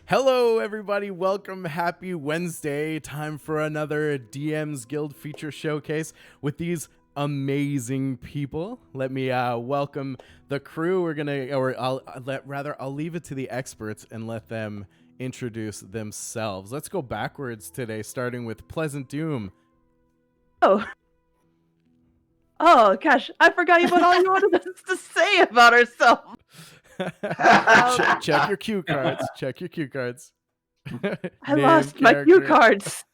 Hello, everybody. Welcome. Happy Wednesday. Time for another DMsGuild feature showcase with these amazing people. Let me welcome the crew. I'll leave it to the experts and let them introduce themselves. Let's go backwards today, starting with Pleasant Doom. Oh gosh, I forgot what all you wanted us to say about ourselves. Check your cue cards. Check your cue cards. I lost my cue cards.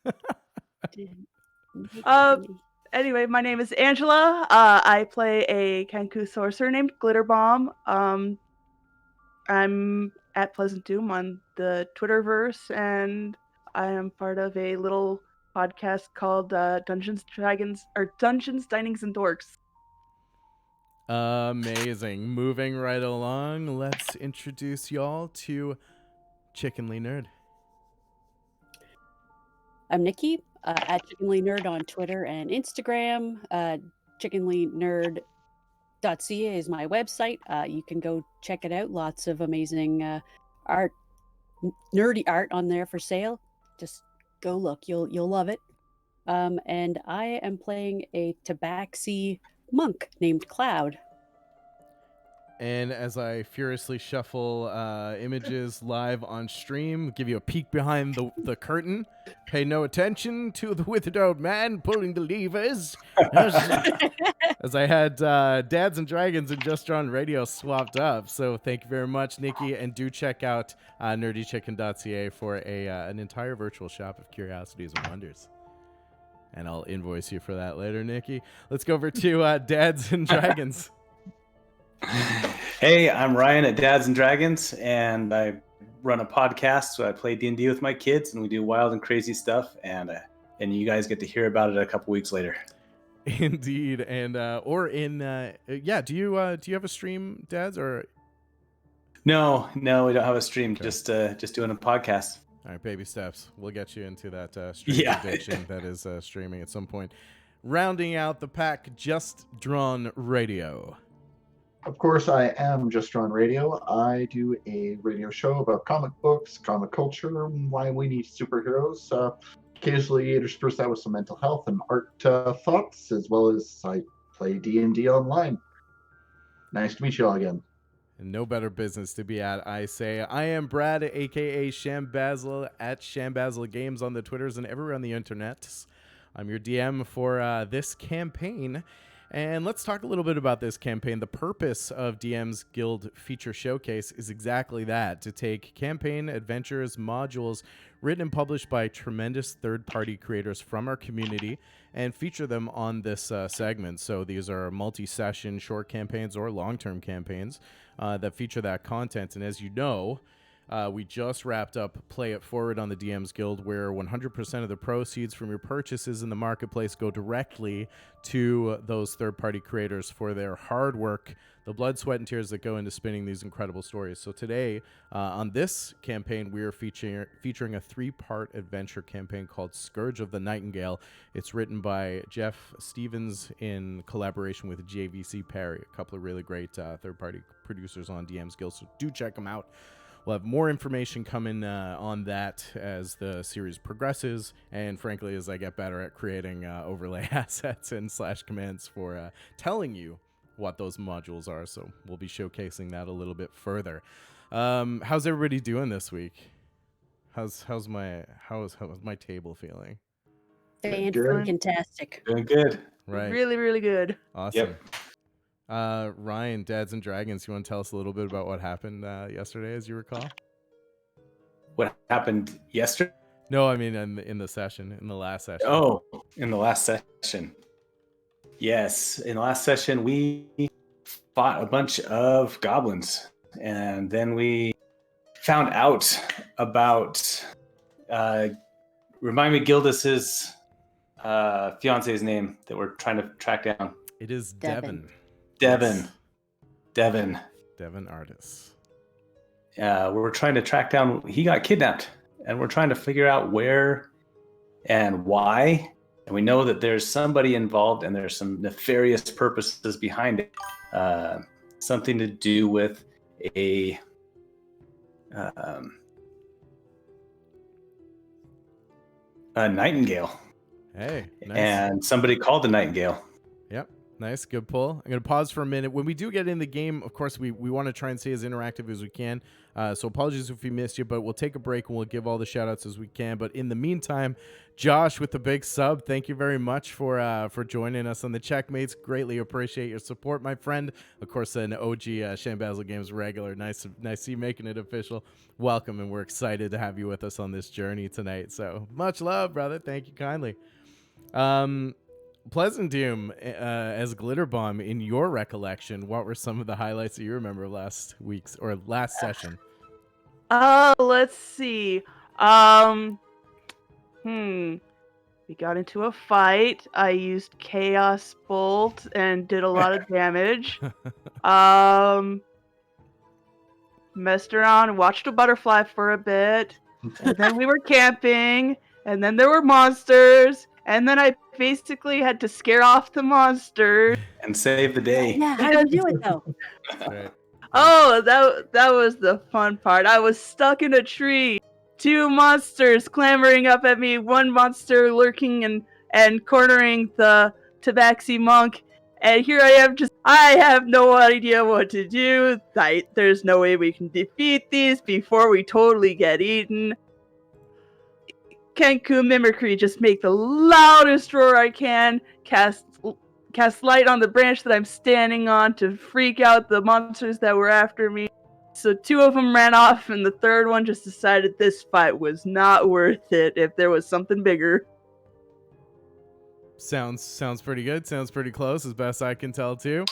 Anyway, my name is Angela. I play a Kenku sorcerer named Glitterbomb. I'm at Pleasant Doom on the Twitterverse, and I am part of a little podcast called Dungeons, Dinings, and Dorks. Amazing. Moving right along, let's introduce y'all to Chickenly Nerd. I'm Nikki, at Chickenly Nerd on Twitter and Instagram. Chickenlynerd.ca is my website. You can go check it out. Lots of amazing art, nerdy art on there for sale. Just go look. You'll love it. And I am playing a Tabaxi monk named Cloud. And as I furiously shuffle images live on stream, give you a peek behind the curtain. Pay no attention to the withered old man pulling the levers. As I had Dads and Dragons and Just Drawn Radio swapped up. So thank you very much, Nikki. And do check out nerdychicken.ca for an entire virtual shop of curiosities and wonders. And I'll invoice you for that later, Nikki. Let's go over to Dads and Dragons. Hey, I'm Ryan at Dads and Dragons, and I run a podcast. So I play D&D with my kids, and we do wild and crazy stuff. And you guys get to hear about it a couple weeks later. Indeed, and do you have a stream, Dads, or? No, we don't have a stream. Okay. Just doing a podcast. All right, baby steps. We'll get you into that streaming addiction that is streaming at some point. Rounding out the pack, Just Drawn Radio. Of course, I am Just Drawn Radio. I do a radio show about comic books, comic culture, and why we need superheroes. Occasionally intersperse that with some mental health and art thoughts, as well as I play D&D online. Nice to meet you all again. And no better business to be at, I say. I am Brad, a.k.a. Shambazzle, at Shambazzle Games on the Twitters and everywhere on the internet. I'm your DM for this campaign. And let's talk a little bit about this campaign. The purpose of DMsGuild Feature Showcase is exactly that, to take campaign, adventures, modules written and published by tremendous third-party creators from our community and feature them on this segment. So these are multi-session short campaigns or long-term campaigns that feature that content. And as you know, we just wrapped up Play It Forward on the DMsGuild, where 100% of the proceeds from your purchases in the marketplace go directly to those third-party creators for their hard work, the blood, sweat, and tears that go into spinning these incredible stories. So today, on this campaign, we are featuring a 3-part adventure campaign called Scourge of the Nightingale. It's written by Jeff Stevens in collaboration with JVC Perry, a couple of really great third-party producers on DMsGuild, so do check them out. We'll have more information coming on that as the series progresses, and frankly, as I get better at creating overlay assets and / commands for telling you what those modules are. So we'll be showcasing that a little bit further. How's everybody doing this week? How's my table feeling? Fantastic. Doing good. Right. Really, really good. Awesome. Yep. Ryan, Dads and Dragons, you want to tell us a little bit about what happened yesterday, as you recall? What happened yesterday? No, I mean in the session, in the last session. Oh, in the last session. Yes, in the last session, we fought a bunch of goblins, and then we found out about, remind me Gildas's fiance's name that we're trying to track down. It is Devin. Devin Artis. We're trying to track down. He got kidnapped, and we're trying to figure out where and why. And we know that there's somebody involved, and there's some nefarious purposes behind it. Something to do with a A Nightingale. Hey, nice. And somebody called the Nightingale. Yep. Nice. Good pull. I'm going to pause for a minute. When we do get in the game, of course, we want to try and stay as interactive as we can. So apologies if we missed you, but we'll take a break and we'll give all the shout outs as we can. But in the meantime, Josh with the big sub, thank you very much for joining us on the Checkmates. Greatly appreciate your support, my friend. Of course, an OG Shambazzle Games regular. Nice to see you making it official. Welcome, and we're excited to have you with us on this journey tonight. So much love, brother. Thank you kindly. Pleasant Doom as Glitter Bomb, in your recollection, what were some of the highlights that you remember last week's or last session? Let's see. We got into a fight. I used Chaos Bolt and did a lot of damage. Messed around, watched a butterfly for a bit. And then we were camping, and then there were monsters, and then I basically had to scare off the monsters. And save the day. Yeah, how did you do it though? Right. Oh, that was the fun part. I was stuck in a tree. 2 monsters clambering up at me. 1 monster lurking and cornering the Tabaxi monk. And here I am, I have no idea what to do. There's no way we can defeat these before we totally get eaten. Kenku Mimicry, just make the loudest roar I can. Cast light on the branch that I'm standing on to freak out the monsters that were after me. So 2 of them ran off, and the 3rd one just decided this fight was not worth it if there was something bigger. Sounds pretty good. Sounds pretty close, as best I can tell too.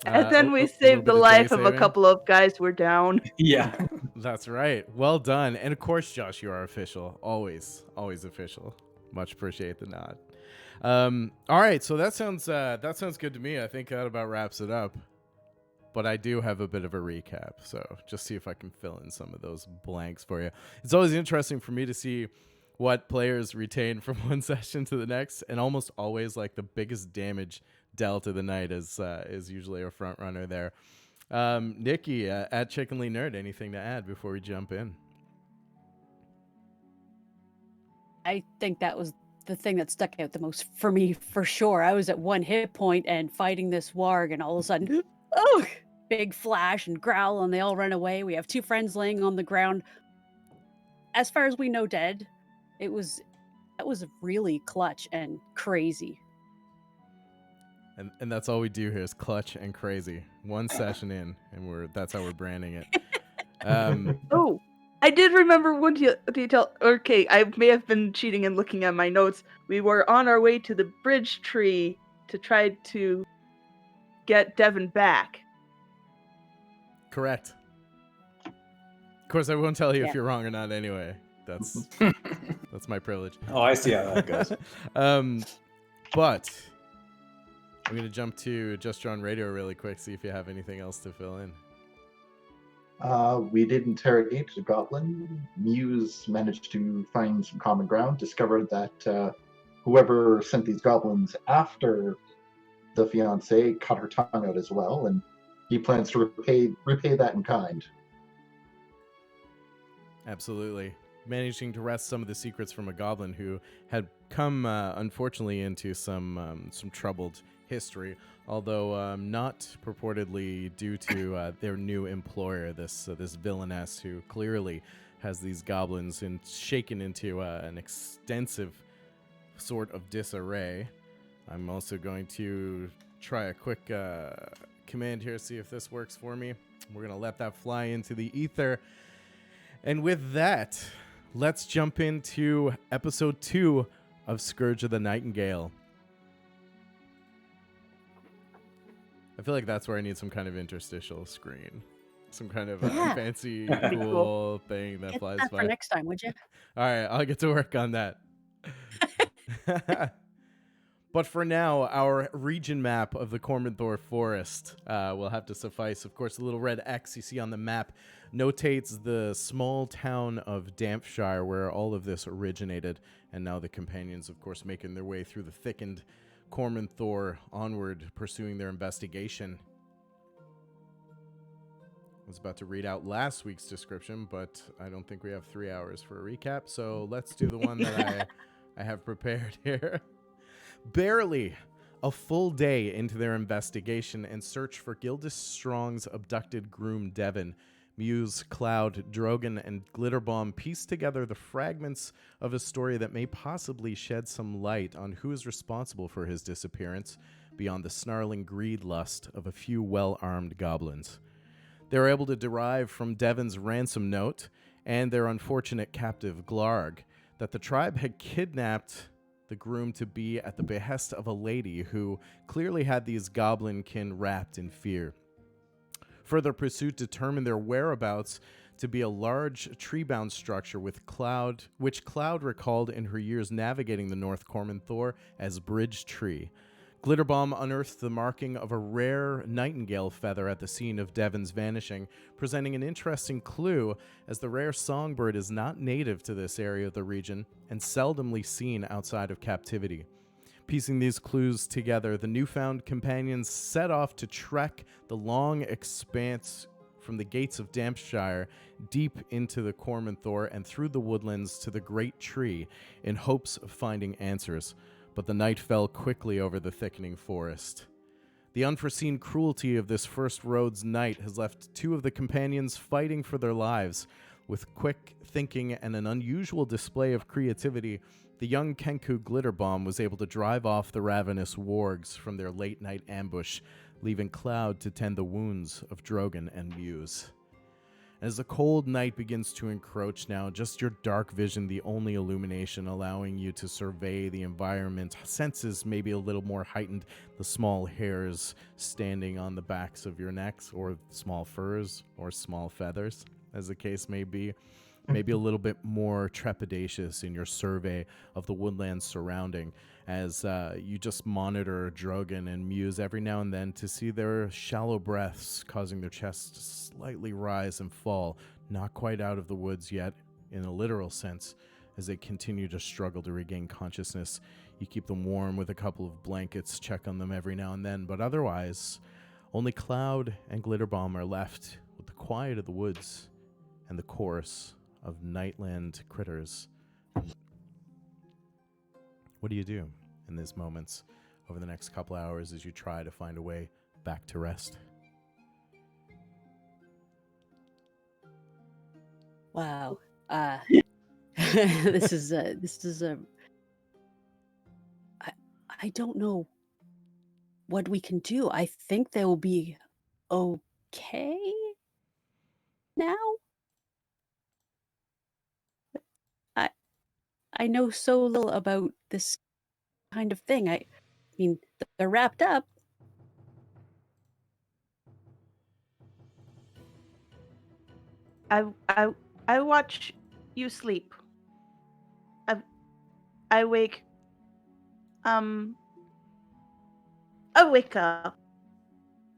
And then we a saved the little bit life day of a saving. couple of guys who were down. Yeah. That's right. Well done. And of course, Josh, you are official. Always official. Much appreciate the nod. All right, so that sounds good to me. I think that about wraps it up. But I do have a bit of a recap, so just see if I can fill in some of those blanks for you. It's always interesting for me to see what players retain from one session to the next, and almost always like the biggest damage dealt of the night is usually a front runner there. Nikki at Chickenly Nerd, anything to add before we jump in? I think that was the thing that stuck out the most for me, for sure. I was at 1 hit point and fighting this warg, and all of a sudden, oh, big flash and growl, and they all run away. We have 2 friends laying on the ground. As far as we know, dead. That was really clutch and crazy. And that's all we do here is clutch and crazy. One session in, and that's how we're branding it. Oh, I did remember one detail. Okay, I may have been cheating and looking at my notes. We were on our way to the bridge tree to try to get Devin back. Correct. Of course, I won't tell you if Yeah. you're wrong or not anyway. That's my privilege. Oh, I see how that goes. But I'm going to jump to Just Drawn Radio really quick, see if you have anything else to fill in. We did interrogate a goblin. Muse managed to find some common ground, discovered that whoever sent these goblins after the fiancée cut her tongue out as well, and he plans to repay that in kind. Absolutely. Managing to wrest some of the secrets from a goblin who had come, unfortunately, into some troubled history, although not purportedly due to their new employer, this villainess who clearly has these goblins shaken into an extensive sort of disarray. I'm also going to try a quick command here, see if this works for me. We're going to let that fly into the ether. And with that, let's jump into episode 2 of Scourge of the Nightingale. I feel like that's where I need some kind of interstitial screen. Some kind of fancy, cool thing that Get flies that by. for next time, would you? All right, I'll get to work on that. But for now, our region map of the Cormanthor Forest will have to suffice. Of course, the little red X you see on the map notates the small town of Dampshire where all of this originated. And now the companions, of course, making their way through the thickened Cormanthor onward, pursuing their investigation. I was about to read out last week's description, but I don't think we have 3 hours for a recap. So let's do the one that I I have prepared here. Barely a full day into their investigation and search for Gildas Strong's abducted groom Devon, Muse, Cloud, Drogon, and Glitterbomb piece together the fragments of a story that may possibly shed some light on who is responsible for his disappearance beyond the snarling greed lust of a few well-armed goblins. They were able to derive from Devon's ransom note and their unfortunate captive Glarg that the tribe had kidnapped the groom to be at the behest of a lady who clearly had these goblin kin wrapped in fear. Further pursuit determined their whereabouts to be a large tree-bound structure which Cloud recalled in her years navigating the North Cormanthor as Bridge Tree. Glitterbomb unearthed the marking of a rare nightingale feather at the scene of Devon's vanishing, presenting an interesting clue as the rare songbird is not native to this area of the region and seldomly seen outside of captivity. Piecing these clues together, the newfound companions set off to trek the long expanse from the gates of Dampshire deep into the Cormanthor and through the woodlands to the Great Tree in hopes of finding answers. But the night fell quickly over the thickening forest. The unforeseen cruelty of this first road's night has left two of the companions fighting for their lives. With quick thinking and an unusual display of creativity, the young Kenku Glitterbomb was able to drive off the ravenous wargs from their late-night ambush, leaving Cloud to tend the wounds of Drogon and Muse. As the cold night begins to encroach now, just your dark vision, the only illumination allowing you to survey the environment, senses maybe a little more heightened, the small hairs standing on the backs of your necks, or small furs, or small feathers, as the case may be. Maybe a little bit more trepidatious in your survey of the woodlands surrounding, as you just monitor Drogon and Muse every now and then to see their shallow breaths causing their chests to slightly rise and fall, not quite out of the woods yet in a literal sense, as they continue to struggle to regain consciousness. You keep them warm with a couple of blankets, check on them every now and then, but otherwise, only Cloud and Glitterbomb are left with the quiet of the woods and the chorus of nightland critters. What do you do in these moments over the next couple hours as you try to find a way back to rest? Wow. This is a I don't know what we can do. I think they will be okay now. I know so little about this kind of thing. I mean, they're wrapped up. I watch you sleep. I wake. I wake up.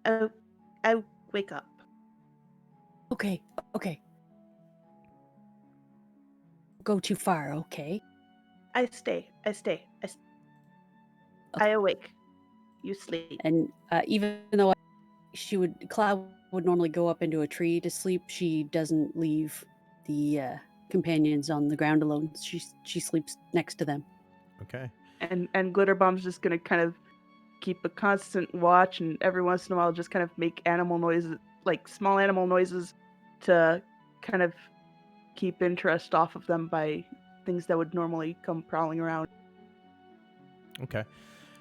I wake up. Okay. Go too far, okay? I stay. Okay. I awake. You sleep. And even though Cloud would normally go up into a tree to sleep, she doesn't leave the companions on the ground alone. She sleeps next to them. Okay. And Glitterbomb's just gonna kind of keep a constant watch, and every once in a while just kind of make animal noises, like small animal noises, to kind of keep interest off of them by things that would normally come prowling around. Okay.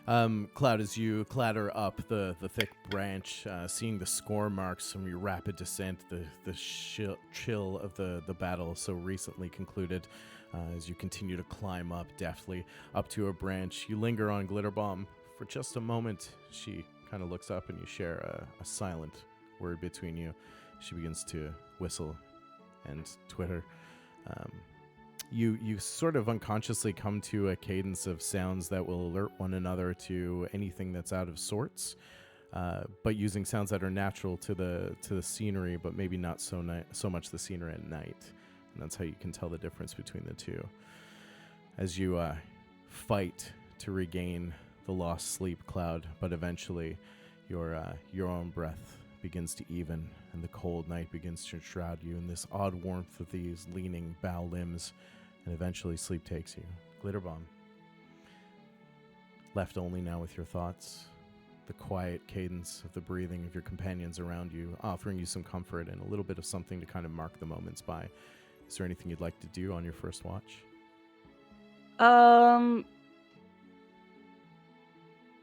Cloud, as you clatter up the thick branch, seeing the score marks from your rapid descent, the chill of the battle so recently concluded, as you continue to climb up deftly up to a branch, you linger on Glitterbomb for just a moment. She kind of looks up and you share a silent word between you. She begins to whistle and twitter. You sort of unconsciously come to a cadence of sounds that will alert one another to anything that's out of sorts, but using sounds that are natural to the scenery, but maybe not so much the scenery at night. And that's how you can tell the difference between the two. As you fight to regain the lost sleep, Cloud, but eventually your own breath begins to even, and the cold night begins to shroud you in this odd warmth of these leaning bough limbs, and eventually sleep takes you. Glitterbomb, left only now with your thoughts, the quiet cadence of the breathing of your companions around you, offering you some comfort and a little bit of something to kind of mark the moments by. Is there anything you'd like to do on your first watch?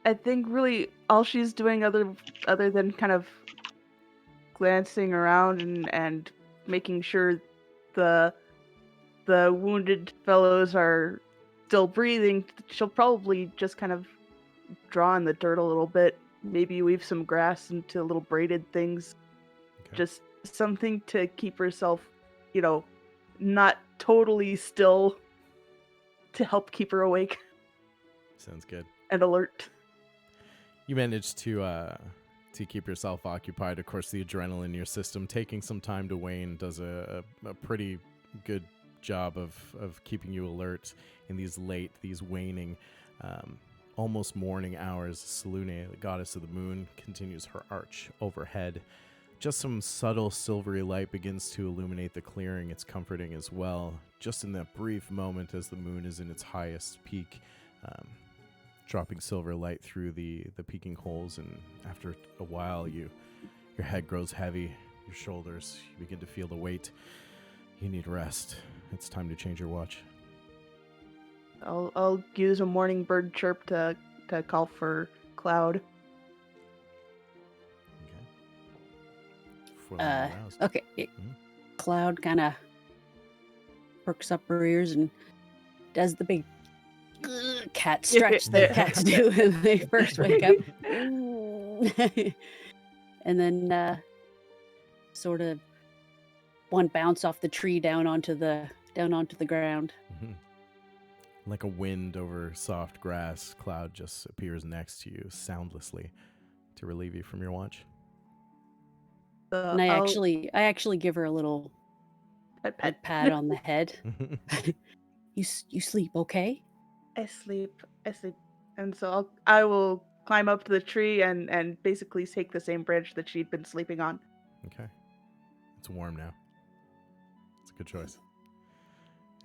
I think really all she's doing other than kind of glancing around and making sure the wounded fellows are still breathing, she'll probably just kind of draw in the dirt a little bit, maybe weave some grass into little braided things. Okay. Just something to keep herself, not totally still, to help keep her awake Sounds good. and alert. You managed to keep yourself occupied. Of course, the adrenaline in your system taking some time to wane does a pretty good job of keeping you alert in these waning, almost morning hours. Selune, the goddess of the moon, continues her arch overhead. Just some subtle silvery light begins to illuminate the clearing. It's comforting as well. Just in that brief moment as the moon is in its highest peak, dropping silver light through the peeking holes, and after a while your head grows heavy, your shoulders, you begin to feel the weight. You need rest. It's time to change your watch. I'll use a morning bird chirp to call for Cloud. Okay. Before they're aroused. Okay. Cloud kind of perks up her ears and does the big cat stretch that cats do when they first wake up. And then sort of one bounce off the tree down onto the ground. Mm-hmm. Like a wind over soft grass, Cloud just appears next to you soundlessly to relieve you from your watch. And I actually give her a little pat on the head. You sleep okay? I sleep, and so I will climb up to the tree and basically take the same branch that she'd been sleeping on. Okay. It's warm now. It's a good choice.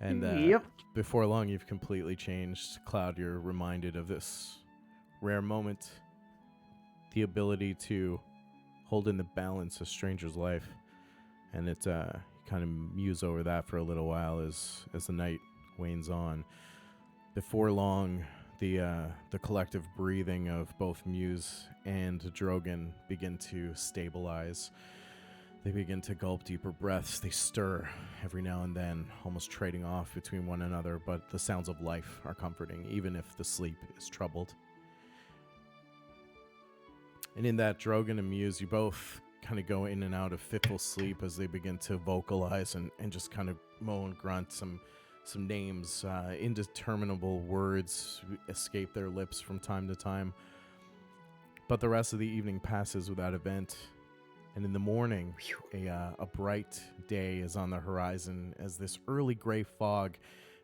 And Yep. before long, you've completely changed. Cloud, you're reminded of this rare moment, the ability to hold in the balance a stranger's life. And it kind of muse over that for a little while as the night wanes on. Before long, the collective breathing of both Muse and Drogon begin to stabilize. They begin to gulp deeper breaths. They stir every now and then, almost trading off between one another, but the sounds of life are comforting, even if the sleep is troubled. And in that, Drogon and Muse, you both kind of go in and out of fitful sleep as they begin to vocalize and just kind of moan, grunt, some names, indeterminable words escape their lips from time to time. But the rest of the evening passes without event. And in the morning, a bright day is on the horizon as this early gray fog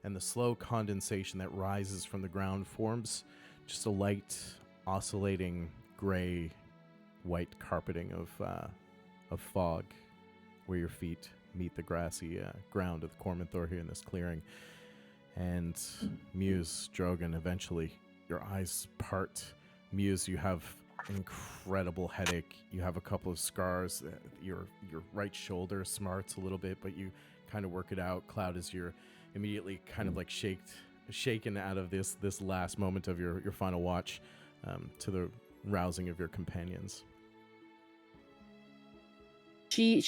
and the slow condensation that rises from the ground forms just a light, oscillating gray-white carpeting of fog where your feet meet the grassy ground of the Cormanthor here in this clearing. And Muse, Drogon, eventually your eyes part. Muse, you have an incredible headache. You have a couple of scars. Your right shoulder smarts a little bit, but you kind of work it out. Cloud, as you're immediately kind of like shaken out of this last moment of your final watch, to the rousing of your companions. She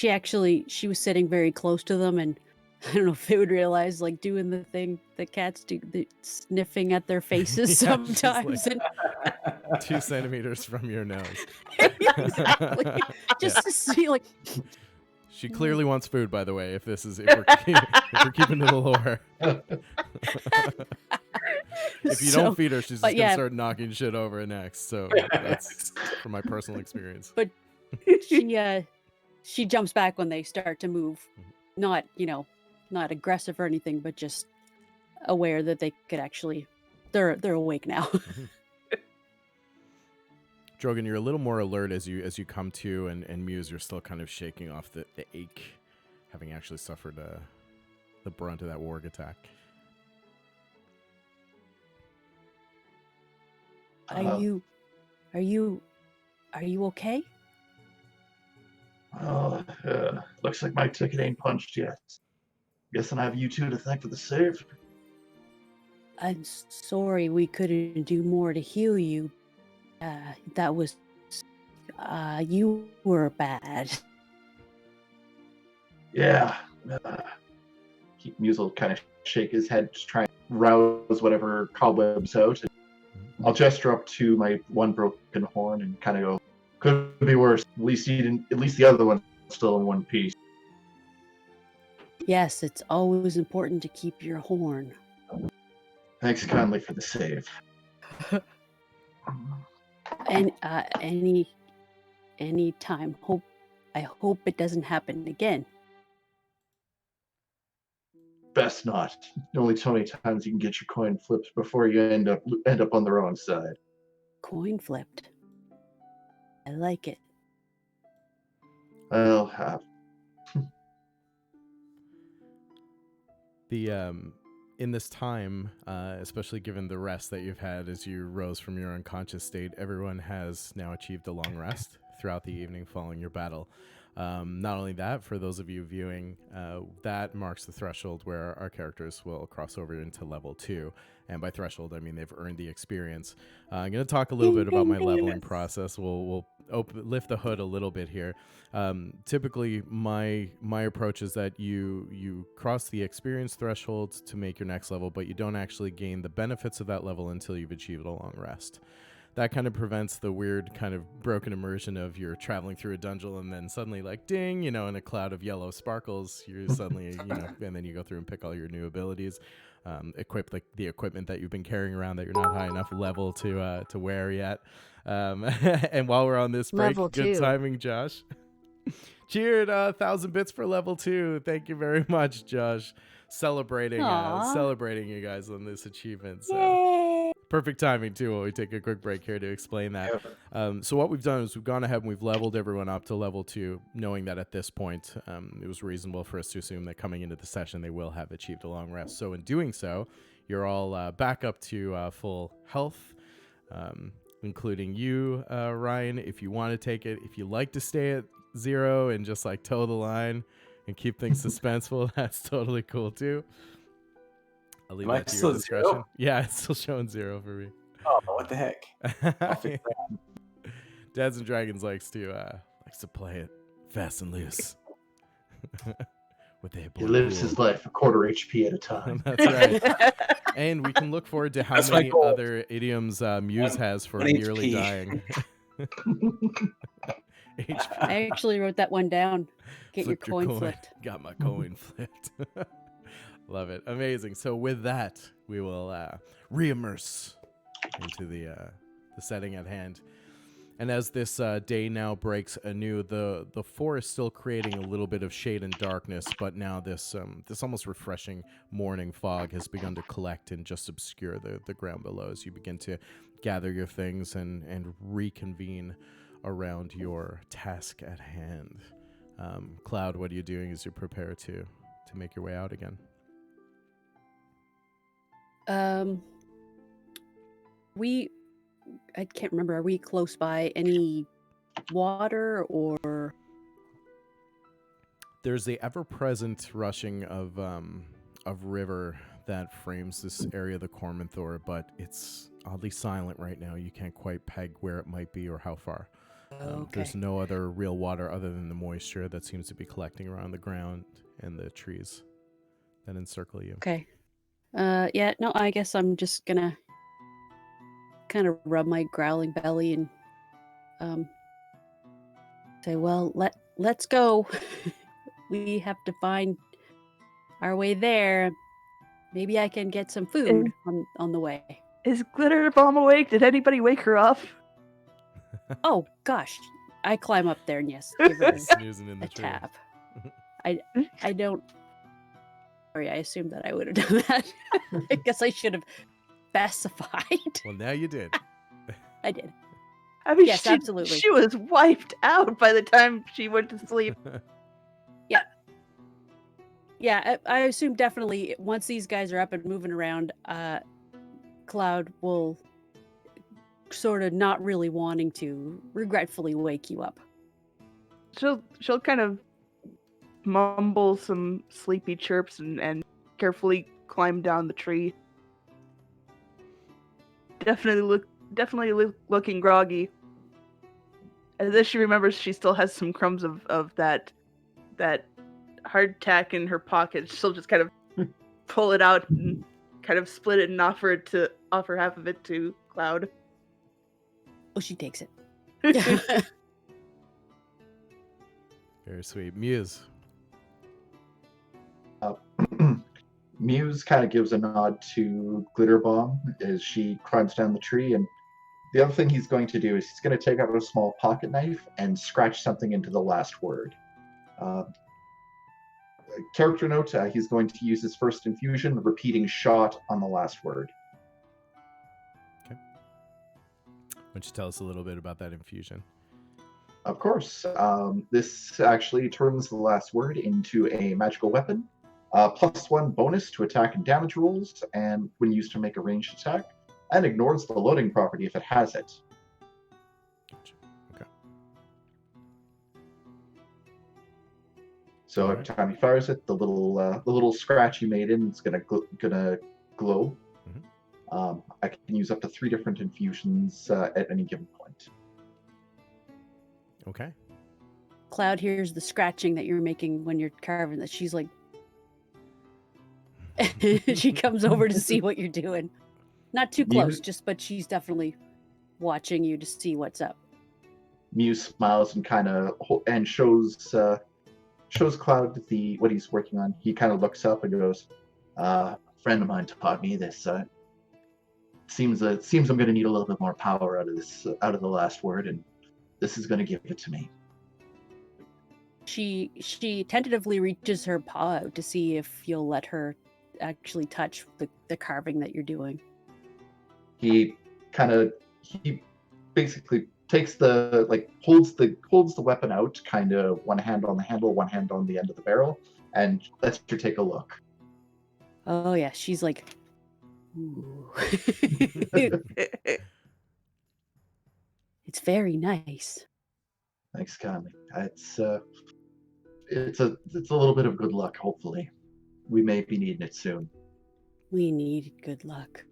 was sitting very close to them, and I don't know if they would realize, like, doing the thing that cats do, sniffing at their faces sometimes. Like 2 centimeters from your nose. Exactly. Just to see, like. She clearly wants food, by the way, if we're keeping to the lore. If you don't feed her, she's just going to start knocking shit over next. So that's from my personal experience. But she jumps back when they start to move. Not aggressive or anything, but just aware that they could actually, they're awake now. Drogon, you're a little more alert as you come to, and Muse, you're still kind of shaking off the ache, having actually suffered the brunt of that warg attack. Are you okay? Well, looks like my ticket ain't punched yet. Guessing I have you two to thank for the save. I'm sorry we couldn't do more to heal you. That was you were bad. Yeah. Muse will kind of shake his head, just try and rouse whatever cobwebs out. I'll gesture up to my one broken horn and kind of go, "Could be worse. At least he didn't. At least the other one's still in one piece." Yes, it's always important to keep your horn. Thanks kindly for the save. And any time. I hope it doesn't happen again. Best not. Only so many times you can get your coin flipped before you end up on the wrong side. Coin flipped. I like it. I'll have. In this time, especially given the rest that you've had as you rose from your unconscious state, everyone has now achieved a long rest throughout the evening following your battle. Not only that, for those of you viewing, that marks the threshold where our characters will cross over into level 2. And by threshold, I mean they've earned the experience. I'm going to talk a little bit about my leveling process. We'll lift the hood a little bit here. Typically, my approach is that you cross the experience threshold to make your next level, but you don't actually gain the benefits of that level until you've achieved a long rest. That kind of prevents the weird kind of broken immersion of you're traveling through a dungeon and then suddenly like ding, in a cloud of yellow sparkles, you're suddenly, and then you go through and pick all your new abilities, equip the equipment that you've been carrying around that you're not high enough level to wear yet. And while we're on this break, Level good 2. timing, Josh. Cheered 1,000 bits for level 2. Thank you very much, Josh. Celebrating you guys on this achievement. So. Yay! Perfect timing too while we take a quick break here to explain that. So what we've done is we've gone ahead and we've leveled everyone up to level 2, knowing that at this point it was reasonable for us to assume that coming into the session they will have achieved a long rest. So in doing so, you're all back up to full health, including you, Ryan, if you want to take it. If you like to stay at 0 and just like toe the line and keep things suspenseful, that's totally cool too. I'll leave that to your discretion. 0? Yeah, it's still showing 0 for me. Oh, what the heck? Dads and Dragons likes to play it fast and loose. He lives his life a quarter HP at a time. That's right. And we can look forward to how many other idioms Muse has for nearly dying. I actually wrote that one down. Get your coin flipped. Got my coin flipped. Love it. Amazing. So with that, we will re-immerse into the setting at hand. And as this day now breaks anew, the forest still creating a little bit of shade and darkness, but now this almost refreshing morning fog has begun to collect and just obscure the ground below as you begin to gather your things and reconvene around your task at hand. Cloud, what are you doing as you prepare to make your way out again? I can't remember. Are we close by any water or? There's the ever-present rushing of river that frames this area of the Cormanthor, but it's oddly silent right now. You can't quite peg where it might be or how far. Okay. There's no other real water other than the moisture that seems to be collecting around the ground and the trees that encircle you. Okay. Yeah, no, I guess I'm just gonna kind of rub my growling belly and say, well, let's go. We have to find our way there. Maybe I can get some food on the way. Is Glitter Bomb awake? Did anybody wake her up? Oh gosh, I climb up there and yes, give her Snoozing in the a tree. tap. I don't. Sorry, I assumed that I would have done that. I guess I should have specified. Well, now you did. I did. I mean, Yes, absolutely. She was wiped out by the time she went to sleep. Yeah, I assume definitely once these guys are up and moving around, Cloud will sort of not really wanting to regretfully wake you up. She'll kind of mumble some sleepy chirps and carefully climb down the tree. Definitely looking groggy. As if she remembers she still has some crumbs of that hardtack in her pocket. She'll just kind of pull it out and kind of split it and offer half of it to Cloud. Oh, she takes it. Very sweet. Muse. Muse kind of gives a nod to Glitterbomb as she climbs down the tree, and the other thing he's going to do is he's going to take out a small pocket knife and scratch something into the last word. Character note, he's going to use his first infusion, repeating shot on the last word. Okay. Why don't you tell us a little bit about that infusion? Of course. This actually turns the last word into a magical weapon. +1 bonus to attack and damage rolls, and when used to make a ranged attack, and ignores the loading property if it has it. Gotcha. Okay. So every time he fires it, the little scratch you made in is gonna glow. Mm-hmm. I can use up to 3 different infusions at any given point. Okay. Cloud hears the scratching that you're making when you're carving that. She's like, she comes over to see what you're doing. Not too close, but she's definitely watching you to see what's up. Muse smiles and shows Cloud what he's working on. He kind of looks up and goes, "A friend of mine taught me this. Seems I'm going to need a little bit more power out of the last word, and this is going to give it to me." She tentatively reaches her paw out to see if you'll let her actually touch the carving that you're doing. He basically takes holds the weapon out, kind of one hand on the handle, one hand on the end of the barrel, and lets her take a look. Oh yeah, she's like, ooh. It's very nice. Thanks, Conley. It's a little bit of good luck. Hopefully, we may be needing it soon. We need good luck.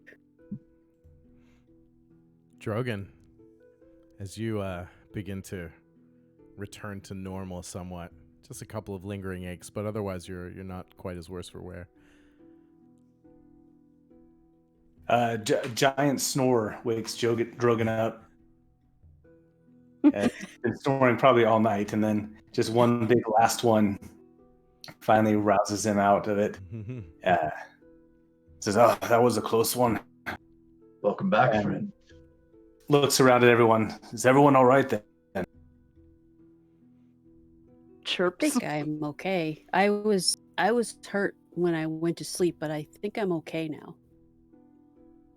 Drogon, as you begin to return to normal somewhat, just a couple of lingering aches, but otherwise you're not quite as worse for wear. Giant snore wakes Drogon up. He's been snoring probably all night, and then just one big last one finally rouses him out of it. Says, "Oh, that was a close one." Welcome back, And friend. looks around at everyone. Is everyone all right then? I Chirps. think I'm okay. I was hurt when I went to sleep, but I think I'm okay now.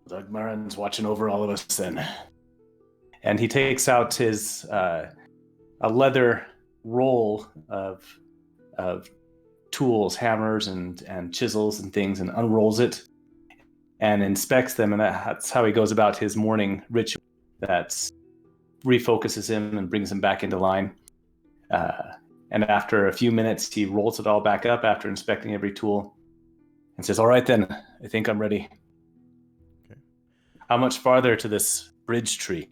Doug Marin's watching over all of us then. And he takes out his a leather roll of tools, hammers and chisels and things, and unrolls it and inspects them. And that's how he goes about his morning ritual. That refocuses him and brings him back into line. And after a few minutes, he rolls it all back up after inspecting every tool and says, "All right then, I think I'm ready." Okay. How much farther to this bridge tree?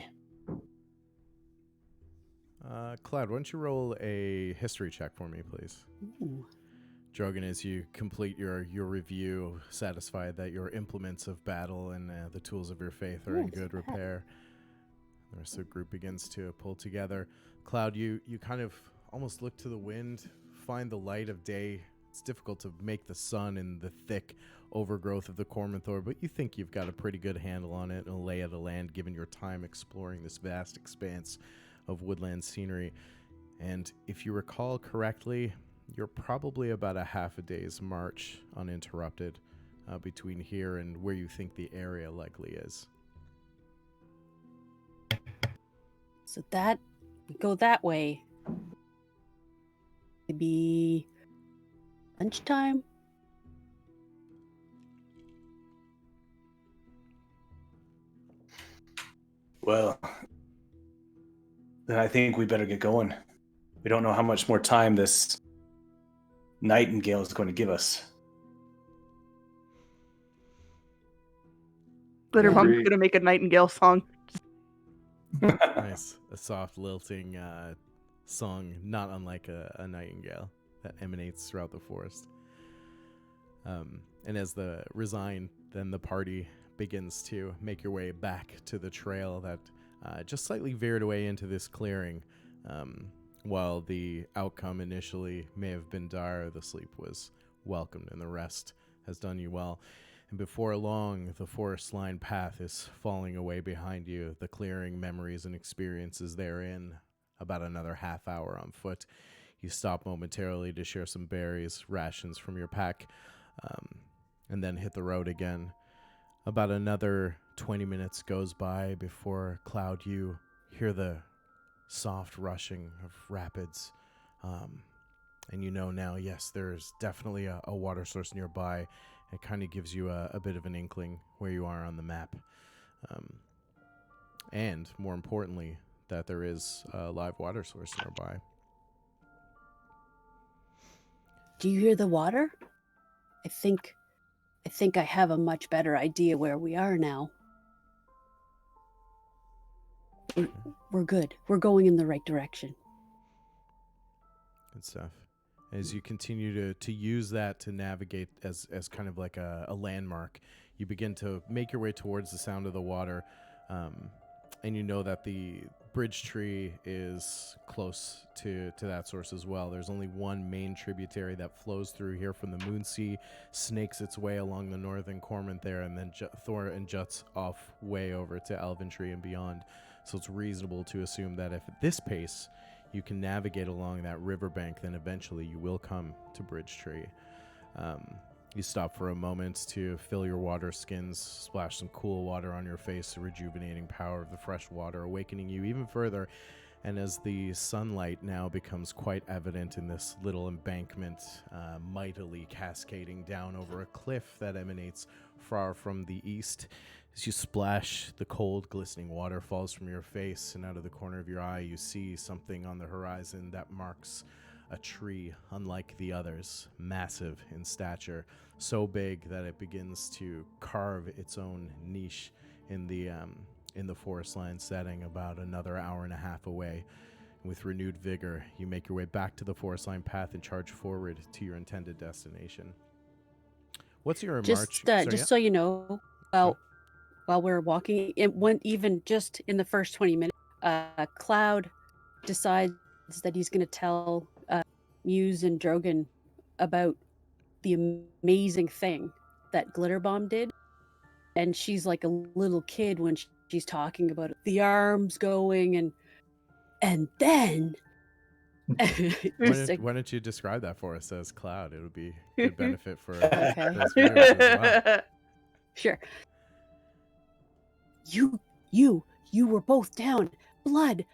Cloud, why don't you roll a history check for me, please? Ooh. Drogon, as you complete your review, satisfied that your implements of battle and the tools of your faith are in Yes, good that. repair. The rest of the group begins to pull together. Cloud, you kind of almost look to the wind, find the light of day. It's difficult to make the sun in the thick overgrowth of the Cormanthor, but you think you've got a pretty good handle on it and a lay of the land given your time exploring this vast expanse of woodland scenery. And if you recall correctly, you're probably about a half a day's march uninterrupted between here and where you think the area likely is. So that we go that way. Maybe lunchtime. Well, then I think we better get going. We don't know how much more time this Nightingale is going to give us. Glitterbomb's Agreed. gonna make a Nightingale song. Nice. A soft, lilting song, not unlike a nightingale that emanates throughout the forest. And as the resign, then the party begins to make your way back to the trail that just slightly veered away into this clearing. While the outcome initially may have been dire, the sleep was welcomed and the rest has done you well. And before long, the forest-lined path is falling away behind you, the clearing memories and experiences therein. About another half hour on foot. You stop momentarily to share some berries, rations from your pack, and then hit the road again. About another 20 minutes goes by before, Cloud, you hear the soft rushing of rapids. And you know now, yes, there's definitely a water source nearby. It kind of gives you a bit of an inkling where you are on the map. And more importantly, that there is a live water source nearby. Do you hear the water? I think I have a much better idea where we are now. We're good. We're going in the right direction. Good stuff. As you continue to use that to navigate as kind of like a landmark, you begin to make your way towards the sound of the water, and you know that the bridge tree is close to that source as well. There's only one main tributary that flows through here from the Moonsea, snakes its way along the northern cormorant there, and then juts off way over to Elventree and beyond. So it's reasonable to assume that if at this pace you can navigate along that riverbank, then eventually you will come to Bridgetree. You stop for a moment to fill your water skins, splash some cool water on your face, the rejuvenating power of the fresh water awakening you even further. And as the sunlight now becomes quite evident in this little embankment, mightily cascading down over a cliff that emanates far from the east, as you splash, the cold, glistening water falls from your face, and out of the corner of your eye, you see something on the horizon that marks a tree unlike the others, massive in stature, so big that it begins to carve its own niche in the forest line setting about another hour and a half away. And with renewed vigor, you make your way back to the forest line path and charge forward to your intended destination. What's your march? Just so you know, while we're walking, it went even just in the first 20 minutes, Cloud decides that he's going to tell Muse and Drogon about the amazing thing that Glitterbomb did. And she's like a little kid when she's talking about it. The arms going and then... Why don't you describe that for us as Cloud? It would be good benefit for those viewers as well. Sure. You were both down, blood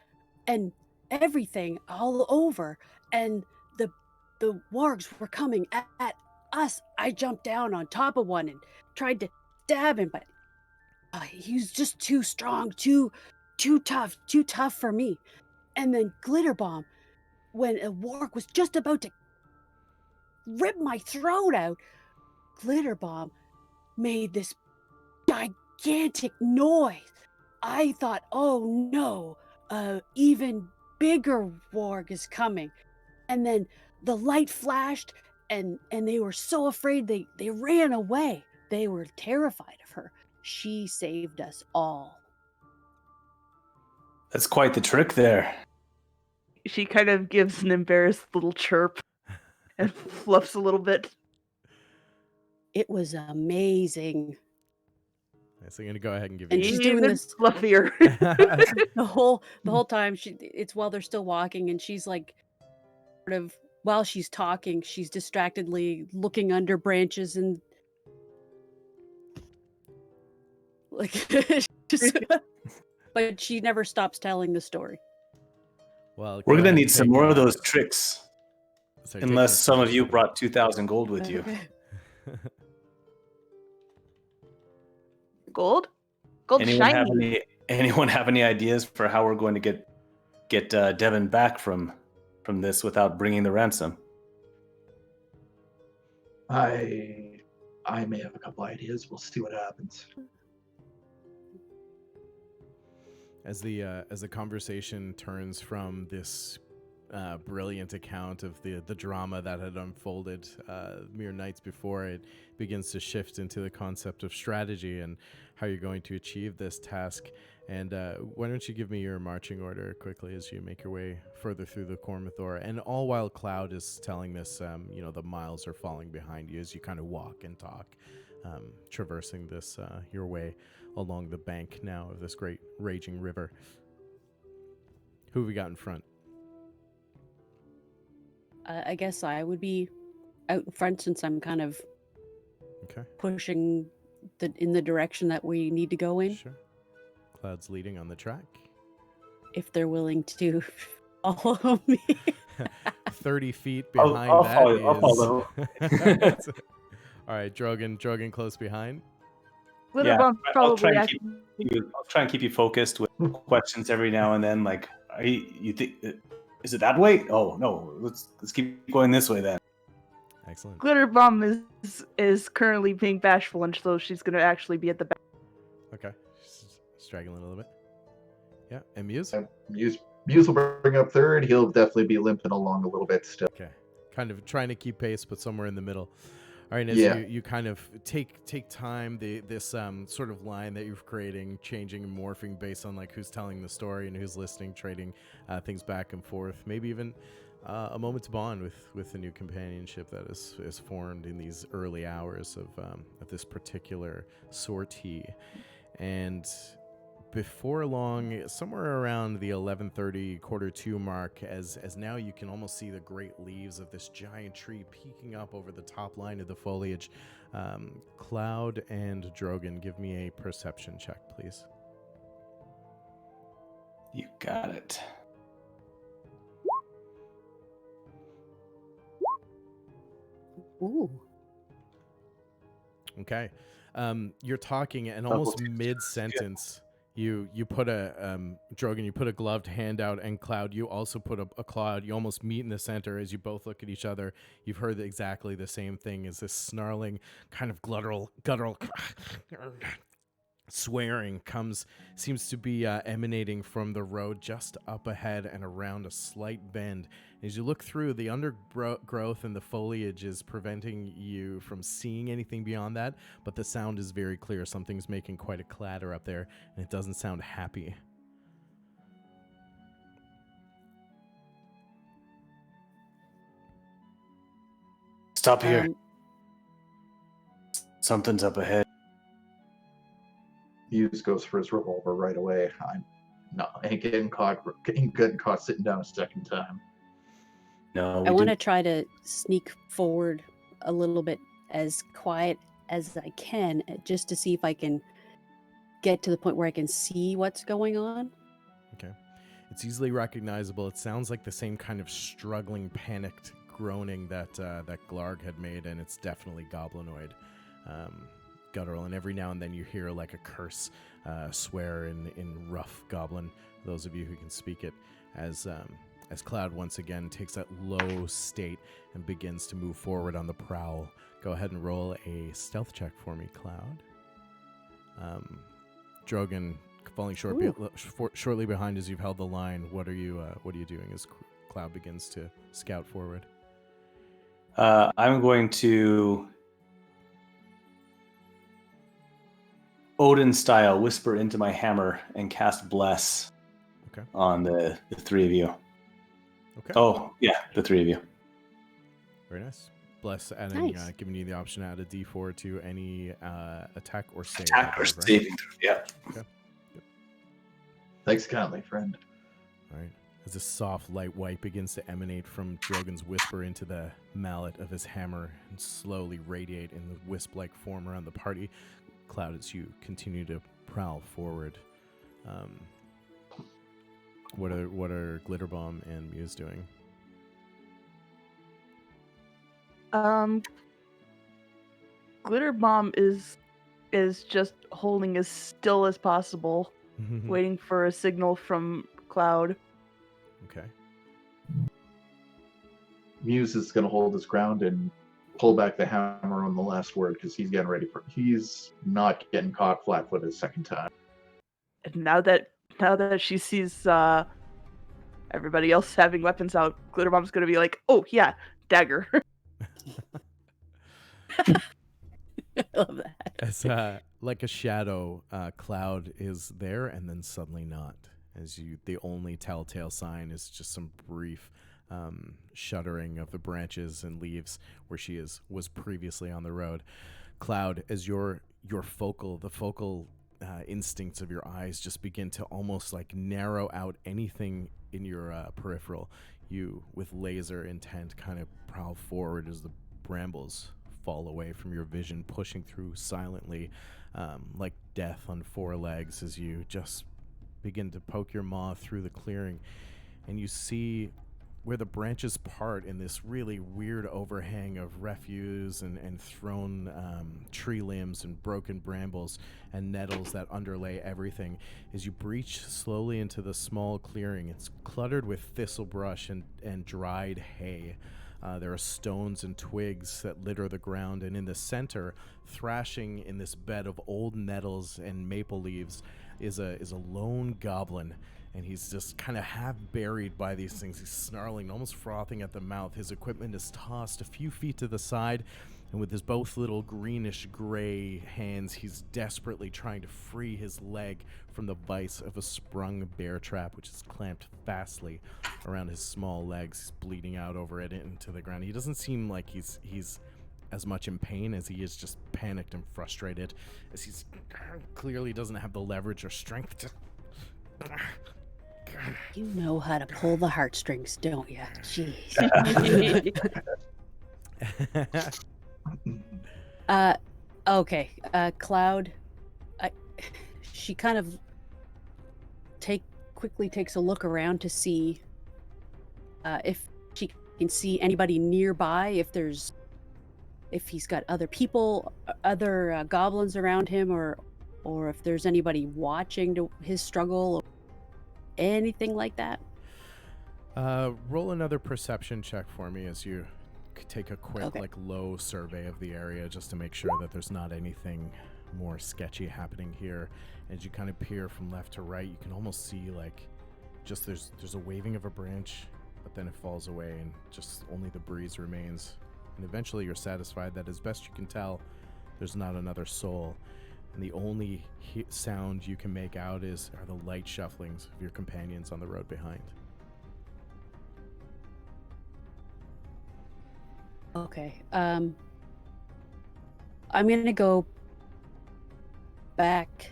and everything all over, and the wargs were coming at us. I jumped down on top of one and tried to stab him, but he was just too strong, too tough for me. And then Glitterbomb, when a warg was just about to rip my throat out, Glitterbomb made this gigantic noise. I thought, oh no, even bigger warg is coming. And then the light flashed, and they were so afraid they ran away. They were terrified of her. She saved us all. That's quite the trick there. She kind of gives an embarrassed little chirp and fluffs a little bit. It was amazing. So I'm gonna go ahead and give And you. she's doing Even this fluffier. the whole time. It's while they're still walking, and she's like, sort of while she's talking, she's distractedly looking under branches and like, but she never stops telling the story. Well, We're go gonna ahead need and some take, more of those tricks, sorry, take unless this. some of you brought 2,000 gold with you. Gold? Gold Anyone have shiny. anyone have any ideas for how we're going to get Devin back from this without bringing the ransom? I may have a couple ideas. We'll see what happens. As the conversation turns from this brilliant account of the drama that had unfolded mere nights before, it begins to shift into the concept of strategy and how you're going to achieve this task. And why don't you give me your marching order quickly as you make your way further through the Cormathor, and all while Cloud is telling this, the miles are falling behind you as you kind of walk and talk, traversing this your way along the bank now of this great raging river. Who have we got in front? I guess I would be out in front since I'm kind of pushing in the direction that we need to go in. Sure. Cloud's leading on the track. If they're willing to follow me. 30 feet behind I'll that follow. All right, Drogon close behind. Glitterbomb I'll probably try and keep you focused with questions every now and then. Like, you think, is it that way? Oh no, let's keep going this way then. Excellent. Glitterbomb is currently being bashful, and so she's gonna actually be at the back. Okay, straggling a little bit. Yeah, and Muse. Muse will bring up third. He'll definitely be limping along a little bit still. Okay, kind of trying to keep pace, but somewhere in the middle. All right, as you kind of take time, this sort of line that you're creating, changing and morphing based on like who's telling the story and who's listening, trading things back and forth, maybe even a moment's bond with the new companionship that is formed in these early hours of this particular sortie. And before long, somewhere around the 11:30, 1:45 mark, as now you can almost see the great leaves of this giant tree peeking up over the top line of the foliage. Cloud and Drogon, give me a perception check, please. You got it. Ooh. Okay. You're talking, and almost mid-sentence, you put a Drogon, you put a gloved hand out, and Cloud, you also put a Cloud. You almost meet in the center as you both look at each other. You've heard exactly the same thing as this snarling, kind of guttural swearing seems to be emanating from the road just up ahead and around a slight bend. As you look through, the undergrowth and the foliage is preventing you from seeing anything beyond that, but the sound is very clear. Something's making quite a clatter up there, and it doesn't sound happy. Stop here. Something's up ahead. Hughes goes for his revolver right away. Ain't getting caught sitting down a second time. No, I want to try to sneak forward a little bit as quiet as I can, just to see if I can get to the point where I can see what's going on. Okay. It's easily recognizable. It sounds like the same kind of struggling, panicked groaning that Glarg had made, and it's definitely goblinoid. Guttural, and every now and then you hear like a curse swear in rough goblin, those of you who can speak it, as Cloud once again takes that low state and begins to move forward on the prowl. Go ahead and roll a stealth check for me, Cloud. Drogon falling shortly behind as you've held the line. What are you doing as Cloud begins to scout forward? I'm going to Odin style whisper into my hammer and cast Bless on the three of you. Okay. Oh, yeah, the three of you. Very nice. Bless adding, Nice. giving you the option to add a D4 to any attack or save. Attack or saving throw, yeah. Okay. Yep. Thanks kindly, friend. All right. As a soft, light white begins to emanate from Drogon's whisper into the mallet of his hammer and slowly radiate in the wisp-like form around the party, Cloud, as you continue to prowl forward. What are Glitterbomb and Muse doing? Glitterbomb is just holding as still as possible. waiting for a signal from Cloud. Okay. Muse is going to hold his ground and pull back the hammer on the last word because he's getting ready for. He's not getting caught flat-footed a second time. And now that she sees everybody else having weapons out, Glitterbomb's gonna be like, "Oh yeah, dagger." I love that. As like a shadow, Cloud is there and then suddenly not. As the only telltale sign is just some brief shuddering of the branches and leaves where she was previously on the road. Cloud, as the focal instincts of your eyes just begin to almost like narrow out anything in your peripheral. You, with laser intent, kind of prowl forward as the brambles fall away from your vision, pushing through silently, like death on four legs, as you just begin to poke your maw through the clearing, and you see where the branches part in this really weird overhang of refuse and thrown tree limbs and broken brambles and nettles that underlay everything. As you breach slowly into the small clearing, it's cluttered with thistle brush and dried hay. There are stones and twigs that litter the ground, and in the center, thrashing in this bed of old nettles and maple leaves, is a lone goblin. And he's just kind of half buried by these things. He's snarling, almost frothing at the mouth. His equipment is tossed a few feet to the side, and with his both little greenish-gray hands, he's desperately trying to free his leg from the vise of a sprung bear trap, which is clamped fastly around his small legs. He's bleeding out over it into the ground. He doesn't seem like he's as much in pain as he is just panicked and frustrated, as he's clearly doesn't have the leverage or strength to... You know how to pull the heartstrings, don't you? Jeez. Okay. Cloud. She kind of quickly takes a look around to see if she can see anybody nearby. If he's got other people, other goblins around him, or if there's anybody watching his struggle. Anything like that? Roll another perception check for me as you take a quick, Okay. low survey of the area, just to make sure that there's not anything more sketchy happening here. As you kind of peer from left to right, you can almost see just there's a waving of a branch, but then it falls away and just only the breeze remains. And eventually you're satisfied that, as best you can tell, there's not another soul. And the only sound you can make out are the light shufflings of your companions on the road behind. Okay. I'm gonna go back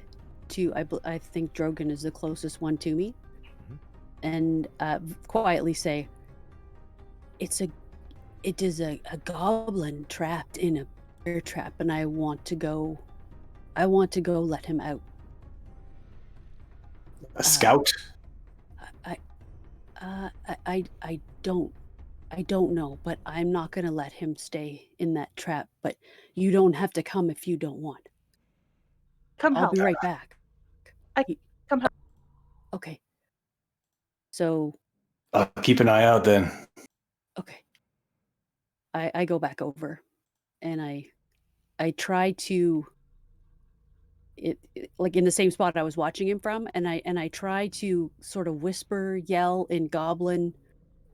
to I think Drogon is the closest one to me, and quietly say, it is a goblin trapped in a bear trap, and I want to go let him out. A scout? I don't know, but I'm not gonna let him stay in that trap. But you don't have to come if you don't want. Come I'll help. be right back. Come help. Okay. So, I'll keep an eye out then. okay. I go back over, and I try to. It like in the same spot I was watching him from, and I try to sort of whisper, yell in Goblin,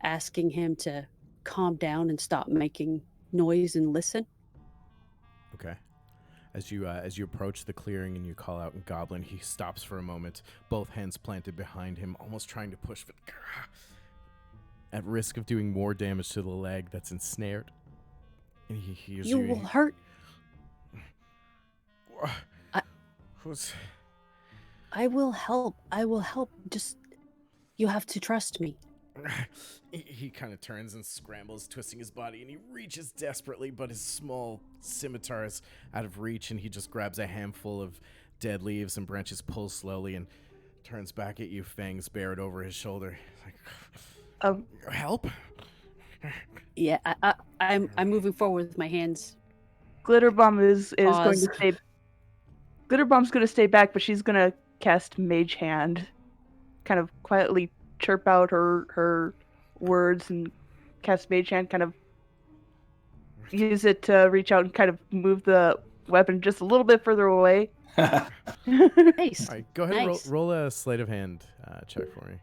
asking him to calm down and stop making noise and listen. Okay. As you approach the clearing and you call out in Goblin, he stops for a moment, both hands planted behind him, almost trying to push, but at risk of doing more damage to the leg that's ensnared. And he hears You will hurt. I will help. Just, you have to trust me. He kind of turns and scrambles, twisting his body, and he reaches desperately, but his small scimitar is out of reach, and he just grabs a handful of dead leaves and branches, pulls slowly, and turns back at you, fangs bared over his shoulder. Like, help? Yeah, I'm moving forward with my hands. Glitterbomb is going Pause. to stay. Glitterbomb's going to stay back, but she's going to cast Mage Hand, kind of quietly chirp out her words and cast Mage Hand, kind of use it to reach out and kind of move the weapon just a little bit further away. Nice. All right, go ahead Nice. and roll a sleight of hand check for me.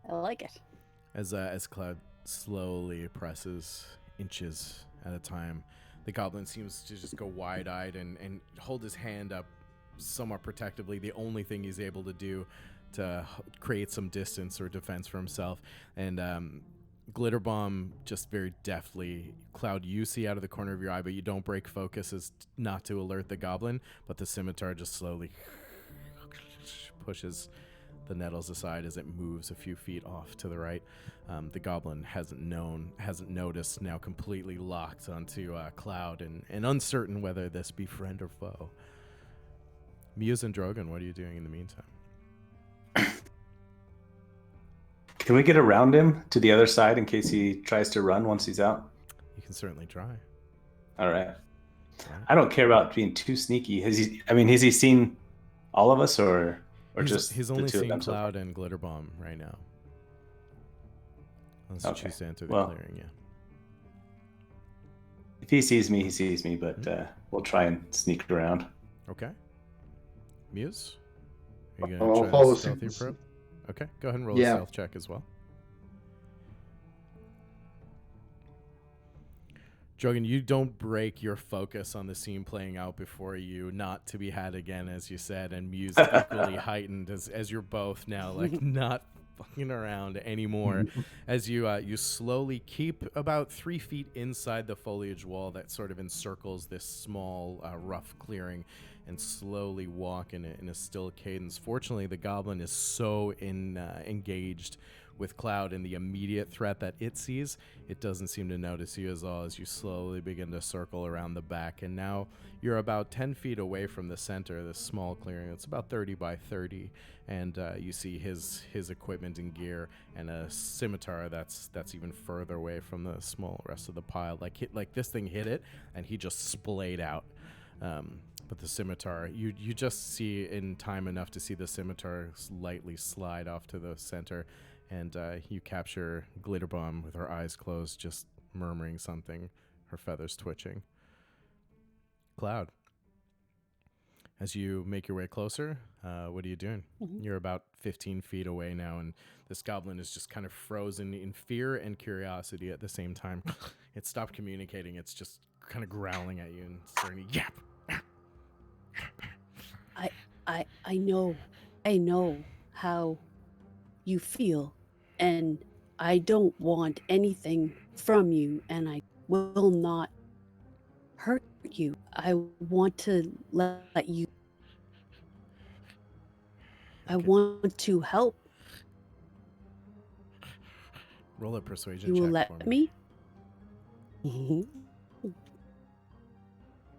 I like it. As Cloud slowly presses inches at a time, the goblin seems to just go wide-eyed and hold his hand up somewhat protectively, the only thing he's able to do to create some distance or defense for himself. And Glitter Bomb just very deftly, Cloud, you see out of the corner of your eye, but you don't break focus as not to alert the goblin, but the scimitar just slowly pushes the nettles aside as it moves a few feet off to the right. The goblin hasn't noticed, now completely locked onto Cloud and uncertain whether this be friend or foe. Muse and Drogon, what are you doing in the meantime? Can we get around him to the other side in case he tries to run once he's out? You can certainly try. All right. I don't care about being too sneaky. Has he seen all of us or He's only the two of seen them so far? Cloud and Glitter Bomb right now. Unless you choose to enter the Well, clearing, yeah. If he sees me, he sees me, but we'll try and sneak around. Okay. Muse? Are you I'll going to try follow the stealthy suit. approach? Okay, go ahead and roll Yeah. a stealth check as well. Drogon, you don't break your focus on the scene playing out before you, not to be had again, as you said, and Muse equally heightened as you're both now like not fucking around anymore. As you slowly keep about 3 feet inside the foliage wall that sort of encircles this small rough clearing, and slowly walk in a still cadence. Fortunately, the goblin is so engaged with Cloud and the immediate threat that it sees, it doesn't seem to notice you as all as you slowly begin to circle around the back. And now you're about 10 feet away from the center, this small clearing. It's about 30 by 30. And you see his equipment and gear and a scimitar that's even further away from the small rest of the pile. Like this thing hit it and he just splayed out. But the scimitar, you just see in time enough to see the scimitar lightly slide off to the center. And you capture Glitter Bomb with her eyes closed, just murmuring something, her feathers twitching. Cloud, as you make your way closer, what are you doing? Mm-hmm. You're about 15 feet away now, and this goblin is just kind of frozen in fear and curiosity at the same time. It stopped communicating. It's just kind of growling at you and starting to yap. I know how you feel, and I don't want anything from you, and I will not hurt you. I want to let you. I want to help. Roll a persuasion You check will for let me. me?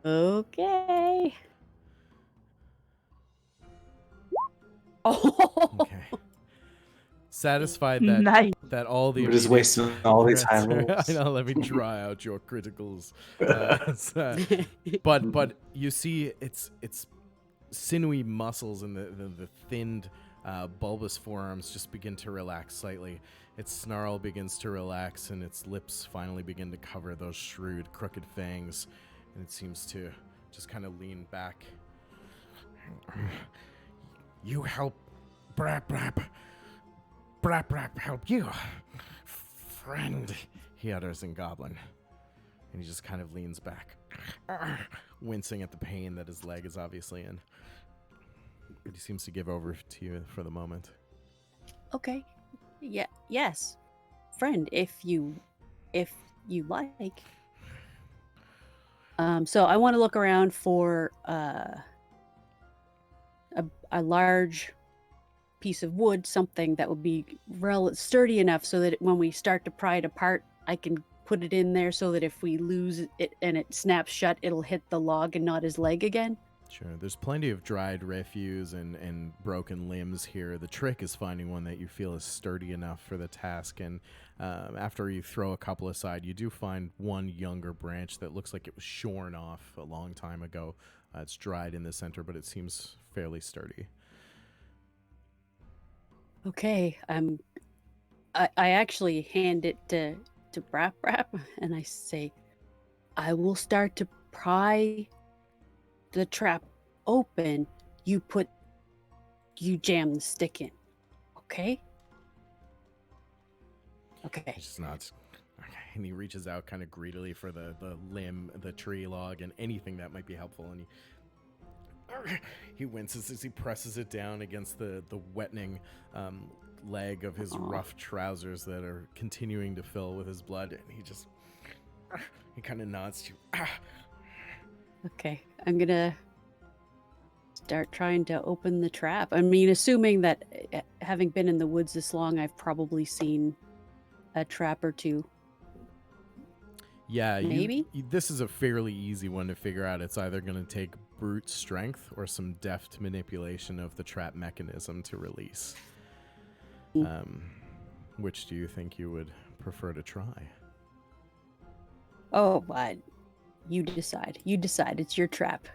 Okay. Oh. Okay. Satisfied that Nice. that all the We're just immediate wasting all these threats high are- rolls. I know. Let me dry out your criticals. But you see, its sinewy muscles and the thinned, bulbous forearms just begin to relax slightly. Its snarl begins to relax, and its lips finally begin to cover those shrewd, crooked fangs, and it seems to just kind of lean back. You help, Brap Brap. Brap Brap help you, friend, he utters in Goblin. And he just kind of leans back, wincing at the pain that his leg is obviously in. But he seems to give over to you for the moment. Okay. Yeah. Yes, friend. If you like. So I want to look around for a large piece of wood, something that would be sturdy enough so that when we start to pry it apart, I can put it in there so that if we lose it and it snaps shut, it'll hit the log and not his leg again. Sure, there's plenty of dried refuse and broken limbs here. The trick is finding one that you feel is sturdy enough for the task, and after you throw a couple aside, you do find one younger branch that looks like it was shorn off a long time ago. It's dried in the center, but it seems fairly sturdy. Okay, I actually hand it to Brap Brap, and I say, I will start to pry the trap open. You jam the stick in. Okay? Okay. He just nods. Okay. And he reaches out kind of greedily for the limb, the tree log, and anything that might be helpful. And he winces as he presses it down against the wettening leg of his rough trousers that are continuing to fill with his blood. And he kind of nods to you. Okay, I'm gonna start trying to open the trap. I mean, assuming that having been in the woods this long, I've probably seen a trap or two. Yeah, Maybe? This is a fairly easy one to figure out. It's either going to take brute strength or some deft manipulation of the trap mechanism to release. Which do you think you would prefer to try? Oh, but you decide. You decide. It's your trap.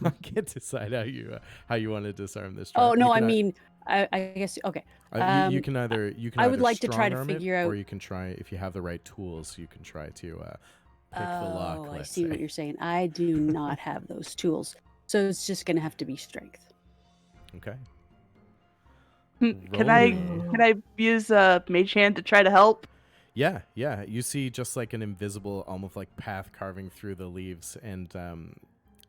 I can't decide how you want to disarm this trap. Oh no, I mean, I guess okay. You can either I would like to try to strong-arm it, figure out, or you can try, if you have the right tools, you can try to pick the lock. Oh, I let's see say. what you're saying. I do not have those tools, so it's just gonna have to be strength. Okay. Can Roll I me. use mage hand to try to help? Yeah. You see just like an invisible, almost like path carving through the leaves, and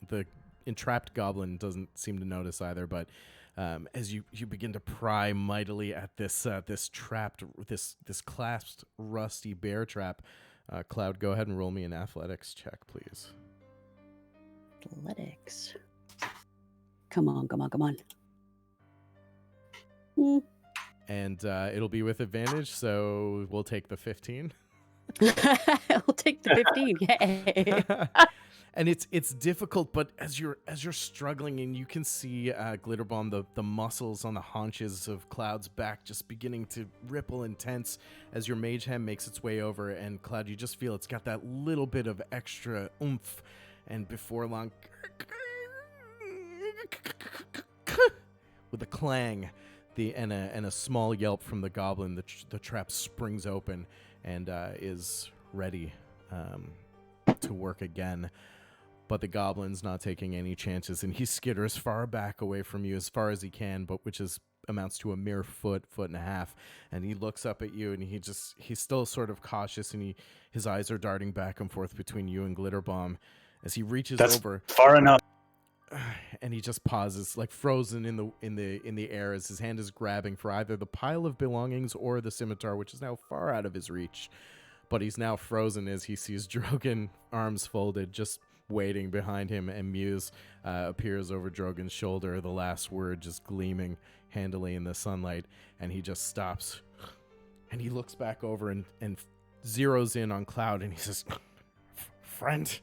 the entrapped goblin doesn't seem to notice either. But as you begin to pry mightily at this clasped rusty bear trap, Cloud, go ahead and roll me an athletics check, please. Athletics. Come on. And it'll be with advantage, so we'll take the 15. I'll take the 15. Yay. And it's difficult, but as you're struggling, and you can see Glitterbomb, the muscles on the haunches of Cloud's back just beginning to ripple and tense as your mage hand makes its way over, and Cloud, you just feel it's got that little bit of extra oomph, and before long, with a clang, and a small yelp from the goblin, the trap springs open and is ready to work again. But the goblin's not taking any chances, and he skitters far back away from you as far as he can, but which amounts to a mere foot and a half. And he looks up at you, and he's still sort of cautious, and his eyes are darting back and forth between you and Glitterbomb as he reaches over. Far enough. And he just pauses, like frozen in the air, as his hand is grabbing for either the pile of belongings or the scimitar, which is now far out of his reach. But he's now frozen as he sees Drogon, arms folded, just waiting behind him, and Muse appears over Drogon's shoulder, the last word just gleaming handily in the sunlight, and he just stops. And he looks back over and zeroes in on Cloud, and he says, Friend?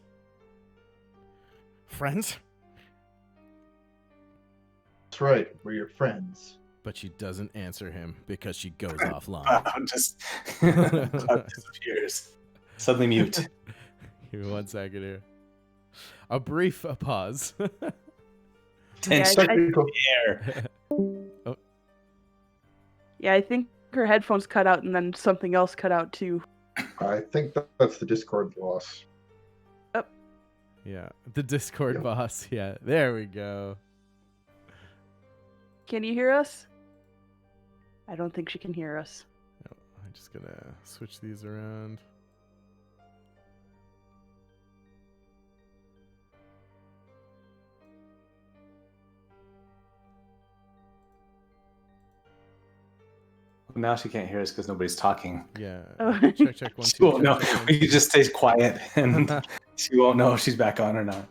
Friends? That's right, we're your friends. But she doesn't answer him because she goes offline. Just Cloud disappears. Suddenly mute. Give me 1 second here. A brief pause. Tense Yeah, in the air. Oh, Yeah, I think her headphones cut out and then something else cut out too. I think that's the Discord loss. yeah. The Discord Yeah. boss. Yeah, there we go. Can you hear us? I don't think she can hear us. Oh, I'm just going to switch these around. Now she can't hear us because nobody's talking. Yeah. Oh. Check 1, 2. She won't check, know. check, 1, We 2. just stay quiet, and she won't know if she's back on or not.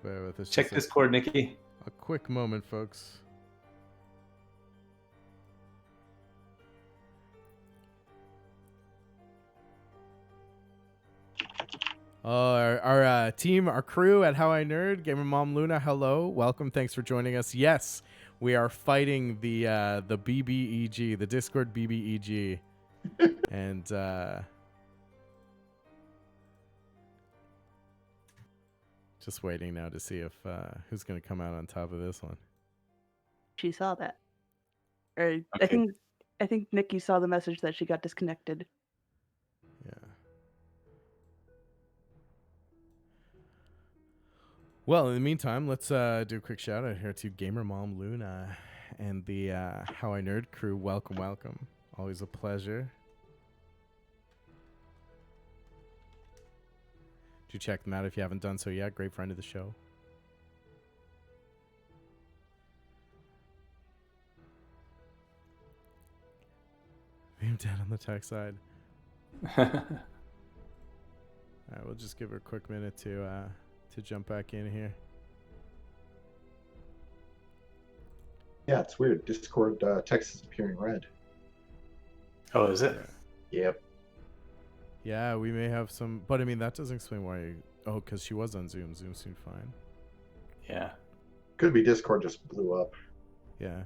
Bear with us Check just Discord, Nikki. a quick moment, folks. Our team, our crew at How I Nerd, Gamer Mom Luna, hello, welcome, thanks for joining us. Yes, we are fighting the BBEG, the Discord BBEG, and Just waiting now to see if who's gonna come out on top of this one. She saw that. Or Okay. I think Nikki saw the message that she got disconnected. Yeah. Well, in the meantime, let's do a quick shout out here to Gamer Mom Luna and the How I Nerd crew. Welcome, welcome. Always a pleasure. Do check them out if you haven't done so yet. Great friend of the show. I'm dead on the tech side. All right, we'll just give her a quick minute to jump back in here. Yeah, it's weird. Discord text is appearing red. Oh, is it? Yep. Yeah, we may have some, but I mean that doesn't explain why. Oh, because she was on Zoom. Zoom seemed fine. Yeah. Could be Discord just blew up. Yeah.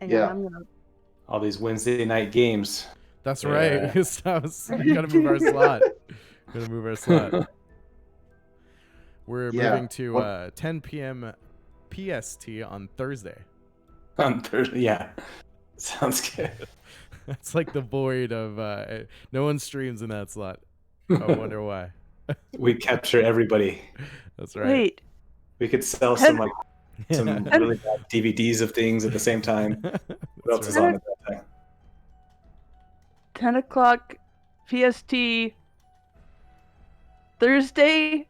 Hang Yeah. on, I'm gonna. All these Wednesday night games. That's Yeah. right. We gotta move our slot. Gotta move our slot. We're Yeah. moving to 10 p.m. PST on Thursday. On Thursday, yeah. Sounds good. It's like the void of no one streams in that slot. I wonder why. We capture everybody. That's right. Wait, We could sell Ten- some really bad DVDs of things at the same time. What else is right. on at that time? 10 o'clock PST Thursday?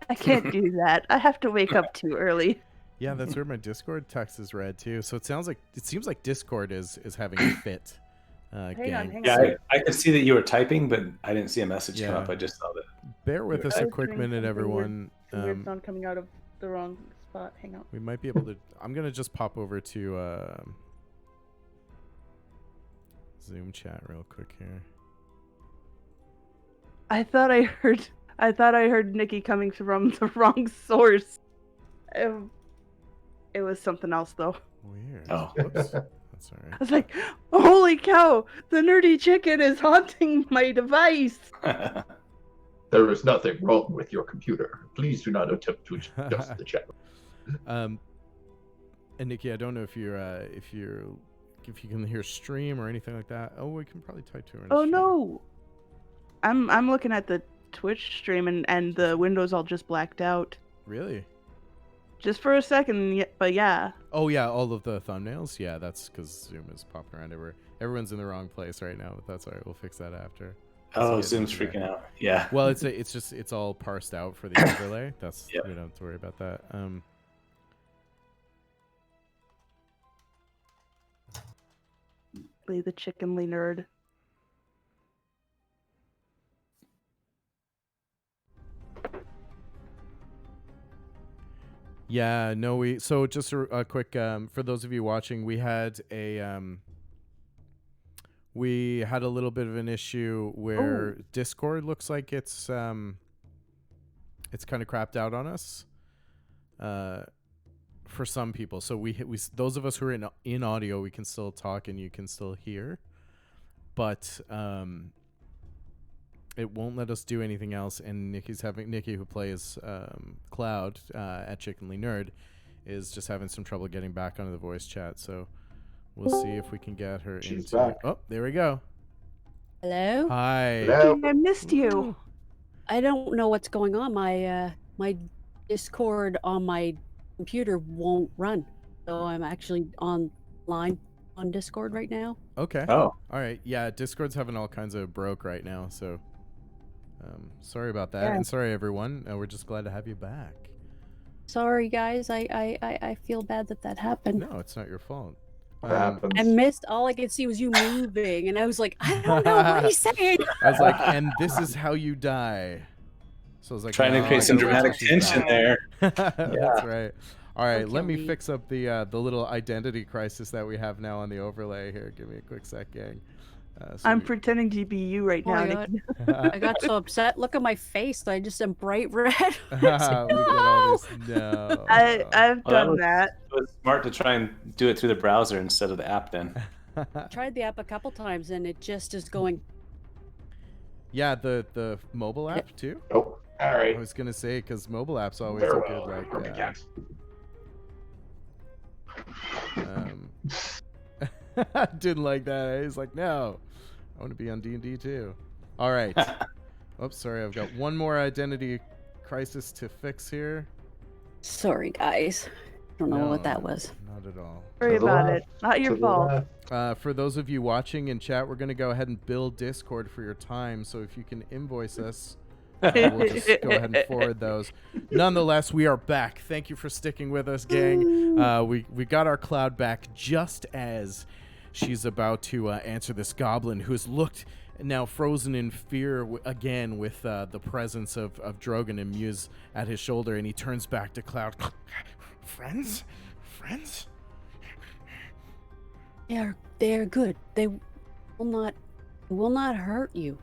I can't do that. I have to wake up too early. Yeah, that's where my Discord text is read too. So it seems like Discord is having a fit. Gang. Yeah, I could see that you were typing, but I didn't see a message come Yeah. up. I just saw that. Bear with us I a was quick doing minute, something everyone. Some weird sound coming out of the wrong spot. Hang on. We might be able to. I'm gonna just pop over to Zoom chat real quick here. I thought I heard Nikki coming from the wrong source. It was something else though. Weird. Oh. Whoops. That's all I right. was like, holy cow, the nerdy chicken is haunting my device. There is nothing wrong with your computer. Please do not attempt to adjust the channel. And Nikki, I don't know if you can hear stream or anything like that. Oh, we can probably type to her. Oh no. I'm looking at the Twitch stream and the windows all just blacked out. Really? Just for a second, but yeah. Oh yeah, all of the thumbnails. Yeah, that's because Zoom is popping around everywhere. Everyone's in the wrong place right now, but that's all right. We'll fix that after. Oh, See it Zoom's today. freaking out. Yeah. Well, it's all parsed out for the overlay. That's Yep. We don't have to worry about that. Play the chickenly nerd. Yeah, no, so just a quick for those of you watching, we had a little bit of an issue where Discord looks like it's kind of crapped out on us for some people. So we those of us who are in audio, we can still talk and you can still hear, but it won't let us do anything else. And Nikki, who plays Cloud at Chickenly Nerd, is just having some trouble getting back onto the voice chat. So we'll see if we can get her She's into. back. Oh, there we go. Hello? Hi. Hello. I missed you. I don't know what's going on. My Discord on my computer won't run. So I'm actually online on Discord right now. Okay. Oh. All right. Yeah, Discord's having all kinds of broke right now. So sorry about that, Yeah. and sorry everyone. We're just glad to have you back. Sorry guys, I feel bad that happened. No, it's not your fault. What happens? I missed, all I could see was you moving, and I was like, I don't know what he's saying. I was like, and this is how you die. So I was like, Trying to no, create I some gotta wait dramatic till she's tension back. there. That's right. All right, Don't let kill me me. fix up the little identity crisis that we have now on the overlay here. Give me a quick sec, gang. So I'm we- pretending to be you right Oh now, my Nikki. I got so upset. Look at my face. I just am bright red. we get all this. No. I've Well, that done was- that. It was smart to try and do it through the browser instead of the app then. Tried the app a couple times, and it just is going. Yeah, the mobile app too. Oh, all right. I was gonna say because mobile apps always Very a well. good like. Grumpy cat. Didn't like that. He's like, no, I want to be on D&D too. All right. Oops, sorry. I've got one more identity crisis to fix here. Sorry, guys. Don't know what that was. Not at all. Sorry To the about left, it. Not your to the fault. left. For those of you watching in chat, we're going to go ahead and bill Discord for your time. So if you can invoice us, we'll just go ahead and forward those. Nonetheless, we are back. Thank you for sticking with us, gang. We got our Cloud back just as she's about to answer this goblin who has looked now frozen in fear again with the presence of Drogon and Muse at his shoulder, and he turns back to Cloud. Friends? Friends? They're good. They will not hurt you.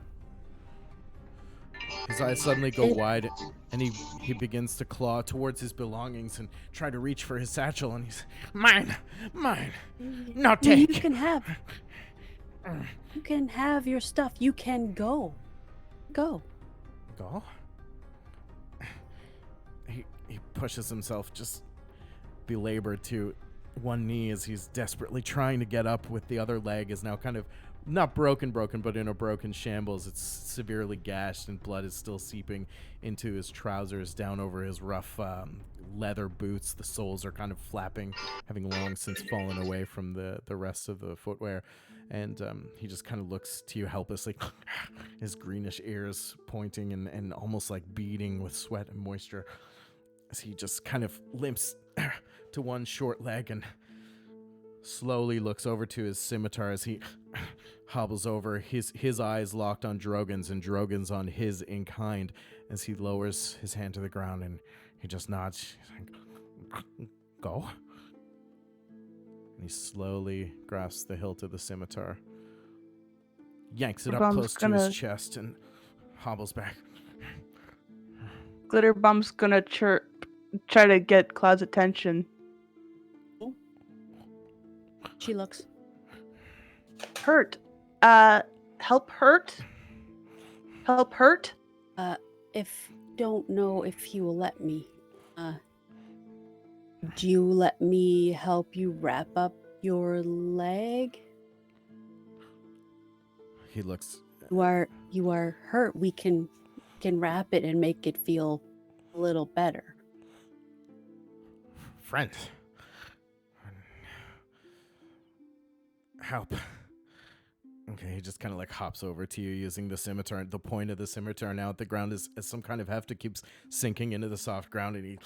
His eyes suddenly go wide, and he begins to claw towards his belongings and try to reach for his satchel, and he's, mine, no take. You can have your stuff. You can go. Go. He pushes himself just belabored to one knee as he's desperately trying to get up with the other leg is now kind of not broken, but in a broken shambles. It's severely gashed and blood is still seeping into his trousers down over his rough leather boots. The soles are kind of flapping, having long since fallen away from the rest of the footwear. And he just kind of looks to you helplessly, his greenish ears pointing and almost like beading with sweat and moisture as he just kind of limps to one short leg and slowly looks over to his scimitar as he hobbles over, his eyes locked on Drogon's and Drogon's on his in kind as he lowers his hand to the ground and he just nods. He's like, go. And he slowly grasps the hilt of the scimitar, yanks it up close to his chest and hobbles back. Glitterbump's gonna try to get Cloud's attention. She looks Hurt. Help hurt? Help hurt? If don't know if he will let me. Do you let me help you wrap up your leg? He looks. You are hurt. We can wrap it and make it feel a little better. Friend. Help. Okay, he just kind of like hops over to you using the scimitar. The point of the scimitar now at the ground is some kind of heft. It keeps sinking into the soft ground, and he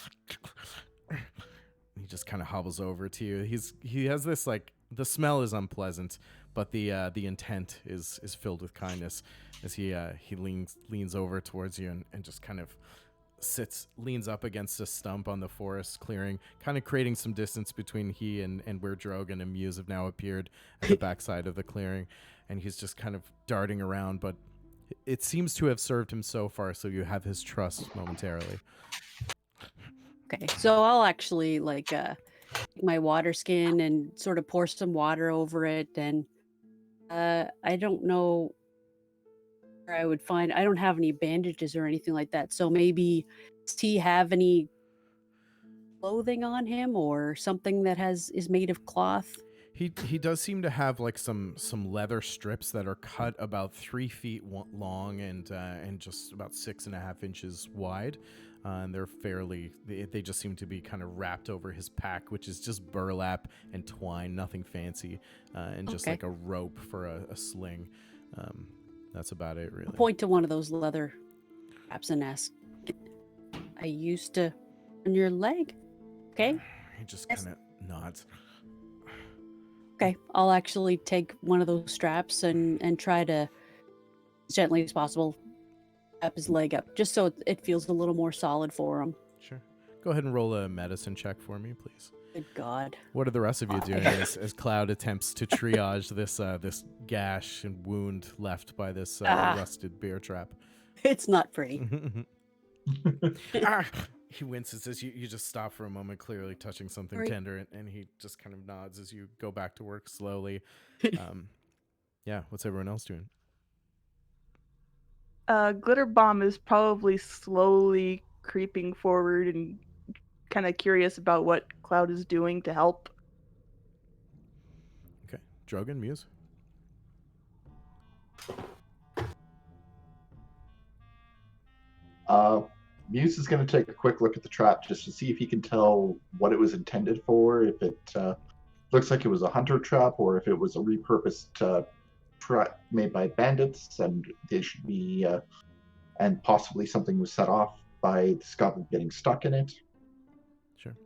just kind of hobbles over to you. He has this like, the smell is unpleasant, but the intent is filled with kindness as he leans over towards you and just kind of leans up against a stump on the forest clearing, kind of creating some distance between he and where Drogon and Muse have now appeared at the backside of the clearing. And he's just kind of darting around, but it seems to have served him so far, so you have his trust momentarily. Okay, so I'll actually take my water skin and sort of pour some water over it, and I don't know where I would find. I don't have any bandages or anything like that, so maybe does he have any clothing on him or something that is made of cloth? He does seem to have like some leather strips that are cut about 3 feet long and just about 6.5 inches wide. And they're they just seem to be kind of wrapped over his pack, which is just burlap and twine, nothing fancy, and just like a rope for a sling. That's about it, really. I'll point to one of those leather wraps and ask, I used to on your leg? Okay. He just kind of nods. Okay, I'll actually take one of those straps and try to, as gently as possible, wrap his leg up, just so it feels a little more solid for him. Sure. Go ahead and roll a medicine check for me, please. Good God. What are the rest of you doing as Cloud attempts to triage this gash and wound left by this rusted bear trap? It's not pretty. He winces as you just stop for a moment, clearly touching something tender, and he just kind of nods as you go back to work slowly. Yeah, what's everyone else doing? Glitter Bomb is probably slowly creeping forward and kind of curious about what Cloud is doing to help. Okay. Drogon, Muse. Muse is going to take a quick look at the trap just to see if he can tell what it was intended for, if it looks like it was a hunter trap or if it was a repurposed trap made by bandits, and they should be, and possibly something was set off by this goblin getting stuck in it. Sure.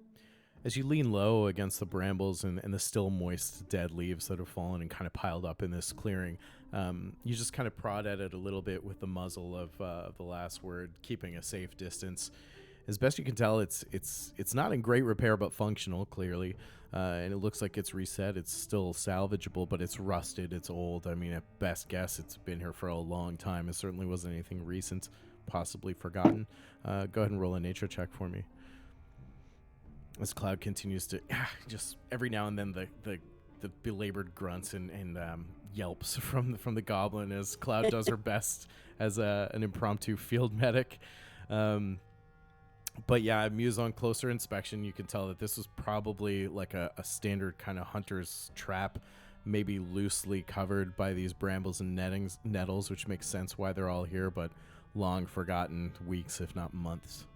As you lean low against the brambles and the still moist dead leaves that have fallen and kind of piled up in this clearing, you just kind of prod at it a little bit with the muzzle of the last word, keeping a safe distance. As best you can tell, it's not in great repair, but functional, clearly. And it looks like it's reset. It's still salvageable, but it's rusted. It's old. I mean, at best guess, it's been here for a long time. It certainly wasn't anything recent, possibly forgotten. Go ahead and roll a nature check for me. As Cloud continues to just every now and then the belabored grunts and yelps from the goblin as Cloud does her best as an impromptu field medic. But yeah, Muse, on closer inspection, you can tell that this was probably like a standard kind of hunter's trap, maybe loosely covered by these brambles and nettles, which makes sense why they're all here, but long forgotten weeks, if not months.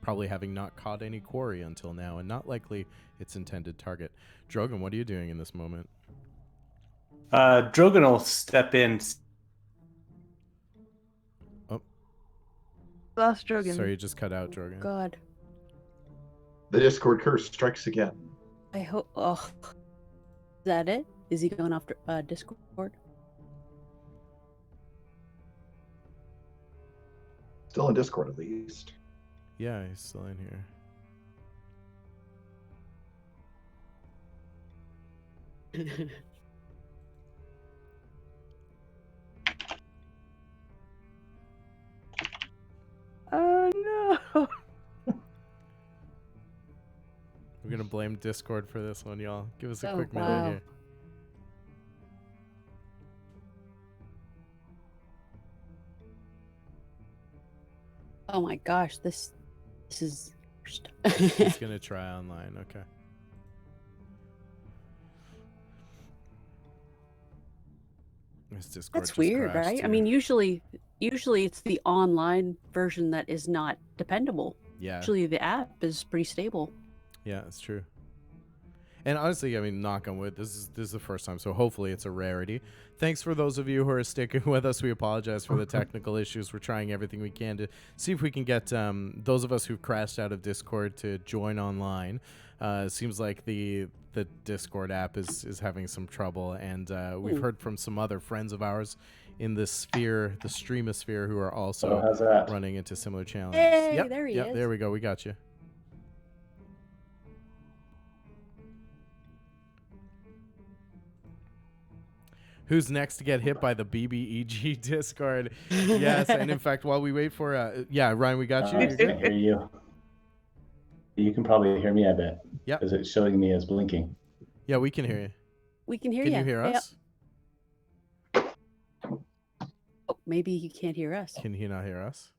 Probably having not caught any quarry until now, and not likely its intended target. Drogon, what are you doing in this moment? Drogon will step in. Lost Drogon. Sorry, you just cut out, Drogon. God. The Discord curse strikes again. I hope. Oh, is that it? Is he going after Discord? Still in Discord, at least. Yeah, he's still in here. Oh no! We're gonna blame Discord for this one, y'all. Give us a Oh, quick minute wow. here. Oh my gosh, this is. He's gonna try online. Okay. His Discord That's just weird, crashed right? I here. mean, usually it's the online version that is not dependable. yeah, Usually the app is pretty stable. yeah, it's true. And honestly, I mean, knock on wood, this is the first time, so hopefully it's a rarity. Thanks for those of you who are sticking with us. We apologize for the technical issues. We're trying everything we can to see if we can get those of us who've crashed out of Discord to join online. It seems like the Discord app is having some trouble, and we've heard from some other friends of ours in the sphere, the streamosphere, who are also how's that? running into similar challenges. Hey, yep, there he yep, is. there we go. We got you. Who's next to get hit by the BBEG Discord? Yes, and in fact, while we wait for Ryan, we got you. I You're good? can't hear you. You can probably hear me, I bet. Yep. Because it's showing me as blinking. Yeah, we can hear you. We can hear Can you. you hear us? Oh, maybe he can't hear us. Can he not hear us?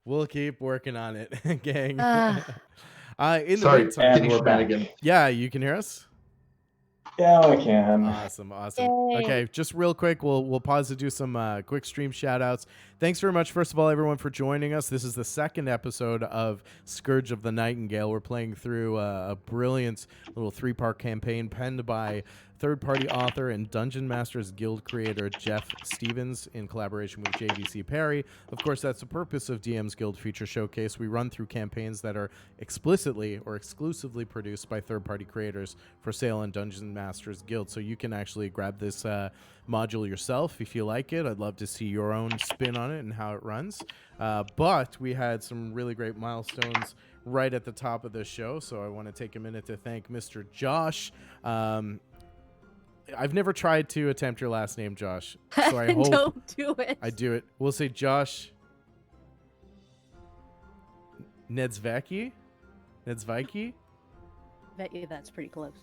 We'll keep working on it, gang. Ah. In the Sorry, meantime, and getting we're back. shenanigans. yeah, you can hear us. Yeah, I can. Awesome. Yay. Okay, just real quick, we'll pause to do some quick stream shout outs. Thanks very much, first of all, everyone, for joining us. This is the second episode of Scourge of the Nightingale. We're playing through a brilliant little 3-part campaign penned by third-party author and Dungeon Masters Guild creator Jeff Stevens in collaboration with JVC Perry. Of course, that's the purpose of DM's Guild Feature Showcase. We run through campaigns that are explicitly or exclusively produced by third-party creators for sale on Dungeon Masters Guild. So you can actually grab this module yourself if you like it. I'd love to see your own spin on it and how it runs. But we had some really great milestones right at the top of the show, so I want to take a minute to thank Mr. Josh. I've never tried to attempt your last name, Josh, so I hope Don't do it. I do it. We'll say Josh Nedzvecki? Bet you that's pretty close.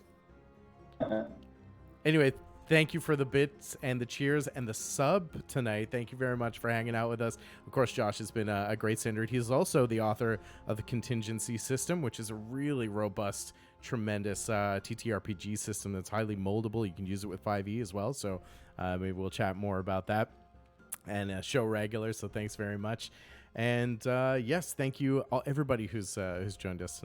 Anyway, thank you for the bits and the cheers and the sub tonight. Thank you very much for hanging out with us. Of course, Josh has been a great standard. He's also the author of the Contingency System, which is a really robust, tremendous TTRPG system that's highly moldable. You can use it with 5e as well. So maybe we'll chat more about that. And show regular. So thanks very much. And yes, thank you everybody who's joined us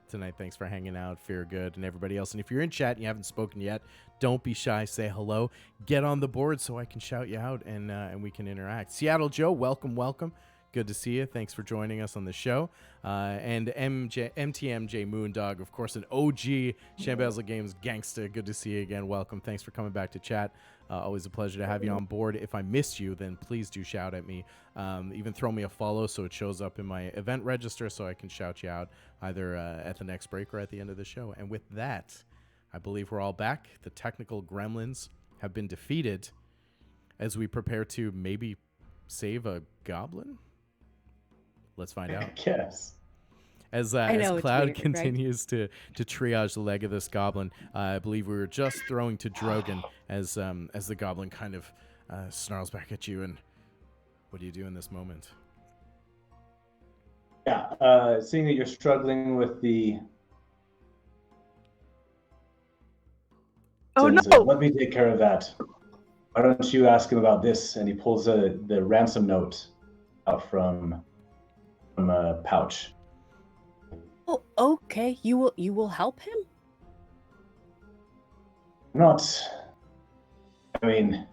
tonight. Thanks for hanging out, Fear Good, and everybody else. And if you're in chat and you haven't spoken yet, don't be shy. Say hello. Get on the board so I can shout you out and we can interact. Seattle Joe, welcome. Good to see you. Thanks for joining us on the show. And MTMJ Moondog, of course, an OG Shambazzle Games gangsta. Good to see you again. Welcome. Thanks for coming back to chat. Always a pleasure to have you on board. If I missed you, then please do shout at me. Even throw me a follow so it shows up in my event register so I can shout you out either at the next break or at the end of the show. And with that, I believe we're all back. The technical gremlins have been defeated as we prepare to maybe save a goblin. Let's find out. Yes. As it's Cloud weird, continues to triage the leg of this goblin, I believe we were just throwing to Drogon as the goblin kind of snarls back at you. And what do you do in this moment? Yeah, seeing that you're struggling with the... Oh, Says, no! Let me take care of that. Why don't you ask him about this? And he pulls the ransom note out from a pouch. Oh, okay. You will help him? I mean,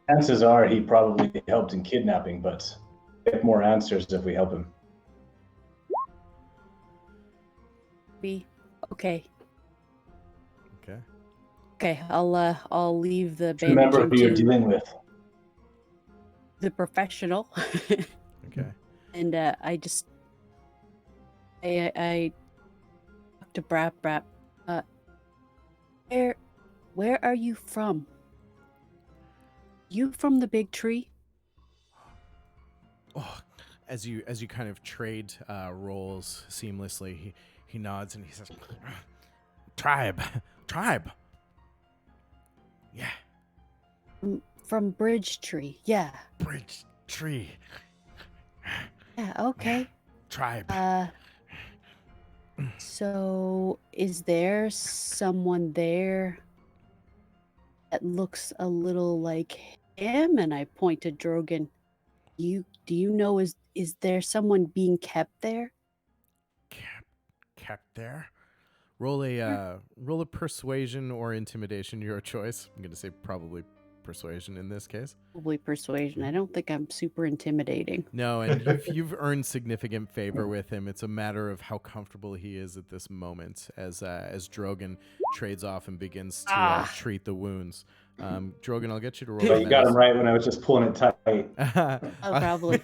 chances are he probably helped in kidnapping, but get more answers if we help him. Okay. Okay. I'll leave the Remember bandaging who you're to dealing with. the professional. Okay. And I talk to Brap. Where are you from? You from the big tree? Oh, as you kind of trade roles seamlessly, he nods and he says, Tribe. Yeah. From Bridge Tree. Yeah. Bridge Tree. Yeah, okay. Tribe. So is there someone there that looks a little like him? And I point to Drogon. Do you know is there someone being kept there? Kept there. Roll a persuasion or intimidation, your choice. I'm gonna say probably persuasion in this case. Probably persuasion. I don't think I'm super intimidating. No, and you've earned significant favor with him. It's a matter of how comfortable he is at this moment as Drogon trades off and begins to treat the wounds. Drogon, I'll get you to roll. But you got him right when I was just pulling it tight. Probably.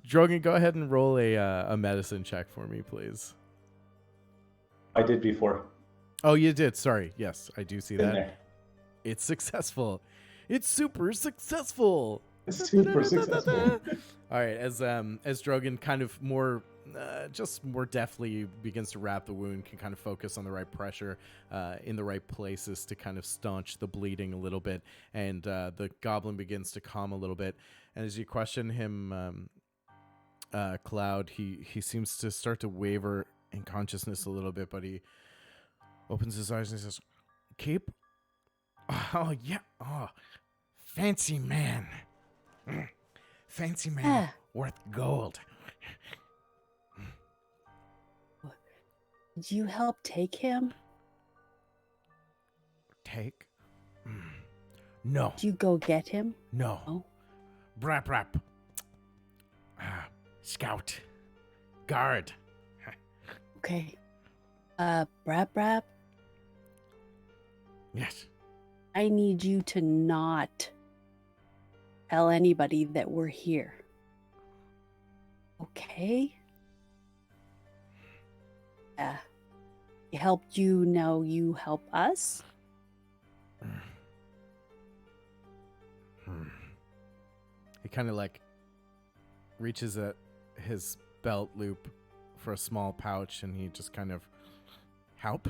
Drogon, go ahead and roll a medicine check for me, please. I did before. Oh, you did. Sorry. Yes, I do see that. There. It's successful. It's super successful. It's super successful. All right, as Drogon kind of more deftly begins to wrap the wound, can kind of focus on the right pressure in the right places to kind of staunch the bleeding a little bit, and the goblin begins to calm a little bit. And as you question him, Cloud, he seems to start to waver in consciousness a little bit, but he opens his eyes and he says, "Keep? Oh, yeah. Oh, fancy man. Fancy man worth gold." Did you help take him? Take? No. Did you go get him? No. Oh. Brap. Scout. Guard. Okay. Brap. Yes. I need you to not tell anybody that we're here. Okay? Yeah. We helped you, now you help us? He kind of like reaches at his belt loop for a small pouch, and he just kind of help,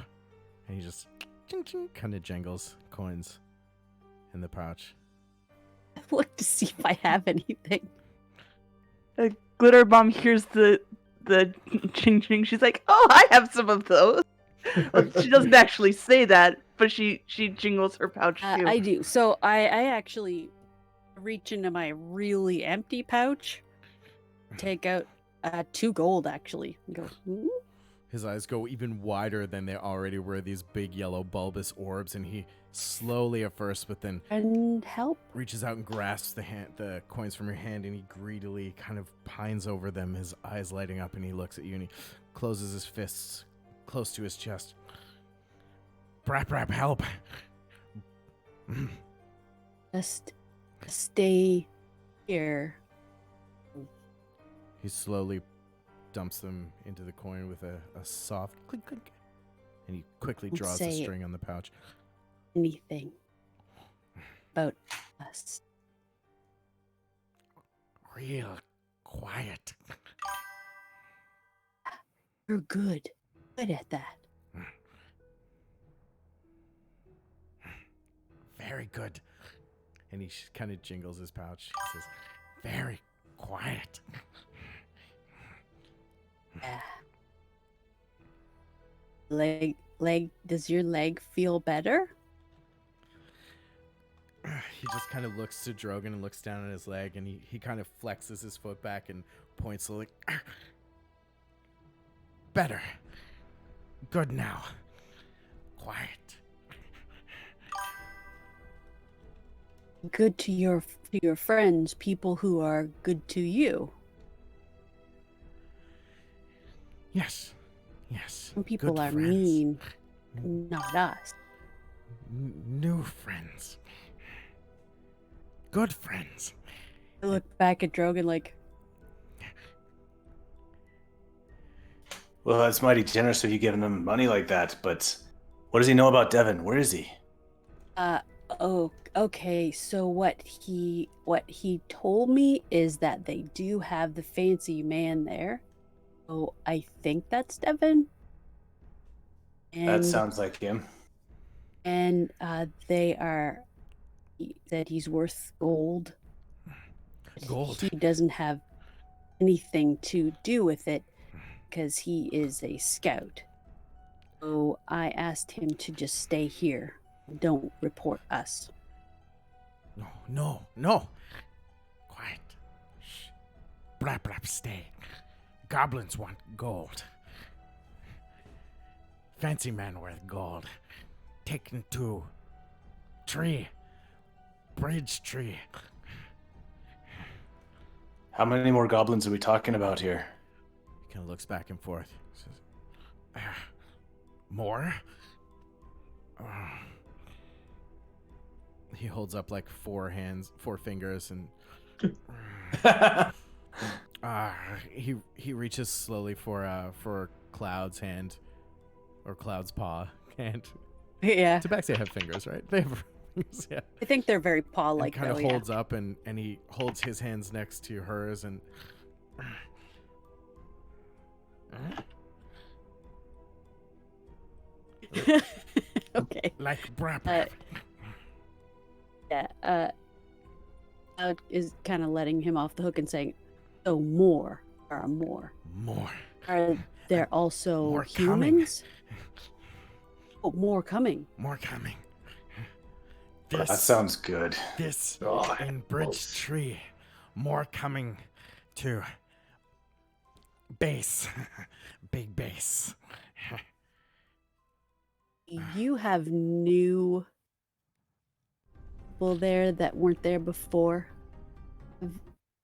and he just ching, ching, kind of jangles coins in the pouch. Look to see if I have anything. Glitter Bomb hears the ching ching. She's like, "Oh, I have some of those." She doesn't actually say that, but she jingles her pouch too. I do. So I actually reach into my really empty pouch, take out 2 gold actually, and go, "Ooh." His eyes go even wider than they already were, these big yellow bulbous orbs, and he slowly at first, but then And help. reaches out and grasps the coins from your hand, and he greedily kind of pines over them, his eyes lighting up, and he looks at you, and he closes his fists close to his chest. Brap, help. Just stay here. He slowly dumps them into the coin with a soft clink, clink, and he quickly Don't draws the say it. string on the pouch. Anything about us. Real quiet. You're good. Good at that. Very good. And he kind of jingles his pouch. He says, very quiet. Yeah. Leg, does your leg feel better? He just kind of looks to Drogon and looks down at his leg, and he kind of flexes his foot back and points slowly. Better. Good now. Quiet. Good to your friends, people who are good to you. Yes. Some people Good are friends. mean, not us. New friends. Good friends. I look back at Drogon like, Well, that's mighty generous of you giving him money like that, but what does he know about Devon? Where is he? oh, okay. So what he told me is that they do have the fancy man there. So I think that's Devon. That sounds like him. And that he's worth gold. Gold. He doesn't have anything to do with it because he is a scout. So I asked him to just stay here. Don't report us. No. Quiet. Shh. Brap, stay. Goblins want gold. Fancy man worth gold. Taken to tree. Bridge tree. How many more goblins are we talking about here? He kind of looks back and forth. Says, more? He holds up like 4 fingers, and he reaches slowly for Cloud's hand, or Cloud's paw hand. Yeah. Tabaxi have fingers, right? They have fingers, yeah. I think they're very paw-like, Kind though, of yeah. holds up, and he holds his hands next to hers, and Okay. like brap. Yeah. Cloud is kind of letting him off the hook and saying, "So more are more. More. Are there also More coming. humans? Oh, more coming. More coming. That sounds good. This Oh, in Bridge close. Tree. More coming to base. Big base. You have new people there that weren't there before. Have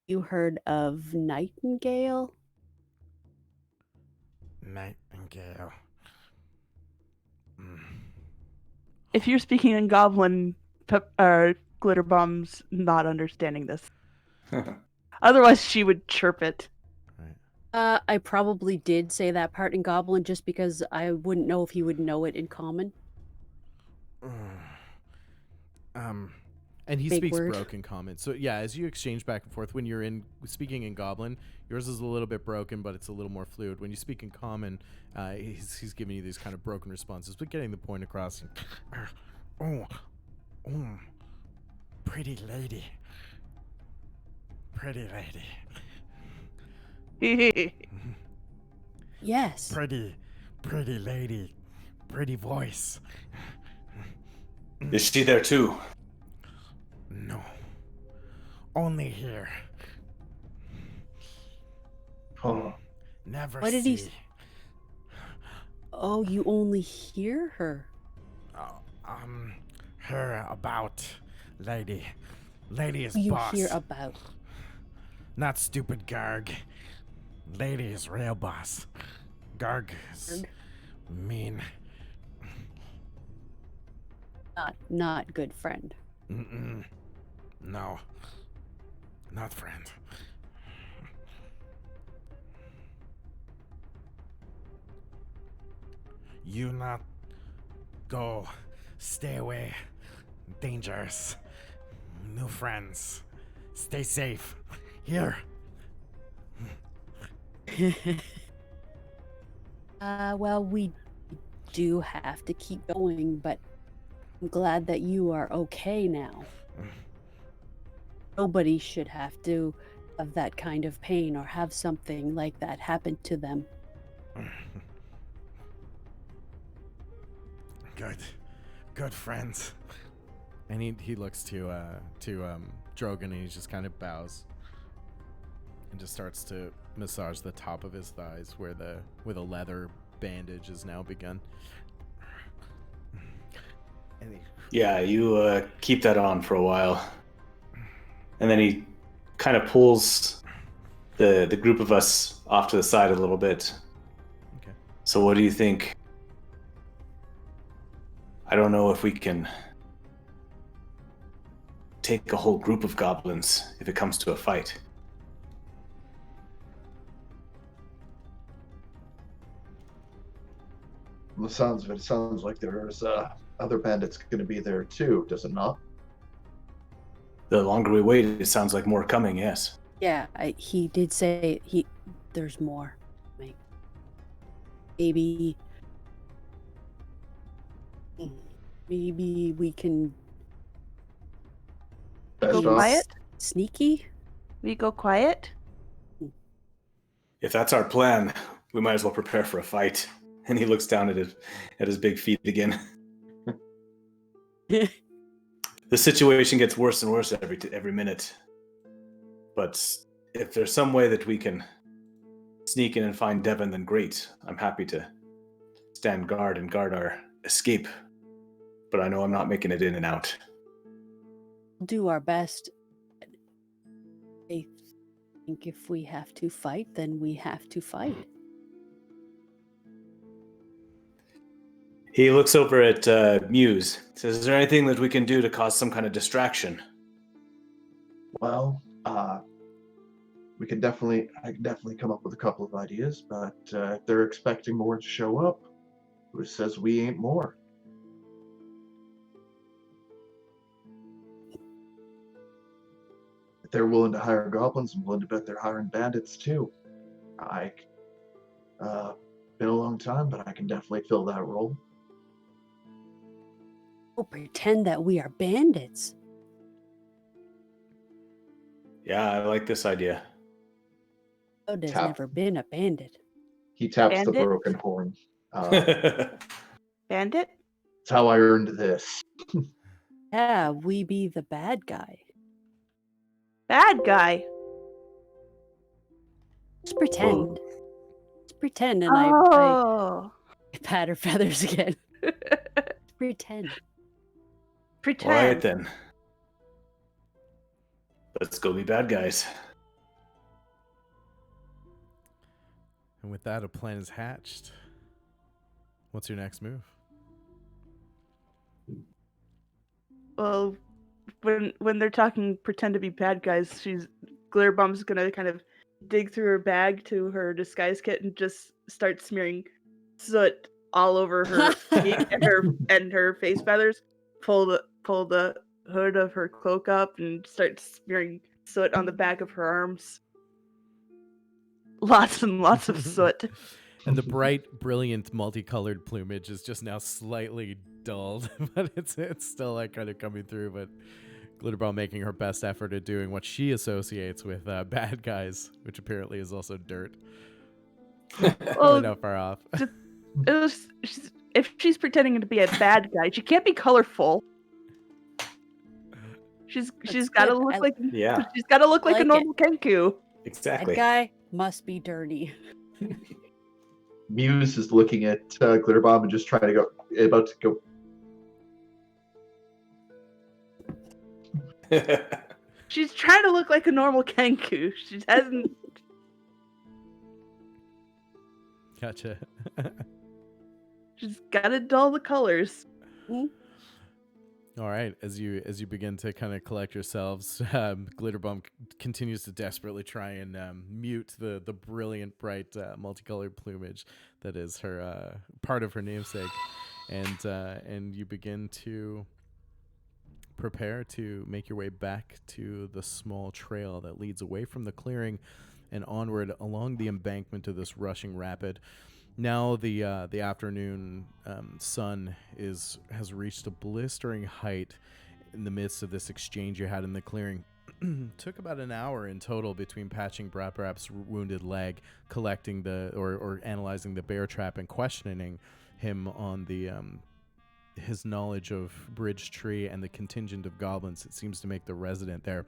you heard of Nightingale? Nightingale. If you're speaking in Goblin, Glitter Bomb's not understanding this. Otherwise, she would chirp it. I probably did say that part in Goblin just because I wouldn't know if he would know it in Common. And he Big speaks word. broken common. So yeah, as you exchange back and forth, when you're speaking in Goblin, yours is a little bit broken, but it's a little more fluid. When you speak in common, he's giving you these kind of broken responses, but getting the point across. Oh, pretty lady. Pretty lady. Yes. Pretty lady. Pretty voice. Is she there too? No. Only here. Oh, Never What did he see. Oh, you only hear her. Her about lady. Lady is You boss. hear about. Not stupid Garg. Lady is real boss. Garg is mean. Not good friend. Mm-mm. No. Not friend. You not go. Stay away. Dangerous. New friends. Stay safe. Here. Well, we do have to keep going, but I'm glad that you are okay now. Nobody should have to have that kind of pain or have something like that happen to them. Good friends. And he looks to Drogon, and he just kind of bows and just starts to massage the top of his thighs where the leather bandage is now begun. And Yeah, you keep that on for a while. And then he kind of pulls the group of us off to the side a little bit. Okay. So what do you think? I don't know if we can take a whole group of goblins if it comes to a fight. from the sounds of it, it sounds like there's other bandits going to be there too, does it not? The longer we wait, it sounds like more coming, yes. Yeah, he did say there's more. Like, maybe we can Best Go off. quiet? sneaky. We go quiet? If that's our plan, we might as well prepare for a fight. And he looks down at his big feet again. The situation gets worse and worse every minute. But if there's some way that we can sneak in and find Devon, then great. I'm happy to stand guard and guard our escape. But I know I'm not making it in and out. Do our best. I think if we have to fight, then we have to fight. He looks over at Muse. Says, is there anything that we can do to cause some kind of distraction? Well, I can definitely come up with a couple of ideas, but if they're expecting more to show up, who says we ain't more? If they're willing to hire goblins, I'm willing to bet they're hiring bandits too. Been a long time, but I can definitely fill that role. Oh, pretend that we are bandits. Yeah, I like this idea. Oh, there's Tap. never been a bandit. He taps the Bandit? broken horn. Bandit? That's how I earned this. Yeah, we be the bad guy. Bad guy. Just pretend. Just pretend, and I Oh. pat her feathers again. Pretend. Pretend. All right, then. Let's go be bad guys. And with that, a plan is hatched. What's your next move? Well, when they're talking pretend to be bad guys, Glitterbomb's gonna kind of dig through her bag to her disguise kit and just start smearing soot all over her feet and her face feathers. Pull the hood of her cloak up and starts smearing soot on the back of her arms. Lots and lots of soot. And the bright, brilliant, multicolored plumage is just now slightly dulled, but it's still like kind of coming through. But Glitterball making her best effort at doing what she associates with bad guys, which apparently is also dirt. Well, not far off. If she's pretending to be a bad guy, she can't be colorful. She's got to good. look like Yeah, she's got to look like a like normal Kenku. exactly. That guy must be dirty. Muse is looking at Glitterbomb and just trying to go, about to go. She's trying to look like a normal Kenku. She hasn't. Gotcha. She's got to dull the colors. All right, as you begin to kind of collect yourselves, Glitterbomb continues to desperately try and mute the brilliant, bright, multicolored plumage that is her part of her namesake, and you begin to prepare to make your way back to the small trail that leads away from the clearing and onward along the embankment of this rushing rapid. Now the afternoon sun has reached a blistering height in the midst of this exchange you had in the clearing. Took about an hour in total between patching Brap's wounded leg, collecting or analyzing the bear trap, and questioning him on the his knowledge of Bridge Tree and the contingent of goblins it seems to make the resident there.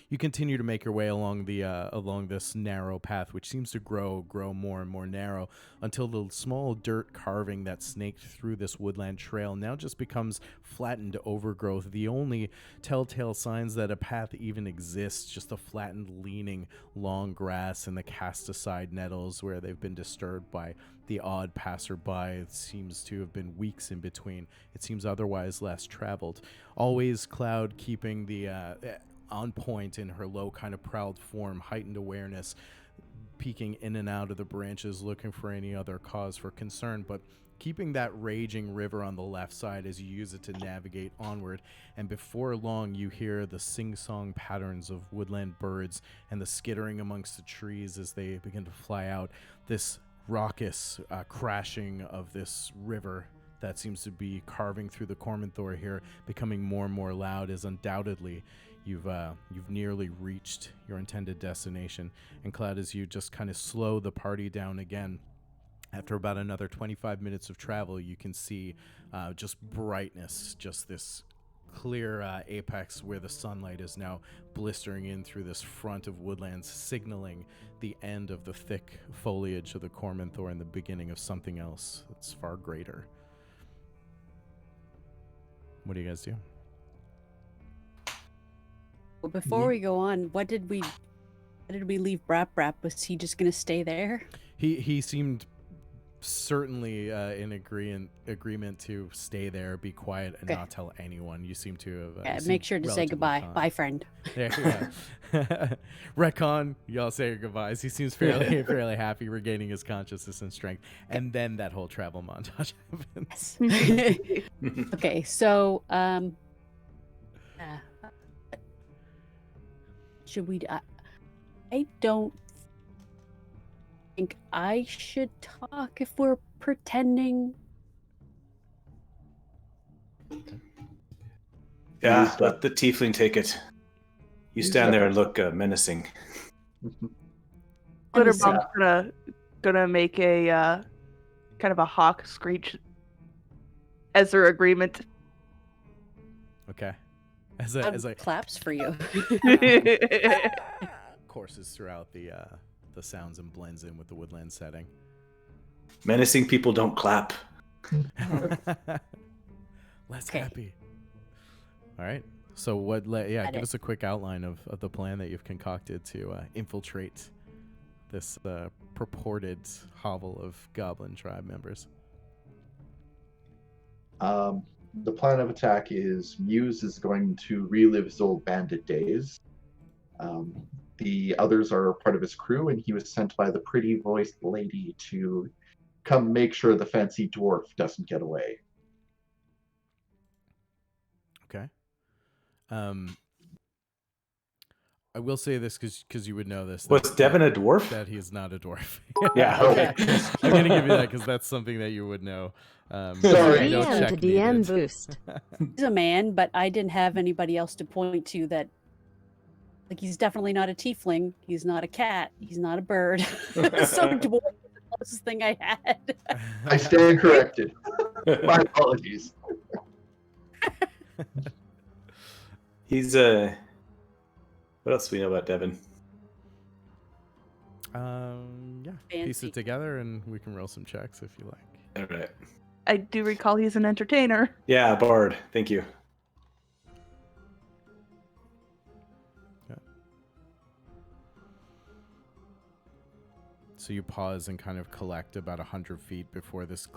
You continue to make your way along this narrow path, which seems to grow more and more narrow until the small dirt carving that snaked through this woodland trail now just becomes flattened overgrowth. The only telltale signs that a path even exists, just the flattened, leaning, long grass and the cast-aside nettles where they've been disturbed by the odd passerby. It seems to have been weeks in between. It seems otherwise less traveled. Always Cloud keeping the on point in her low, kind of proud form, heightened awareness, peeking in and out of the branches, looking for any other cause for concern, but keeping that raging river on the left side as you use it to navigate onward. And before long, you hear the sing-song patterns of woodland birds and the skittering amongst the trees as they begin to fly out. This raucous crashing of this river that seems to be carving through the Cormanthor here, becoming more and more loud, as undoubtedly you've nearly reached your intended destination. And Cloud, as you just kind of slow the party down again, after about another 25 minutes of travel, you can see just brightness, just this clear apex where the sunlight is now blistering in through this front of woodlands, signaling the end of the thick foliage of the Cormanthor and the beginning of something else that's far greater. What do you guys do? Well, before we go on, what did we leave Brap? Was he just gonna stay there? He seemed certainly in agreement to stay there, be quiet, and not tell anyone. You seem to have make sure to say goodbye. Calm. Bye, friend. Yeah. Retcon, y'all say your goodbyes. He seems fairly happy, regaining his consciousness and strength. And then that whole travel montage happens. Okay, so should we? I don't think I should talk if we're pretending. Yeah, let the tiefling take it. You stand there and look menacing. Glitterbomb's gonna make a kind of a hawk screech as her agreement. Okay. As I claps for you. courses throughout the sounds and blends in with the woodland setting. Menacing people don't clap. Less happy. All right. So give us a quick outline of the plan that you've concocted to infiltrate this purported hovel of goblin tribe members. The plan of attack is Muse is going to relive his old bandit days. The others are part of his crew, and he was sent by the pretty voiced lady to come make sure the fancy dwarf doesn't get away. Okay. I will say this because you would know this. Was Devin a dwarf? That he is not a dwarf. Yeah, okay. I'm going to give you that because that's something that you would know. Sorry. No DM check to DM needed. boost. He's a man, but I didn't have anybody else to point to that. Like, he's definitely not a tiefling. He's not a cat. He's not a bird. So dwarf is the closest thing I had. I stand corrected. My apologies. He's what else do we know about Devin? Yeah. Piece Fancy. it together and we can roll some checks if you like. All right. I do recall he's an entertainer. Yeah, Bard. Thank you. So you pause and kind of collect about 100 feet before this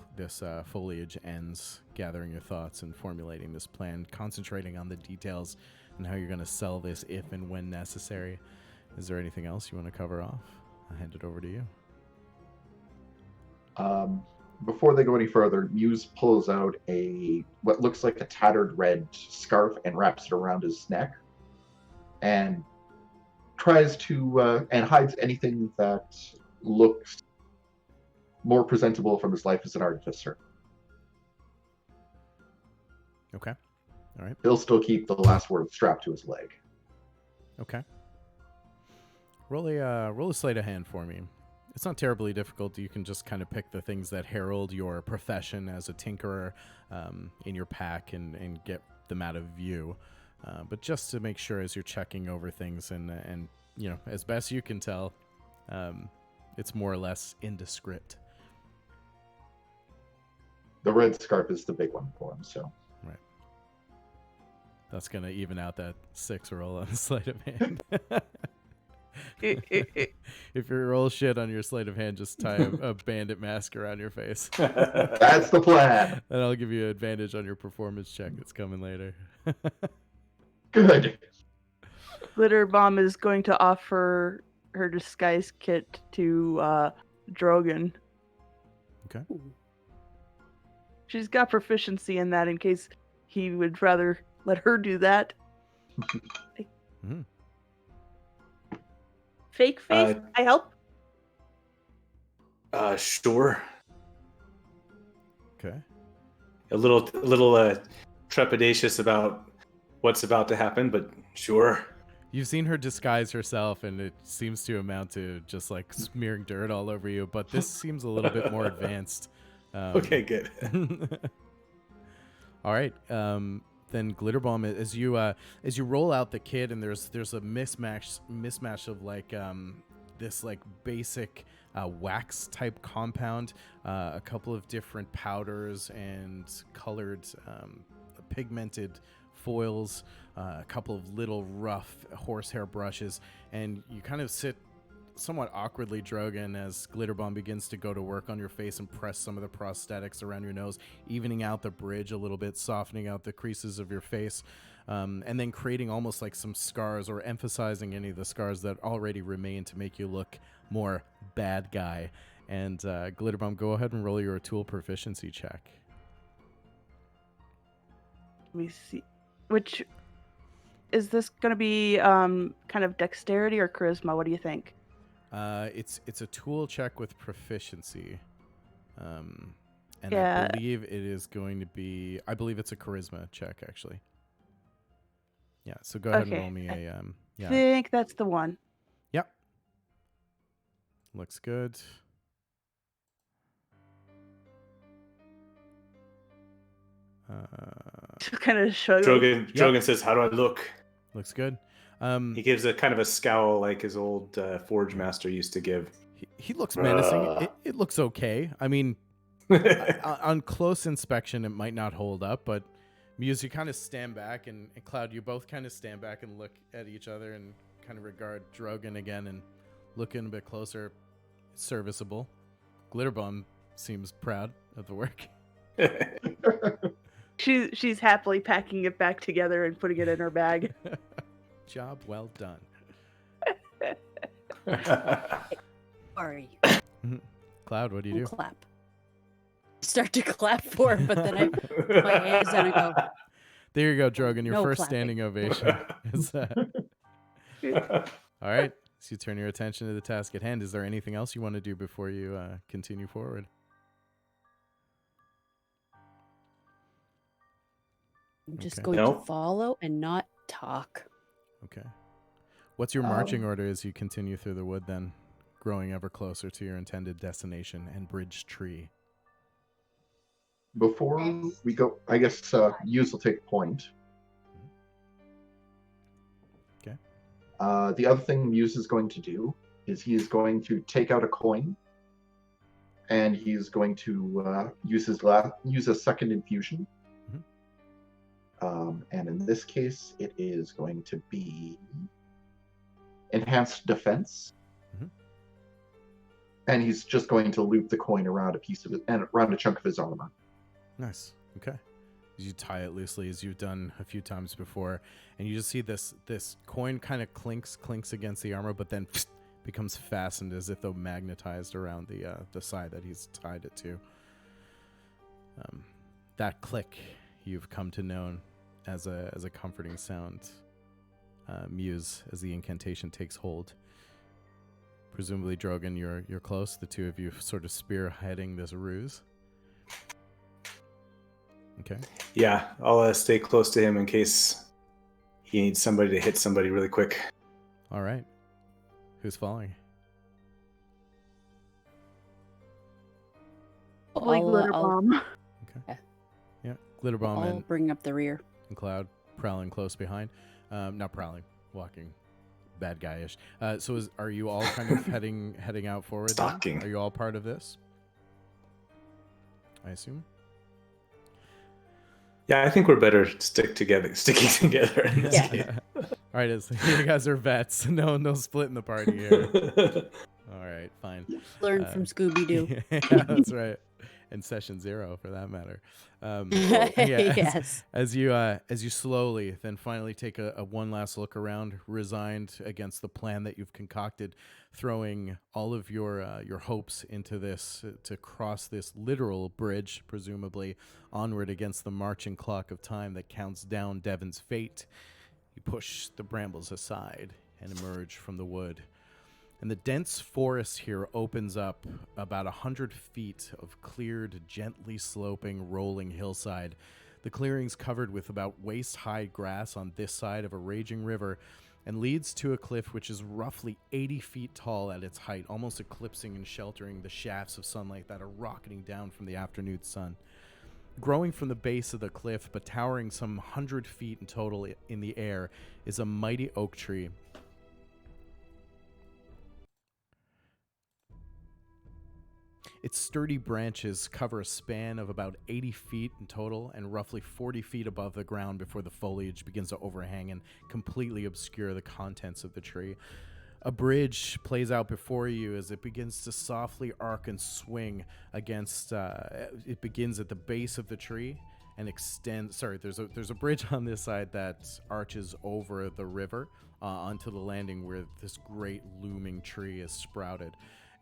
foliage ends, gathering your thoughts and formulating this plan, concentrating on the details and how you're going to sell this if and when necessary. Is there anything else you want to cover off? I'll hand it over to you. Before they go any further, Muse pulls out what looks like a tattered red scarf and wraps it around his neck, and tries to and hides anything that looks more presentable from his life as an artificer. Okay. All right. He'll still keep the last word strapped to his leg. Okay. Roll a sleight of hand for me. It's not terribly difficult. You can just kind of pick the things that herald your profession as a tinkerer in your pack and get them out of view. But just to make sure as you're checking over things and you know, as best you can tell, it's more or less indescript. The red scarf is the big one for him, so. Right. That's going to even out that 6 roll on the sleight of hand. If you roll shit on your sleight of hand, just tie a bandit mask around your face. That's the plan. And I'll give you an advantage on your performance check that's coming later. Good. Glitter Bomb is going to offer her disguise kit to Drogon. Okay. She's got proficiency in that in case he would rather let her do that. Mhm. Fake face, I help. Sure. Okay. A little trepidatious about what's about to happen, but sure. You've seen her disguise herself, and it seems to amount to just like smearing dirt all over you, but this seems a little bit more advanced. Okay, good. All right. Then Glitterbomb, as you roll out the kit, and there's a mismatch of like this like basic wax type compound, a couple of different powders and colored pigmented foils, a couple of little rough horsehair brushes, and you kind of sit somewhat awkwardly, Drogon, as Glitterbomb begins to go to work on your face and press some of the prosthetics around your nose, evening out the bridge a little bit, softening out the creases of your face, and then creating almost like some scars or emphasizing any of the scars that already remain to make you look more bad guy. And Glitterbomb, go ahead and roll your tool proficiency check. Let me see. Which is this going to be kind of dexterity or charisma? What do you think? It's a tool check with proficiency, and Yeah. I believe it is going to be. I believe it's a charisma check, actually. Yeah. So go ahead and Okay. roll me a. I Yeah. think that's the one. Yep. Looks good. Kind of showed. Drogon says, "How do I look?" Looks good. He gives a kind of a scowl like his old forge master used to give. He looks menacing. It looks okay. I mean, on close inspection, it might not hold up, but Muse, you kind of stand back, and Cloud, you both kind of stand back and look at each other and kind of regard Drogon again and look in a bit closer. Serviceable. Glitterbomb seems proud of the work. She's happily packing it back together and putting it in her bag. Job well done. Sorry. Cloud, what do you do? Clap. Start to clap for it, but then I put my hands down and go, There you go, Drogon. Your No first clapping. standing ovation. All right. So you turn your attention to the task at hand. Is there anything else you want to do before you continue forward? I'm just Okay. going Nope. to follow and not talk. Okay. What's your marching order as you continue through the wood then, growing ever closer to your intended destination and bridge tree? Before we go, I guess Hughes will take a point. Okay. The other thing Muse is going to do is he is going to take out a coin, and he's going to use a second infusion. And in this case, it is going to be enhanced defense. And he's just going to loop the coin around a piece of it and around a chunk of his armor. Nice. Okay. You tie it loosely as you've done a few times before, and you just see this coin kind of clinks against the armor, but then becomes fastened as if though magnetized around the side that he's tied it to. That click you've come to know as a comforting sound, Muse, as the incantation takes hold. Presumably, Drogon, you're close. The two of you sort of spearheading this ruse. Okay. Yeah, I'll stay close to him in case he needs somebody to hit somebody really quick. All right. Who's following? Holy glitter bomb. Okay. Yeah, Glitter Bomb I'll bring up the rear. and Cloud prowling close behind. Not prowling, walking. Bad guy-ish. So are you all kind of heading out forward? then? Stalking. Are you all part of this? I assume. Yeah, I think we're better sticking together in this Yeah. game. All right, you guys are vets. No splitting the party here. All right, fine. Learn from Scooby-Doo. Yeah, that's right. And session 0 for that matter. Yes. As you slowly then finally take a one last look around, resigned against the plan that you've concocted, throwing all of your hopes into this to cross this literal bridge, presumably onward against the marching clock of time that counts down Devon's fate. You push the brambles aside and emerge from the wood. And the dense forest here opens up about 100 feet of cleared, gently sloping, rolling hillside. The clearing's covered with about waist-high grass on this side of a raging river and leads to a cliff which is roughly 80 feet tall at its height, almost eclipsing and sheltering the shafts of sunlight that are rocketing down from the afternoon sun. Growing from the base of the cliff, but towering some 100 feet in total in the air, is a mighty oak tree. Its sturdy branches cover a span of about 80 feet in total and roughly 40 feet above the ground before the foliage begins to overhang and completely obscure the contents of the tree. A bridge plays out before you as it begins to softly arc and swing against, it begins at the base of the tree and extends, there's a bridge on this side that arches over the river onto the landing where this great looming tree is sprouted.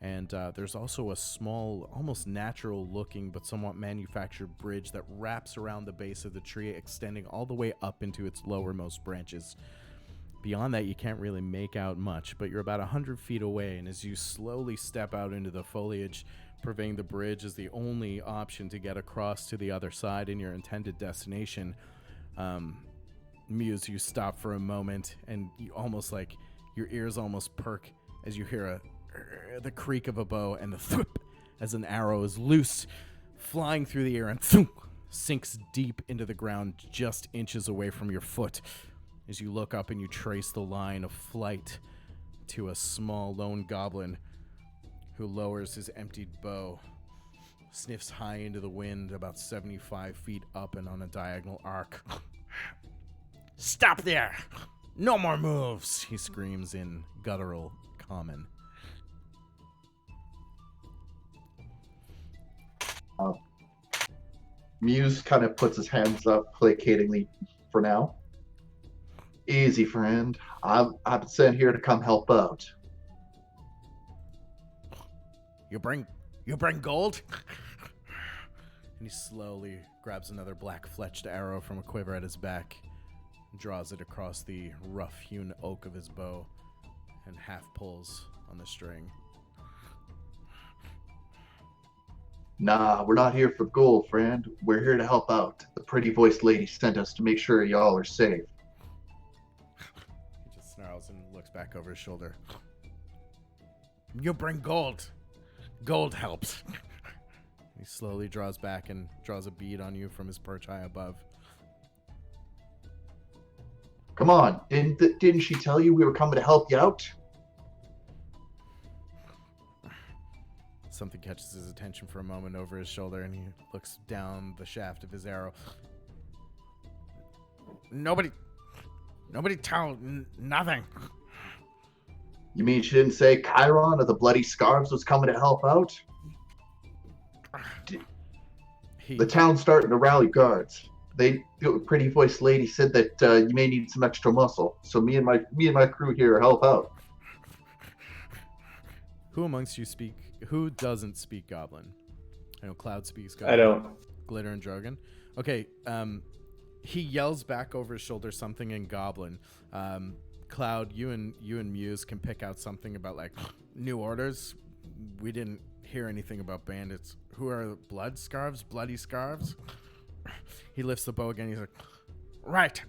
And there's also a small, almost natural-looking but somewhat manufactured bridge that wraps around the base of the tree, extending all the way up into its lowermost branches. Beyond that, you can't really make out much, but you're about 100 feet away, and as you slowly step out into the foliage, purveying the bridge is the only option to get across to the other side in your intended destination. Muse, you stop for a moment, and you almost like, your ears almost perk as you hear the creak of a bow and the thwip as an arrow is loose, flying through the air and thump, sinks deep into the ground just inches away from your foot. As you look up and you trace the line of flight to a small lone goblin who lowers his emptied bow, sniffs high into the wind about 75 feet up and on a diagonal arc. "Stop there! No more moves!" he screams in guttural common. Muse kind of puts his hands up placatingly for now. "Easy, friend. I've been sent here to come help out." You bring gold? And he slowly grabs another black-fletched arrow from a quiver at his back, draws it across the rough-hewn oak of his bow, and half pulls on the string. Nah, we're not here for gold, friend. We're here to help out. The pretty voiced lady sent us to make sure y'all are safe. He just snarls and looks back over his shoulder. You bring gold. Gold helps. He slowly draws back and draws a bead on you from his perch high above. Come on, didn't she tell you we were coming to help you out? Something catches his attention for a moment over his shoulder, and he looks down the shaft of his arrow. Nobody tell nothing. You mean she didn't say Chiron of the Bloody Scarves was coming to help out? The town's starting to rally guards. The pretty voiced lady said that you may need some extra muscle, so me and my crew here help out. Who amongst you who doesn't speak Goblin? I know Cloud speaks Goblin. I don't. Glitter and Drogon. Okay, he yells back over his shoulder something in Goblin. Cloud, you and Muse can pick out something about like new orders. We didn't hear anything about bandits. Who are bloody scarves? He lifts the bow again. He's like, right.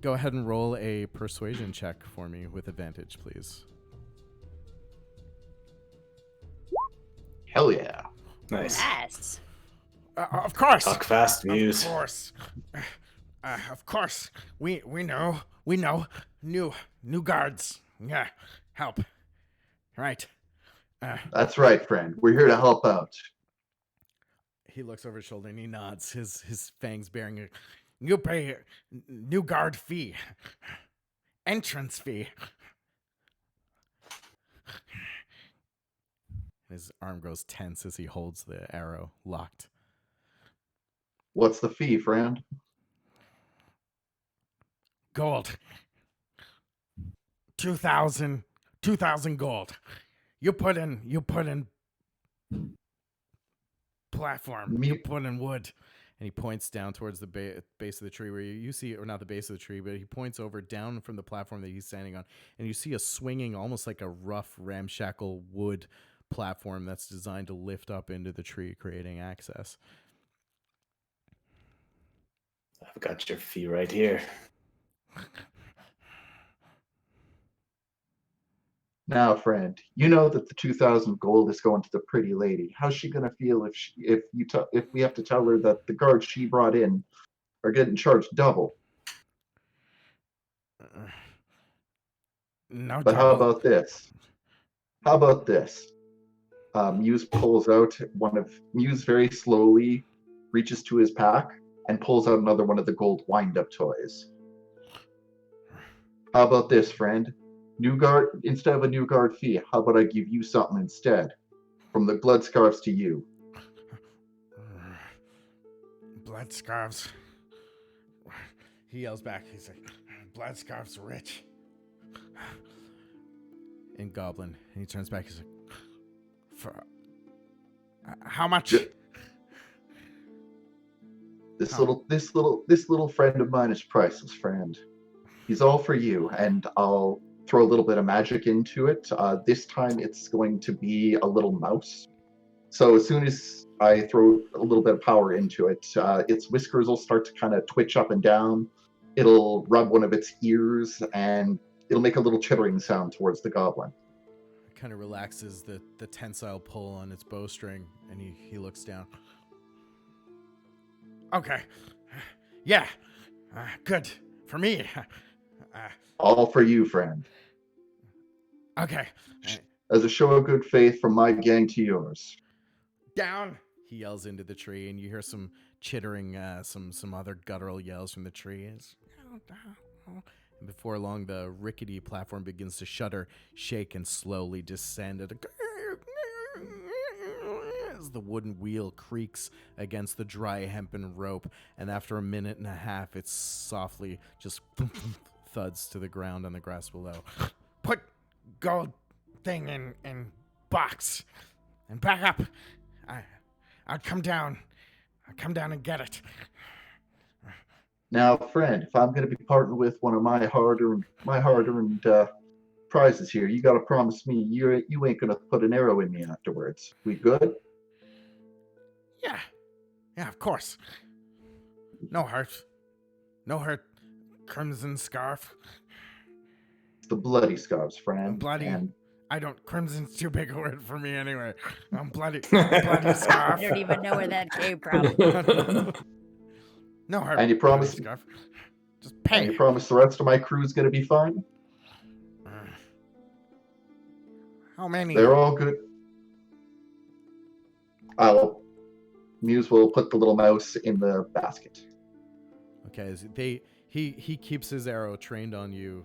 Go ahead and roll a persuasion check for me with advantage, please. Hell yeah. Nice. Yes. Of course. Talk fast, Muse. Of course. Of course. We know. New guards. Yeah. Help. Right. That's right, friend. We're here to help out. He looks over his shoulder and he nods, his fangs bearing you pay new guard fee. Entrance fee. His arm grows tense as he holds the arrow locked. What's the fee, friend? Gold. 2,000 gold. You put in platform. You put in wood. And he points down towards the base of the tree where you see, or not the base of the tree, but he points over down from the platform that he's standing on. And you see a swinging, almost like a rough, ramshackle wood platform that's designed to lift up into the tree, creating access. I've got your fee right here. Now, friend, you know that the 2,000 gold is going to the pretty lady. How's she gonna feel if we have to tell her that the guards she brought in are getting charged double? No, but how about this? Muse pulls out Muse very slowly reaches to his pack and pulls out another one of the gold wind-up toys. How about this, friend? Instead of a new guard fee, how about I give you something instead? From the blood scarves to you. Blood scarves. He yells back. He's like, blood scarves rich. In Goblin. And he turns back. He's like, for how much? This little friend of mine is priceless, friend. He's all for you, and I'll throw a little bit of magic into it. This time it's going to be a little mouse. So as soon as I throw a little bit of power into it, its whiskers will start to kind of twitch up and down. It'll rub one of its ears, and it'll make a little chittering sound towards the goblin. It kind of relaxes the tensile pull on its bowstring, and he looks down. Okay. Yeah. Good. For me. All for you, friend. Okay. As a show of good faith from my gang to yours. Down! He yells into the tree, and you hear some chittering, some other guttural yells from the tree. And before long, the rickety platform begins to shudder, shake, and slowly descend as the wooden wheel creaks against the dry hempen rope. And after a minute and a half, it softly just thuds to the ground on the grass below. Put gold thing in box and back up. I'll come down. Come down and get it. Now, friend, if I'm going to be partnered with one of my hard-earned prizes here, you got to promise me you ain't going to put an arrow in me afterwards. We good? Yeah, of course. No hurt. No hurt. Crimson scarf. It's the bloody scarves, friend. Bloody. And I don't. Crimson's too big a word for me anyway. I'm bloody. Bloody scarf. I don't even know where that came from. No hurt. And you promise- bloody scarf. Just and pay. you promise the rest of my crew's going to be fine? How many? They're all good. Muse will put the little mouse in the basket. Okay, he keeps his arrow trained on you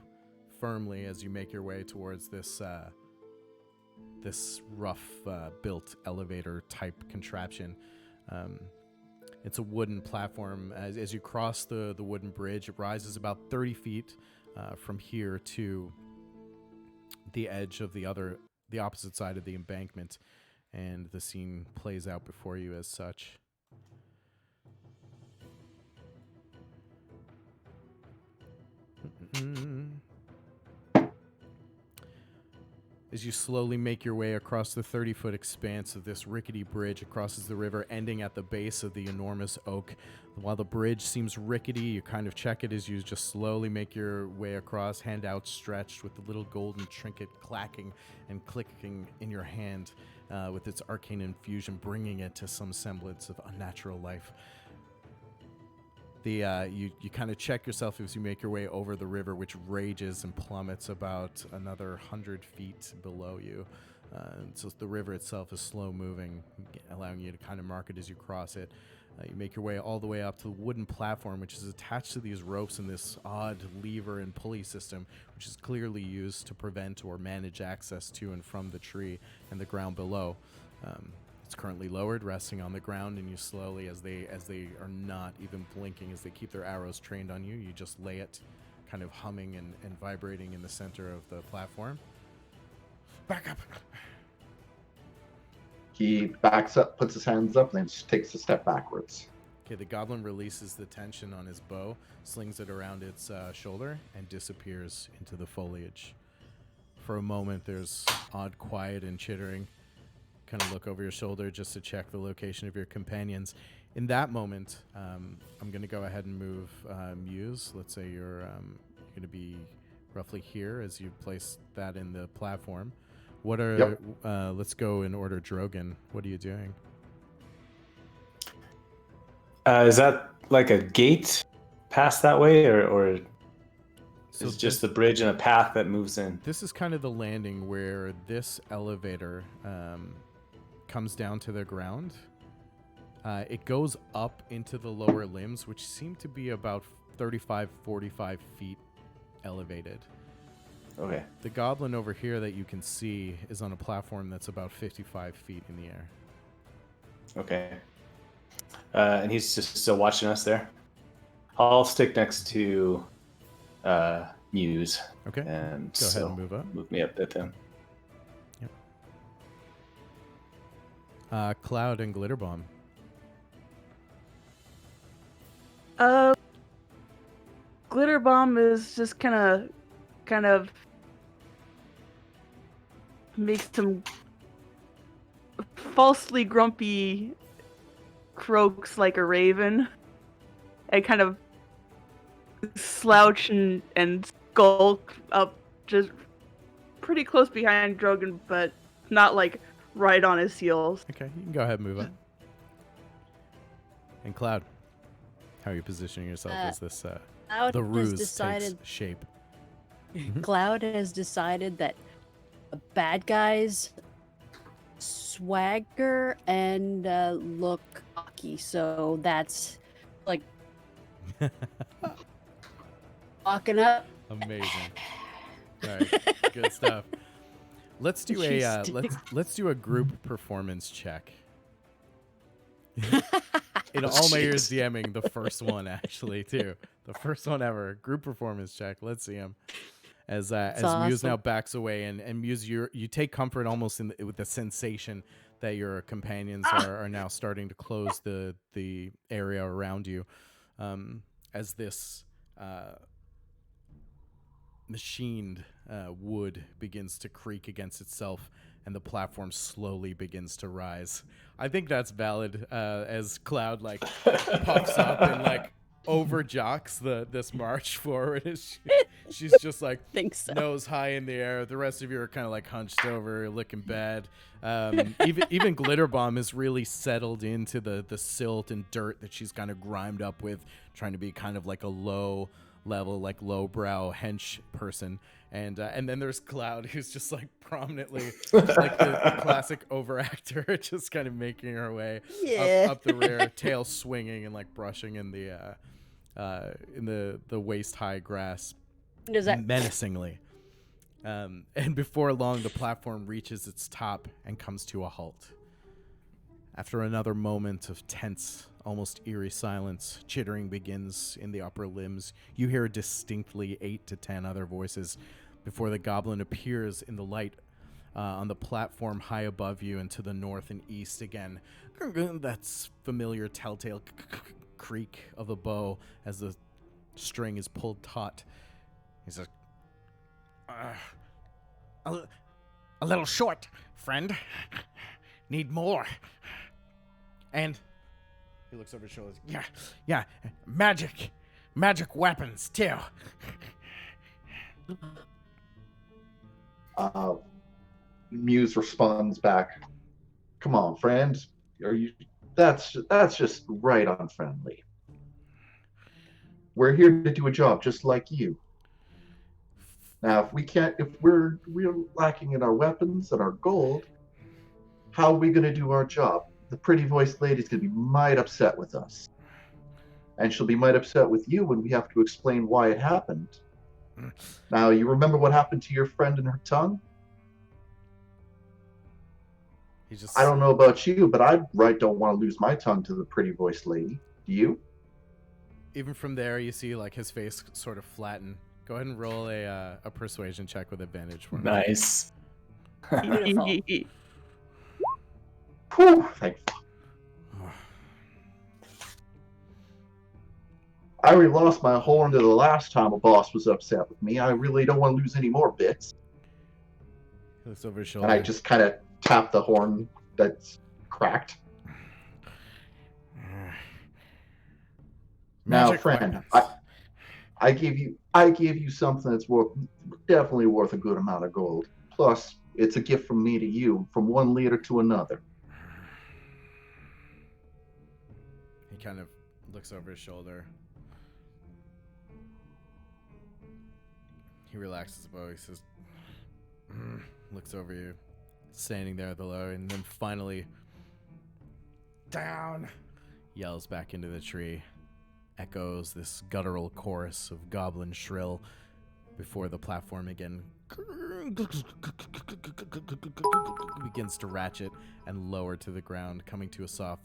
firmly as you make your way towards this rough built elevator type contraption. It's a wooden platform. As you cross the wooden bridge, it rises about 30 feet from here to the edge of the opposite side of the embankment, and the scene plays out before you as such. As you slowly make your way across the 30-foot expanse of this rickety bridge, it crosses the river, ending at the base of the enormous oak. While the bridge seems rickety, you kind of check it as you just slowly make your way across, hand outstretched with the little golden trinket clacking and clicking in your hand with its arcane infusion, bringing it to some semblance of unnatural life. You kind of check yourself as you make your way over the river, which rages and plummets about another 100 feet below you. So the river itself is slow moving, allowing you to kind of mark it as you cross it. You make your way all the way up to the wooden platform, which is attached to these ropes and this odd lever and pulley system, which is clearly used to prevent or manage access to and from the tree and the ground below. It's currently lowered, resting on the ground, and you slowly, as they are not even blinking, as they keep their arrows trained on you, you just lay it kind of humming and vibrating in the center of the platform. Back up! He backs up, puts his hands up, and then just takes a step backwards. Okay, the goblin releases the tension on his bow, slings it around its shoulder, and disappears into the foliage. For a moment, there's odd quiet and chittering. Kind of look over your shoulder just to check the location of your companions. In that moment, I'm going to go ahead and move Muse. Let's say you're going to be roughly here as you place that in the platform. What are? Yep. Let's go in order. Drogon, what are you doing? Is that like a gate past that way, or So is it just the bridge and a path that moves in? This is kind of the landing where this elevator comes down to the ground. It goes up into the lower limbs, which seem to be about 35, 45 feet elevated. Okay. The goblin over here that you can see is on a platform that's about 55 feet in the air. Okay. And he's just still watching us there. I'll stick next to Muse. Okay. And Go ahead and move up. Move me up with him. Cloud and Glitter Bomb. Glitter Bomb is just kind of makes some falsely grumpy croaks like a raven, and kind of slouch and skulk up just pretty close behind Drogon, but not like right on his heels. Okay, you can go ahead and move up. And Cloud, how are you positioning yourself as this Cloud the has ruse decided. takes shape? Cloud has decided that bad guys swagger and look cocky, so that's like walking up. Amazing. All right, good stuff. Let's do a let's do a group performance check. In all my years DMing, the first one actually too, the first one ever, group performance check. Let's see him. As Muse awesome. now backs away, and Muse, you take comfort almost with the sensation that your companions are now starting to close the area around you, as this machined wood begins to creak against itself, and the platform slowly begins to rise. I think that's valid, as Cloud like puffs up and like over jocks this march forward. She's just like Think so. nose high in the air. The rest of you are kind of like hunched over, looking bad. Even Glitter Bomb is really settled into the silt and dirt that she's kind of grimed up with, trying to be kind of like a low level, like lowbrow hench person. And then there's Cloud, who's just like prominently just like the classic overactor, just kind of making her way up the rear, tail swinging and like brushing in the waist high grass Does that menacingly. And before long, the platform reaches its top and comes to a halt. After another moment of tense, almost eerie silence, chittering begins in the upper limbs. You hear distinctly 8 to 10 other voices before the goblin appears in the light on the platform high above you and to the north and east again. That's familiar telltale creak of the bow as the string is pulled taut. He says, a little short, friend. Need more. And he looks over his shoulders. Yeah, magic weapons too. Muse responds back, "Come on, friend. Are you? That's just right unfriendly. We're here to do a job just like you. Now, if we're lacking in our weapons and our gold, how are we going to do our job? The pretty voiced lady's going to be might upset with us. And she'll be might upset with you when we have to explain why it happened. Now, you remember what happened to your friend and her tongue? I don't know about you, but I don't want to lose my tongue to the pretty voiced lady. Do you?" Even from there, you see like his face sort of flatten. Go ahead and roll a persuasion check with advantage for me. Nice. beautiful? Whew, thank fuck. I already lost my horn to the last time a boss was upset with me. I really don't want to lose any more bits. He looks over his shoulder. And I just kind of tap the horn that's cracked. Now, friend, I gave you something that's definitely worth a good amount of gold. Plus, it's a gift from me to you, from one leader to another. He kind of looks over his shoulder. He relaxes the bow. He says, looks over you, standing there at the low, and then finally, down, yells back into the tree. Echoes this guttural chorus of goblin shrill before the platform again begins to ratchet and lower to the ground, coming to a soft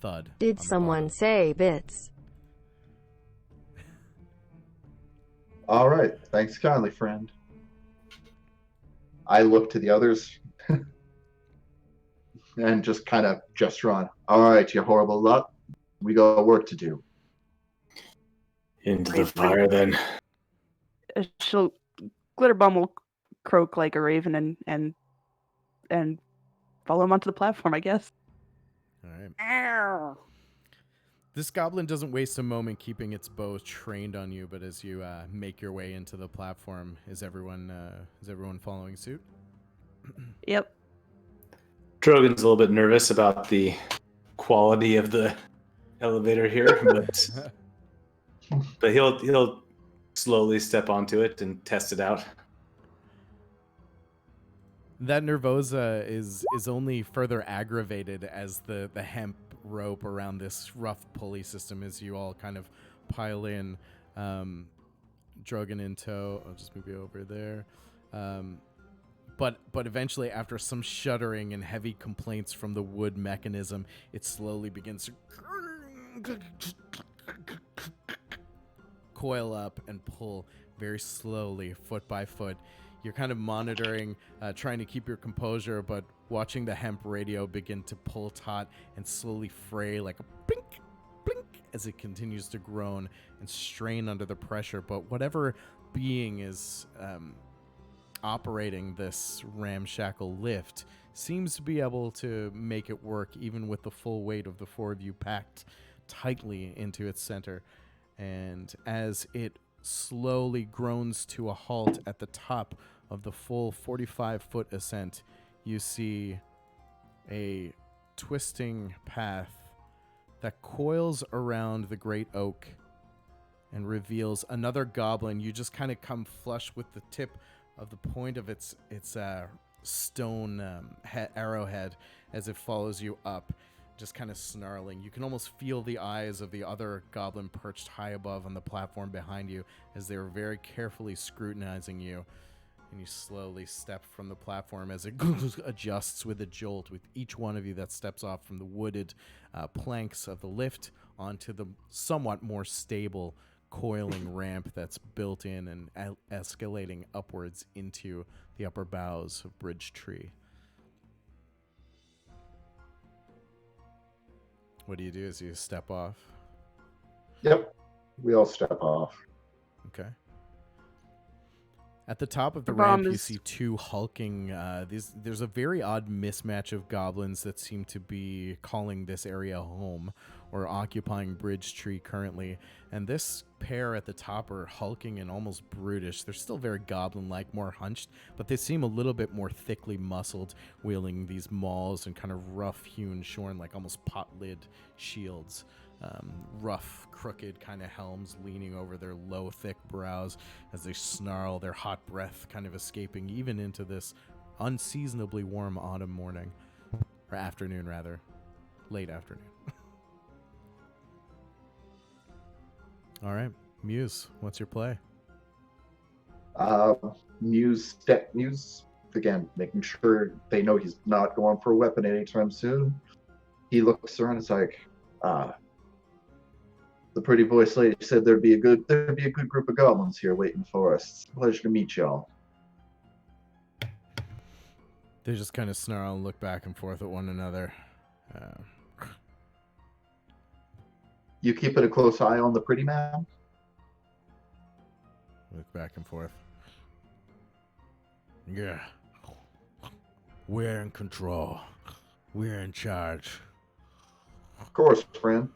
thud. Did someone say bits? All right. Thanks kindly, friend. I look to the others and just kind of gesture on. All right, you horrible luck. We got work to do. Into the fire, then. Glitterbomb will croak like a raven and follow him onto the platform, I guess. All right. This goblin doesn't waste a moment keeping its bow trained on you, but as you make your way into the platform, is everyone following suit? Yep. Drogon's a little bit nervous about the quality of the elevator here, but he'll slowly step onto it and test it out. That nervosa is only further aggravated as the hemp rope around this rough pulley system as you all kind of pile in, Drogon in tow. I'll just move you over there. But eventually, after some shuddering and heavy complaints from the wood mechanism, it slowly begins to coil up and pull very slowly, foot by foot. You're kind of monitoring, trying to keep your composure, but watching the hemp radio begin to pull taut and slowly fray like a blink, blink, as it continues to groan and strain under the pressure. But whatever being is operating this ramshackle lift seems to be able to make it work, even with the full weight of the four of you packed tightly into its center. And as it slowly groans to a halt at the top of the full 45-foot ascent, you see a twisting path that coils around the great oak and reveals another goblin. You just kind of come flush with the tip of the point of its stone arrowhead as it follows you up, just kind of snarling. You can almost feel the eyes of the other goblin perched high above on the platform behind you as they were very carefully scrutinizing you. And you slowly step from the platform as it adjusts with a jolt with each one of you that steps off from the wooded planks of the lift onto the somewhat more stable coiling ramp that's built in and escalating upwards into the upper boughs of Bridge Tree. What do you do as you step off? Yep. We all step off. Okay. At the top of the The ramp, bomb you is- see two hulking... there's a very odd mismatch of goblins that seem to be calling this area home or occupying Bridge Tree currently. And this pair at the top are hulking and almost brutish. They're still very goblin-like, more hunched, but they seem a little bit more thickly muscled, wielding these mauls and kind of rough-hewn, shorn, like almost pot-lid shields. Rough, crooked kind of helms leaning over their low, thick brows as they snarl, their hot breath kind of escaping even into this unseasonably warm autumn morning. Or afternoon, rather. Late afternoon. All right. Muse, what's your play? Muse again, making sure they know he's not going for a weapon anytime soon. He looks around and is like, the pretty voice lady said there'd be a good group of goblins here waiting for us. It's a pleasure to meet y'all. They just kind of snarl and look back and forth at one another. You keeping a close eye on the pretty man? Look back and forth. Yeah. We're in control. We're in charge. Of course, friend.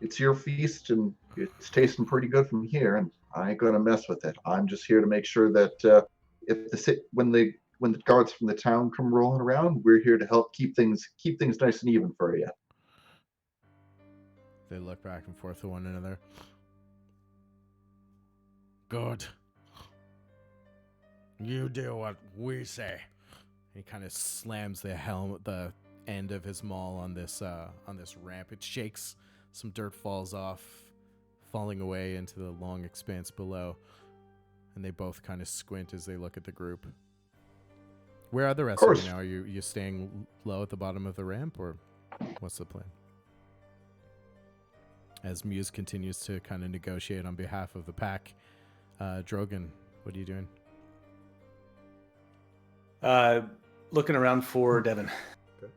It's your feast, and it's tasting pretty good from here, and I ain't gonna mess with it. I'm just here to make sure that when the guards from the town come rolling around, we're here to help keep things nice and even for you. They look back and forth at one another. Good. You do what we say. He kind of slams the end of his maul on this ramp. It shakes. Some dirt falls off, falling away into the long expanse below. And they both kind of squint as they look at the group. Where are the rest of you now? Are you staying low at the bottom of the ramp, or what's the plan? As Muse continues to kind of negotiate on behalf of the pack. Drogon, what are you doing? Looking around for Devin. Okay.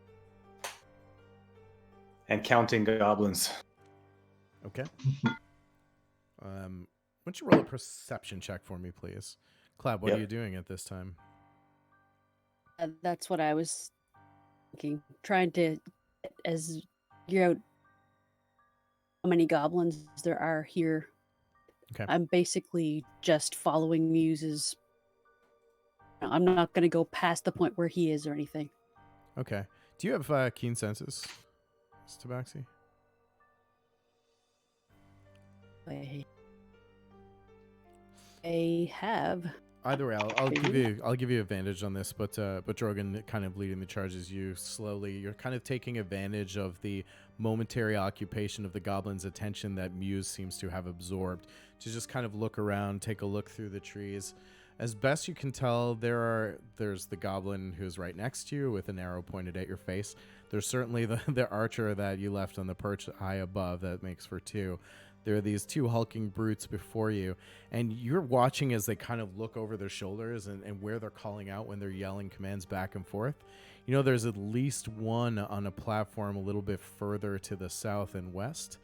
And counting goblins. Okay. Why don't you roll a perception check for me, please? Clab, what are you doing at this time? That's what I was thinking. Trying to figure out how many goblins there are here. Okay. I'm basically just following Muse's. I'm not going to go past the point where he is or anything. Okay. Do you have keen senses, Tabaxi? I have. Either way, I'll give you advantage on this, but Drogon kind of leading the charge as you slowly, you're kind of taking advantage of the momentary occupation of the goblin's attention that Muse seems to have absorbed to just kind of look around, take a look through the trees. As best you can tell, there's the goblin who's right next to you with an arrow pointed at your face. There's certainly the archer that you left on the perch high above that makes for two. There are these two hulking brutes before you, and you're watching as they kind of look over their shoulders and where they're calling out when they're yelling commands back and forth. You know, there's at least one on a platform a little bit further to the south and west.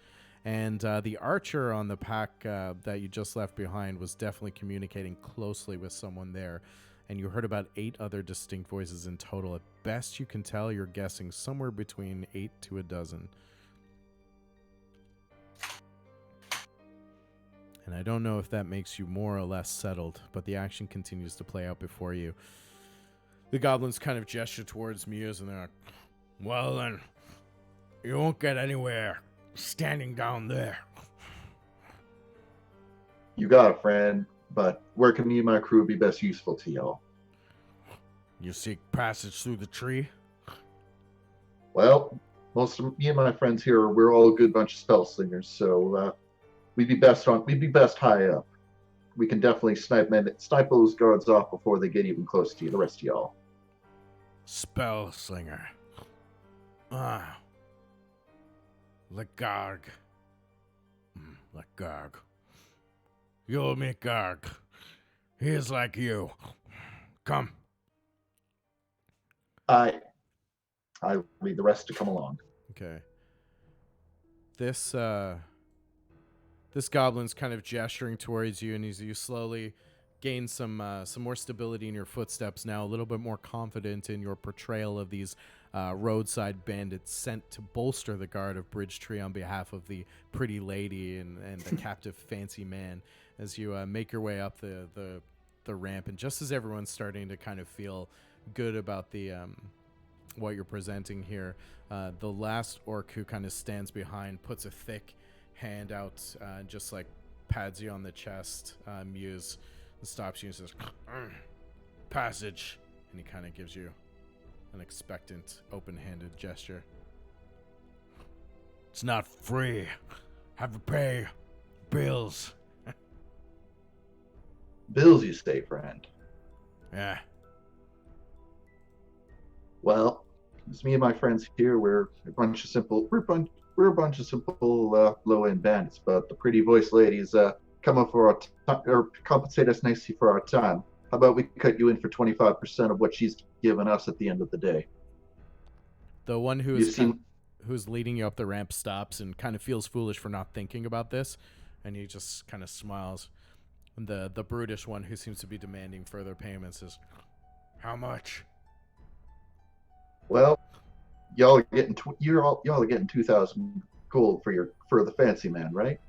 And the archer on the pack that you just left behind was definitely communicating closely with someone there. And you heard about 8 other distinct voices in total. At best you can tell, you're guessing somewhere between 8 to a dozen. And I don't know if that makes you more or less settled, but the action continues to play out before you. The goblins kind of gesture towards Muse, and they're like, well then, you won't get anywhere standing down there. You got it, friend, but where can me and my crew be best useful to y'all? You seek passage through the tree? Well, most of me and my friends here, we're all a good bunch of spell slingers, so we'd be best high up. We can definitely snipe those guards off before they get even close to you, the rest of y'all. Spell slinger. Legarg. Legarg. You'll meet Garg. He is like you. Come. I lead the rest to come along. Okay. This goblin's kind of gesturing towards you, and as you slowly gain some more stability in your footsteps now, a little bit more confident in your portrayal of these roadside bandits sent to bolster the guard of Bridgetree on behalf of the pretty lady and the captive fancy man, as you make your way up the ramp. And just as everyone's starting to kind of feel good about the what you're presenting here, the last orc who kind of stands behind puts a thick hand out and just like pads you on the chest, Muse, and stops you and says, passage. And he kind of gives you an expectant, open-handed gesture. It's not free. Have to pay bills. Bills, you say, friend? Yeah. Well, it's me and my friends here. We're a bunch of simple low-end bandits, but the pretty voice ladies come up for or compensate us nicely for our time. How about we cut you in for 25% of what she's given us at the end of the day? The one who's leading you up the ramp stops and kind of feels foolish for not thinking about this, and he just kind of smiles. And the brutish one, who seems to be demanding further payments, says, how much? Well, y'all are getting 2,000 gold for the fancy man, right?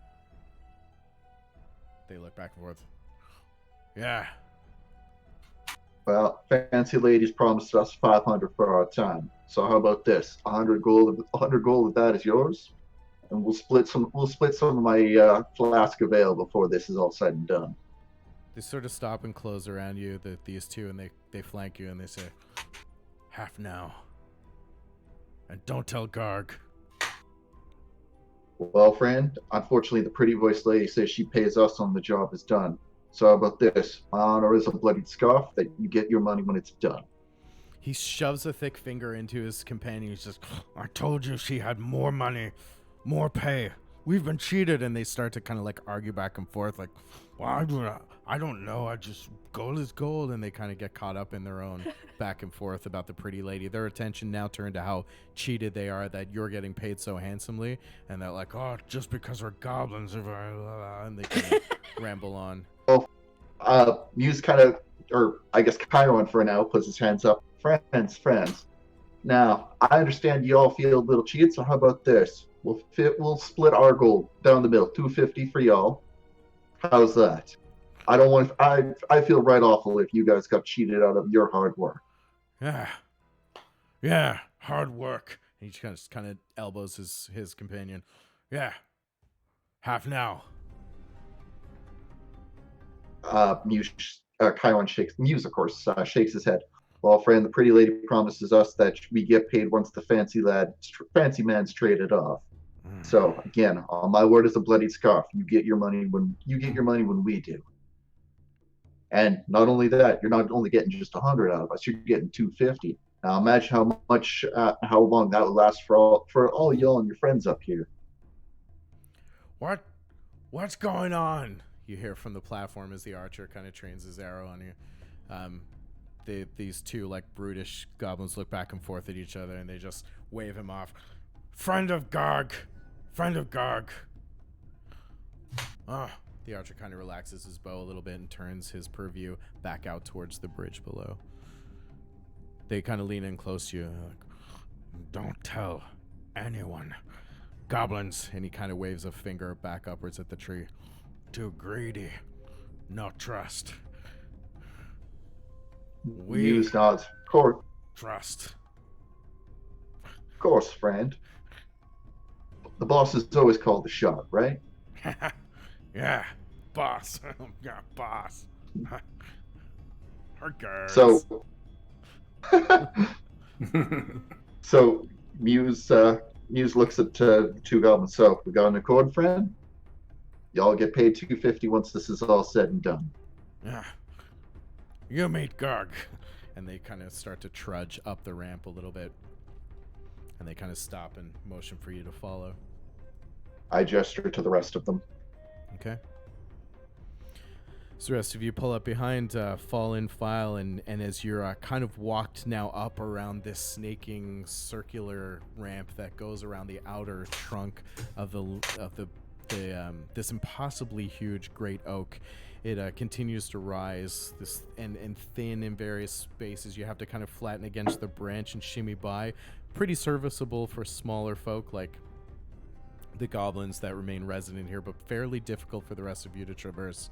They look back and forth. Yeah. Well, fancy ladies promised us 500 for our time. So how about this? 100 gold. 100 gold of that is yours, and we'll split some of my flask of ale before this is all said and done. They sort of stop and close around you, these two, and they flank you, and they say, half now. And don't tell Garg. Well, friend, unfortunately, the pretty voiced lady says she pays us when the job is done. So how about this? My honor is a bloodied scarf that you get your money when it's done. He shoves a thick finger into his companion. He says, I told you she had more money, more pay. We've been cheated. And they start to kind of like argue back and forth like, well, I don't know. I just, gold is gold. And they kind of get caught up in their own back and forth about the pretty lady. Their attention now turned to how cheated they are that you're getting paid so handsomely. And they're like, oh, just because we're goblins. And they kind of ramble on. Muse kind of, or I guess Chiron for now, puts his hands up. Friends. Now, I understand you all feel a little cheated, so how about this? We'll split our gold down the middle, 250 for y'all. How's that? I feel right awful if you guys got cheated out of your hard work. Yeah, hard work. He just kind of elbows his companion. Yeah, half now. Chiron shakes. Muse, of course, shakes his head. Well, friend, the pretty lady promises us that we get paid once the fancy man's traded off. So again, on my word as a bloody scarf, you get your money when we do. And not only that, you're not only getting just 100 out of us, you're getting 250. Now imagine how long that would last for all y'all and your friends up here. What? What's going on? You hear from the platform as the archer kind of trains his arrow on you. These two, like, brutish goblins look back and forth at each other, and they just wave him off. Friend of Garg! Friend of Garg! The archer kind of relaxes his bow a little bit and turns his purview back out towards the bridge below. They kind of lean in close to you. Like, don't tell anyone. Goblins. And he kind of waves a finger back upwards at the tree. Too greedy. No trust. We Muse nods. Of trust. course, friend. The boss is always called the shot, right? Yeah, boss. Yeah, boss. Okay. So, so Muse looks at two goblins. So we got an accord, friend. Y'all get paid $250 once this is all said and done. Yeah. You meet Garg. And they kind of start to trudge up the ramp a little bit. And they kind of stop and motion for you to follow. I gesture to the rest of them. Okay. So the rest of you pull up behind, fall in file, and as you're kind of walked now up around this snaking circular ramp that goes around the outer trunk of this impossibly huge great oak. It continues to rise and thin in various spaces. You have to kind of flatten against the branch and shimmy by. Pretty serviceable for smaller folk like the goblins that remain resident here, but fairly difficult for the rest of you to traverse.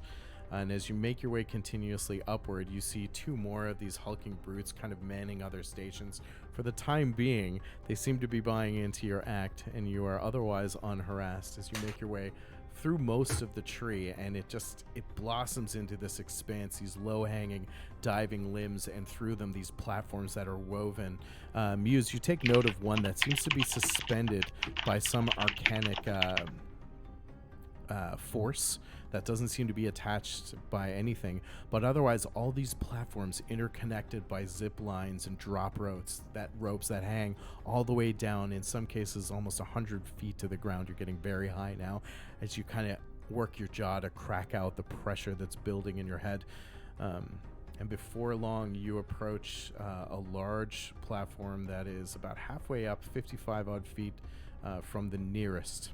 And as you make your way continuously upward, you see two more of these hulking brutes kind of manning other stations. For the time being, they seem to be buying into your act, and you are otherwise unharassed as you make your way through most of the tree, and it blossoms into this expanse, these low-hanging, diving limbs, and through them these platforms that are woven. Muse, you take note of one that seems to be suspended by some arcanic force that doesn't seem to be attached by anything, but otherwise all these platforms interconnected by zip lines and drop ropes that hang all the way down, in some cases almost 100 feet to the ground. You're getting very high now as you kind of work your jaw to crack out the pressure that's building in your head. And before long, you approach a large platform that is about halfway up, 55 odd feet from the nearest.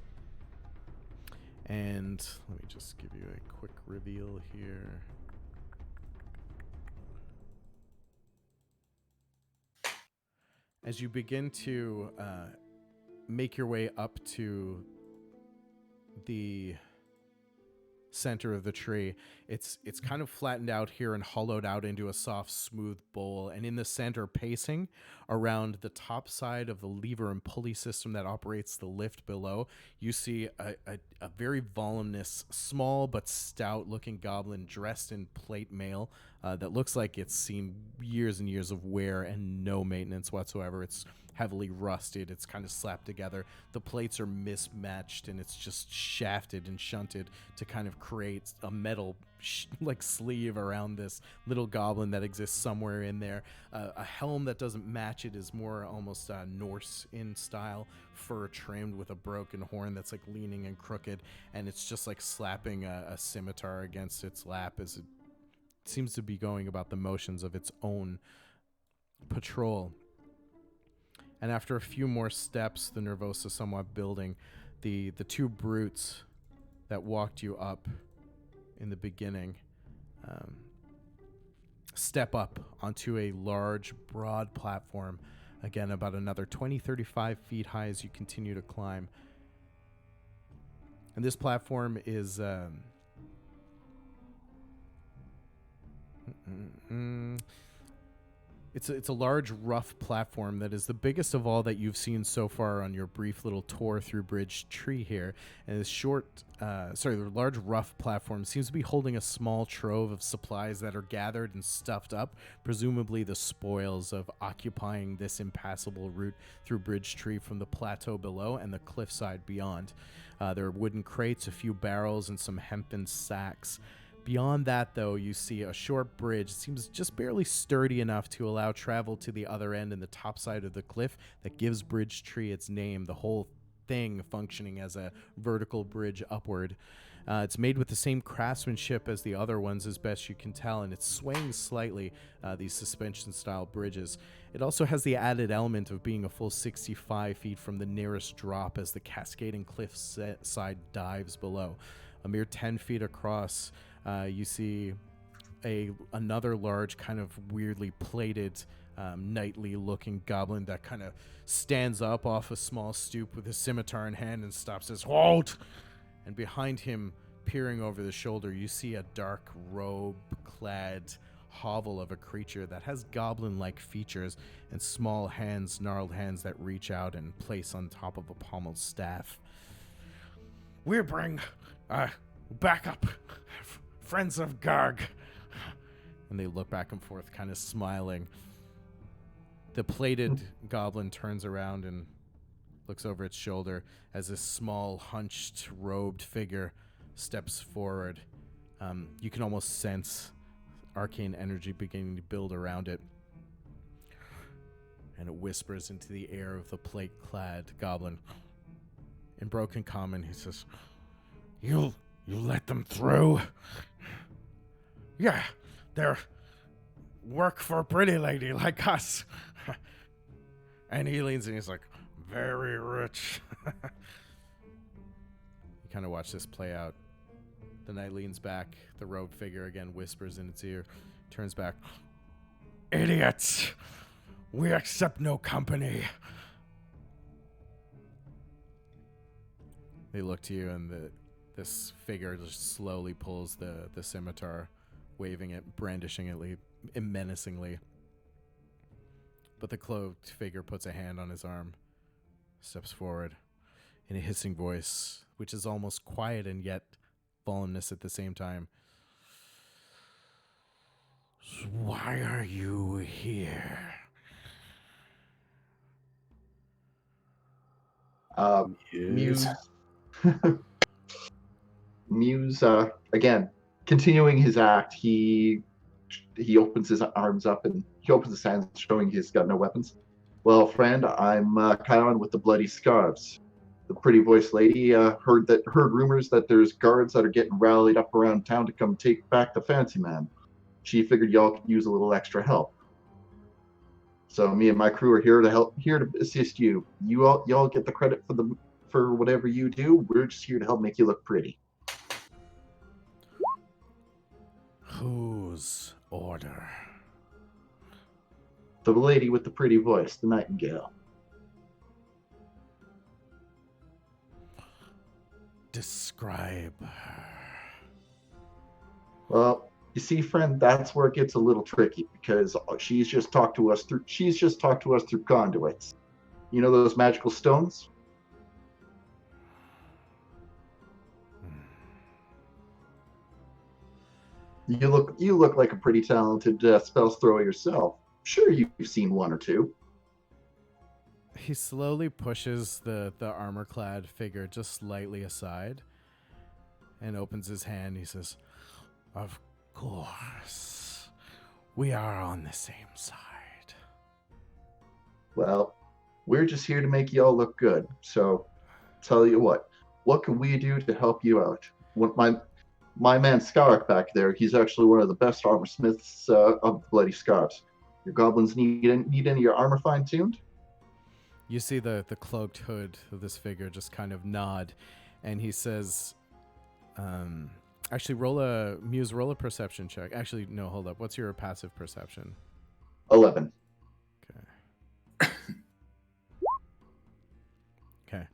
And let me just give you a quick reveal here. As you begin to make your way up to the center of the tree, it's kind of flattened out here and hollowed out into a soft, smooth bowl. And in the center, pacing around the top side of the lever and pulley system that operates the lift below, you see a very voluminous, small but stout-looking goblin dressed in plate mail that looks like it's seen years and years of wear and no maintenance whatsoever. It's heavily rusted. It's kind of slapped together. The plates are mismatched, and it's just shafted and shunted to kind of create a metal like sleeve around this little goblin that exists somewhere in there. A helm that doesn't match it is more almost Norse in style, fur trimmed with a broken horn that's like leaning and crooked, and it's just like slapping a scimitar against its lap as it seems to be going about the motions of its own patrol. And after a few more steps, the Nervosa somewhat building, the two brutes that walked you up in the beginning step up onto a large, broad platform, again about another 20-35 feet high as you continue to climb. And this platform is It's a large, rough platform that is the biggest of all that you've seen so far on your brief little tour through Bridge Tree here. And the large, rough platform seems to be holding a small trove of supplies that are gathered and stuffed up, presumably the spoils of occupying this impassable route through Bridge Tree from the plateau below and the cliffside beyond. There are wooden crates, a few barrels, and some hempen sacks. Beyond that, though, you see a short bridge. It seems just barely sturdy enough to allow travel to the other end and the top side of the cliff that gives Bridge Tree its name, the whole thing functioning as a vertical bridge upward. It's made with the same craftsmanship as the other ones, as best you can tell, and it's swaying slightly, these suspension-style bridges. It also has the added element of being a full 65 feet from the nearest drop as the cascading cliff side dives below. A mere 10 feet across, you see another large, kind of weirdly plated, knightly-looking goblin that kind of stands up off a small stoop with his scimitar in hand and stops, says, "Halt!" And behind him, peering over the shoulder, you see a dark robe-clad hovel of a creature that has goblin-like features and small hands, gnarled hands that reach out and place on top of a pommeled staff. "We bring backup, friends of Garg." And they look back and forth, kind of smiling. The plated goblin turns around and looks over its shoulder as this small, hunched, robed figure steps forward. You can almost sense arcane energy beginning to build around it. And it whispers into the air of the plate-clad goblin. In broken common, he says, You let them through? Yeah, they're work for a pretty lady like us." And he leans in, he's like, "Very rich." You kind of watch this play out. The knight leans back. The robed figure again whispers in its ear, turns back. "Idiots! We accept no company." They look to you, and this figure just slowly pulls the scimitar, waving it, brandishing it menacingly. But the cloaked figure puts a hand on his arm, steps forward in a hissing voice, which is almost quiet and yet voluminous at the same time. "Why are you here?" Muse. Muse, again, continuing his act, he opens his arms up and he opens his hands, showing he's got no weapons. "Well, friend, I'm Kion with the Bloody Scarves. The pretty voiced lady heard rumors that there's guards that are getting rallied up around town to come take back the fancy man. She figured y'all could use a little extra help. So me and my crew are here to assist you. Y'all get the credit for whatever you do. We're just here to help make you look pretty." "Whose order?" "The lady with the pretty voice, the Nightingale." "Describe her." "Well, you see, friend, that's where it gets a little tricky because she's just talked to us through conduits. You know those magical stones? You look like a pretty talented spell thrower yourself. Sure, you've seen one or two." He slowly pushes the armor-clad figure just slightly aside and opens his hand. He says, "Of course, we are on the same side." "Well, we're just here to make y'all look good. So, tell you what can we do to help you out? My man Skark back there, he's actually one of the best armor smiths of the Bloody Scarves. Your goblins need any of your armor fine-tuned?" You see the cloaked hood of this figure just kind of nod, and he says, actually, roll a perception check. Actually, no, hold up. What's your passive perception? 11. Okay.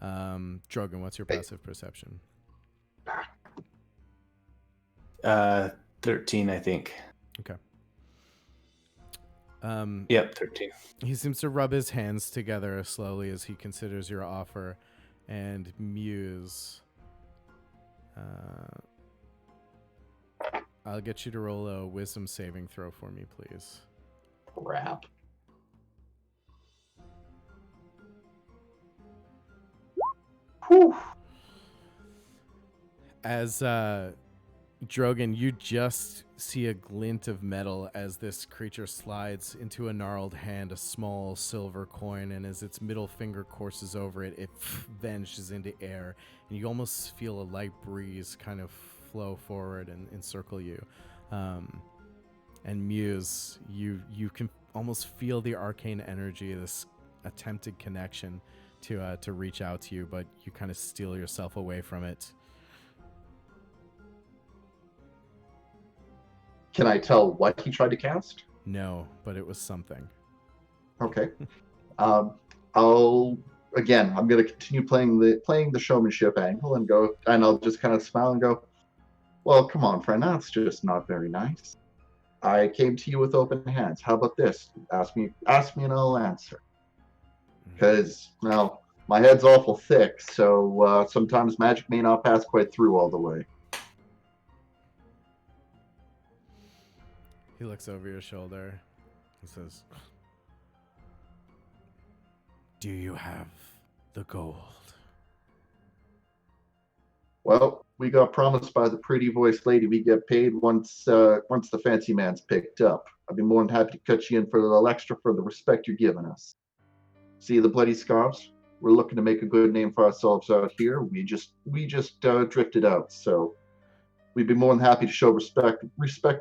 Drogon, what's your passive perception? 13, I think. Okay. Yep, 13. He seems to rub his hands together slowly as he considers your offer, and Muse. I'll get you to roll a wisdom saving throw for me, please. Crap. Whew. As Drogon, you just see a glint of metal as this creature slides into a gnarled hand, a small silver coin, and as its middle finger courses over it, it vanishes into air, and you almost feel a light breeze kind of flow forward and encircle you. And Muse, you can almost feel the arcane energy, this attempted connection to reach out to you, but you kind of steal yourself away from it. Can I tell what he tried to cast? No, but it was something. Okay. I'm gonna continue playing the showmanship angle and I'll just kind of smile and go, well, come on, friend, that's just not very nice. I came to you with open hands. How about this? Ask me and I'll answer. Because, well, my head's awful thick, so sometimes magic may not pass quite through all the way. He looks over your shoulder and says, do you have the gold? Well, we got promised by the pretty voiced lady we get paid once the fancy man's picked up. I'd be more than happy to cut you in for a little extra for the respect you're giving us. See the bloody scarves? We're looking to make a good name for ourselves out here. We just drifted out, so we'd be more than happy to show respect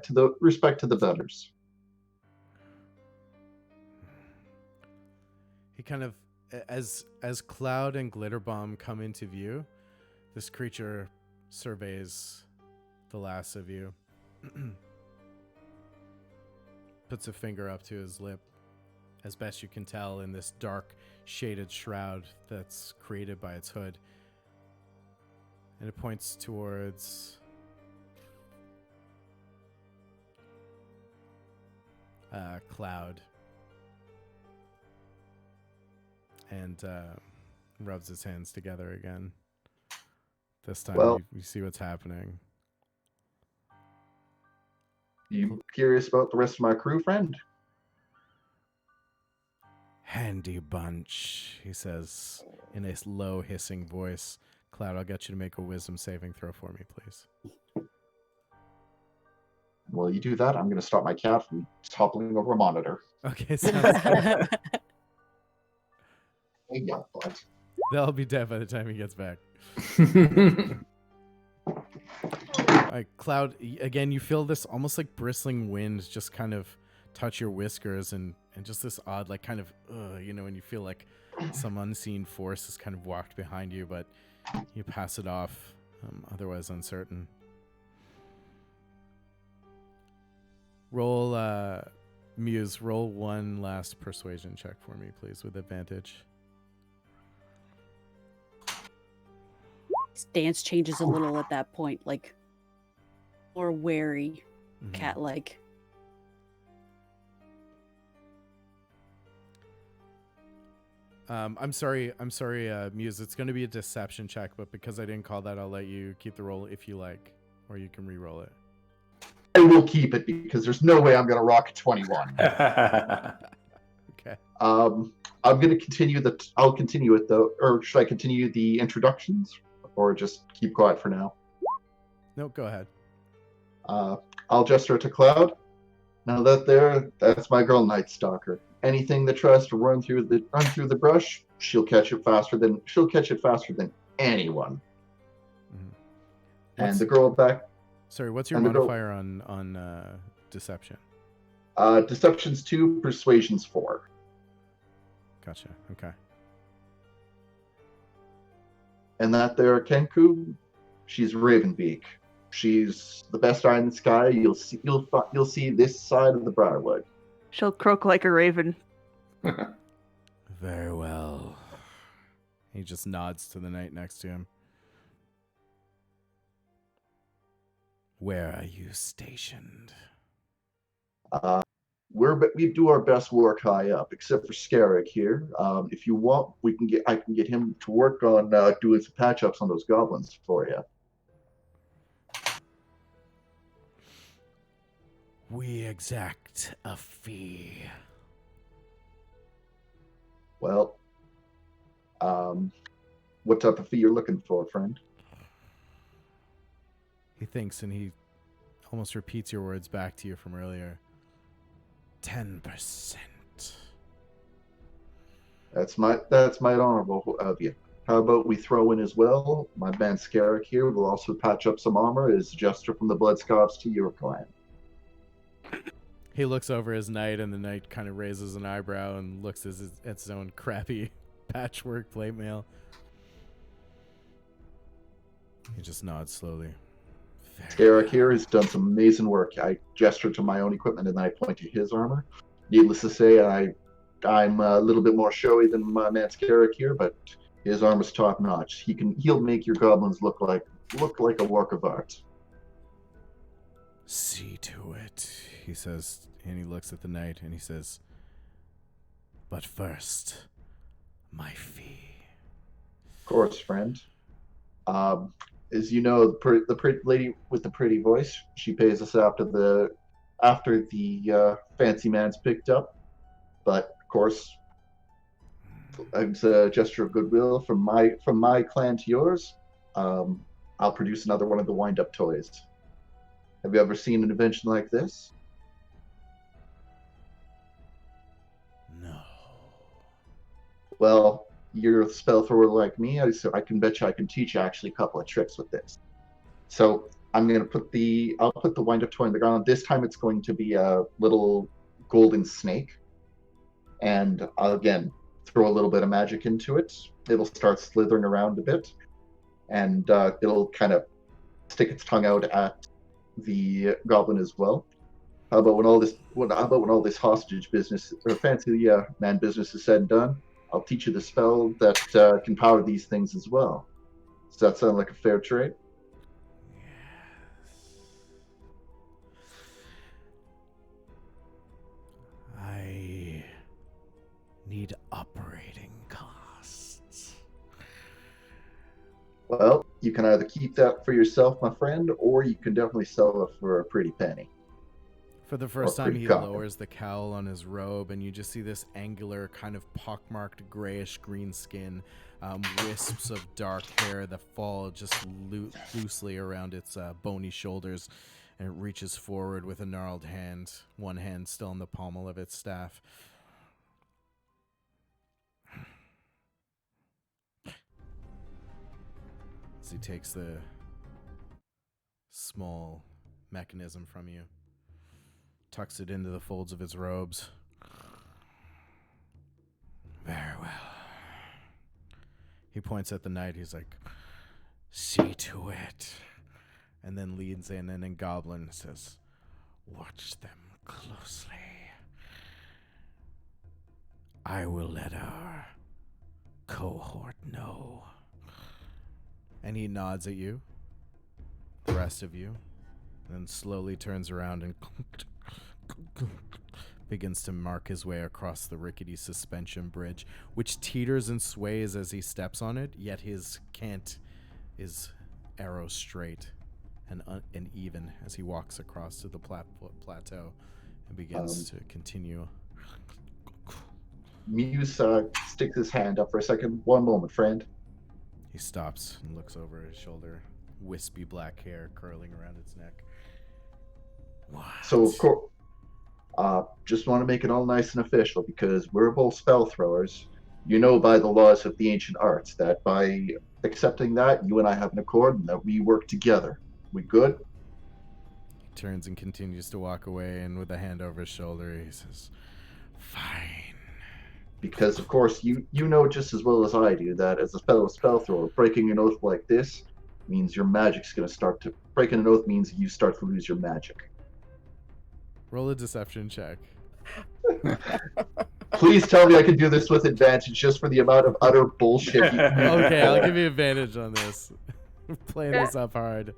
to the betters. He kind of, as Cloud and Glitterbomb come into view, this creature surveys the last of you, puts a finger up to his lip, as best you can tell in this dark, shaded shroud that's created by its hood. And it points towards Cloud and rubs his hands together again. This time you see what's happening. You curious about the rest of my crew, friend? Handy bunch, he says in a low hissing voice. Cloud, I'll get you to make a wisdom saving throw for me, please. While you do that, I'm going to stop my cat from toppling over a monitor. Okay, sounds good. Hey, young bud. That'll be dead by the time he gets back. Cloud, again, you feel this almost like bristling wind just kind of touch your whiskers and just this odd, like kind of, when you feel like some unseen force has kind of walked behind you, but you pass it off, otherwise uncertain. Roll, Muse, roll one last persuasion check for me, please, with advantage. Stance changes a little at that point, like more wary, Mm-hmm. cat-like. I'm sorry, Muse. It's going to be a deception check, but because I didn't call that, I'll let you keep the roll if you like, or you can re-roll it. I will keep it because there's no way I'm going to rock a 21. Okay. I'm going to continue I'll continue it though, or should I continue the introductions, or just keep quiet for now? No, go ahead. I'll gesture to Cloud. Now that's my girl Night Stalker. Anything that tries to run through the brush, she'll catch it faster than anyone. Mm-hmm. And the girl back. Sorry, what's your modifier on deception? Deception's 2, persuasion's 4. Gotcha. Okay. And that there, Kenku, she's Ravenbeak. She's the best eye in the sky. You'll see this side of the Briarwood. She'll croak like a raven. Very well. He just nods to the knight next to him. Where are you stationed? We do our best work high up, except for Scarrick here. If you want, I can get him to work on doing some patch ups on those goblins for you. We exact a fee. Well, what type of fee you're looking for, friend? He thinks and he almost repeats your words back to you from earlier. 10%. That's my honorable of you. How about we throw in as well, my man Scarrick here will also patch up some armor as a gesture from the Blood Scots to your clan. He looks over his knight, and the knight kind of raises an eyebrow and looks at its own crappy patchwork plate mail. He just nods slowly. Scarrick here has done some amazing work. I gesture to my own equipment and then I point to his armor. Needless to say, I'm a little bit more showy than my man Scarrick here, but his armor's top notch. He'll make your goblins look like a work of art. See to it, he says, and he looks at the knight and he says, but first, my fee. Of course, friend. As you know, the pretty lady with the pretty voice, she pays us after the fancy man's picked up. But of course, as a gesture of goodwill from my clan to yours, I'll produce another one of the wind-up toys. Have you ever seen an invention like this? No. Well, you're a spell thrower like me, so I can bet you I can teach you actually a couple of tricks with this. So I'll put the wind-up toy on the ground. This time it's going to be a little golden snake. And I'll again throw a little bit of magic into it. It'll start slithering around a bit. And it'll kind of stick its tongue out at the goblin as well. How about when all this hostage business or fancy man business is said and done? I'll teach you the spell that can power these things as well. Does that sound like a fair trade? I need operating costs. Well, you can either keep that for yourself, my friend, or you can definitely sell it for a pretty penny. For the first Or time, pretty he common. lowers the cowl on his robe, and you just see this angular, kind of pockmarked grayish-green skin, wisps of dark hair that fall just loosely around its bony shoulders, and it reaches forward with a gnarled hand, one hand still in the pommel of its staff. As he takes the small mechanism from you, tucks it into the folds of his robes. Very well. He points at the knight. He's like, see to it. And then leads in, and then Goblin says, watch them closely. I will let our cohort know. And he nods at you, the rest of you, and then slowly turns around and begins to mark his way across the rickety suspension bridge, which teeters and sways as he steps on it, yet his cant is arrow straight and even as he walks across to the plateau and begins to continue. Muse sticks his hand up for a second. One moment, friend. He stops and looks over his shoulder, wispy black hair curling around its neck. What? So, of course, just want to make it all nice and official because we're both spell throwers. You know by the laws of the ancient arts that by accepting that, you and I have an accord and that we work together. We good? He turns and continues to walk away, and with a hand over his shoulder, he says, fine. Because, of course, you know just as well as I do that as a fellow spell thrower, breaking an oath like this means your magic's going to start to... Breaking an oath means you start to lose your magic. Roll a deception check. Please tell me I can do this with advantage just for the amount of utter bullshit you Okay, I'll give you advantage on this. Playing this up hard.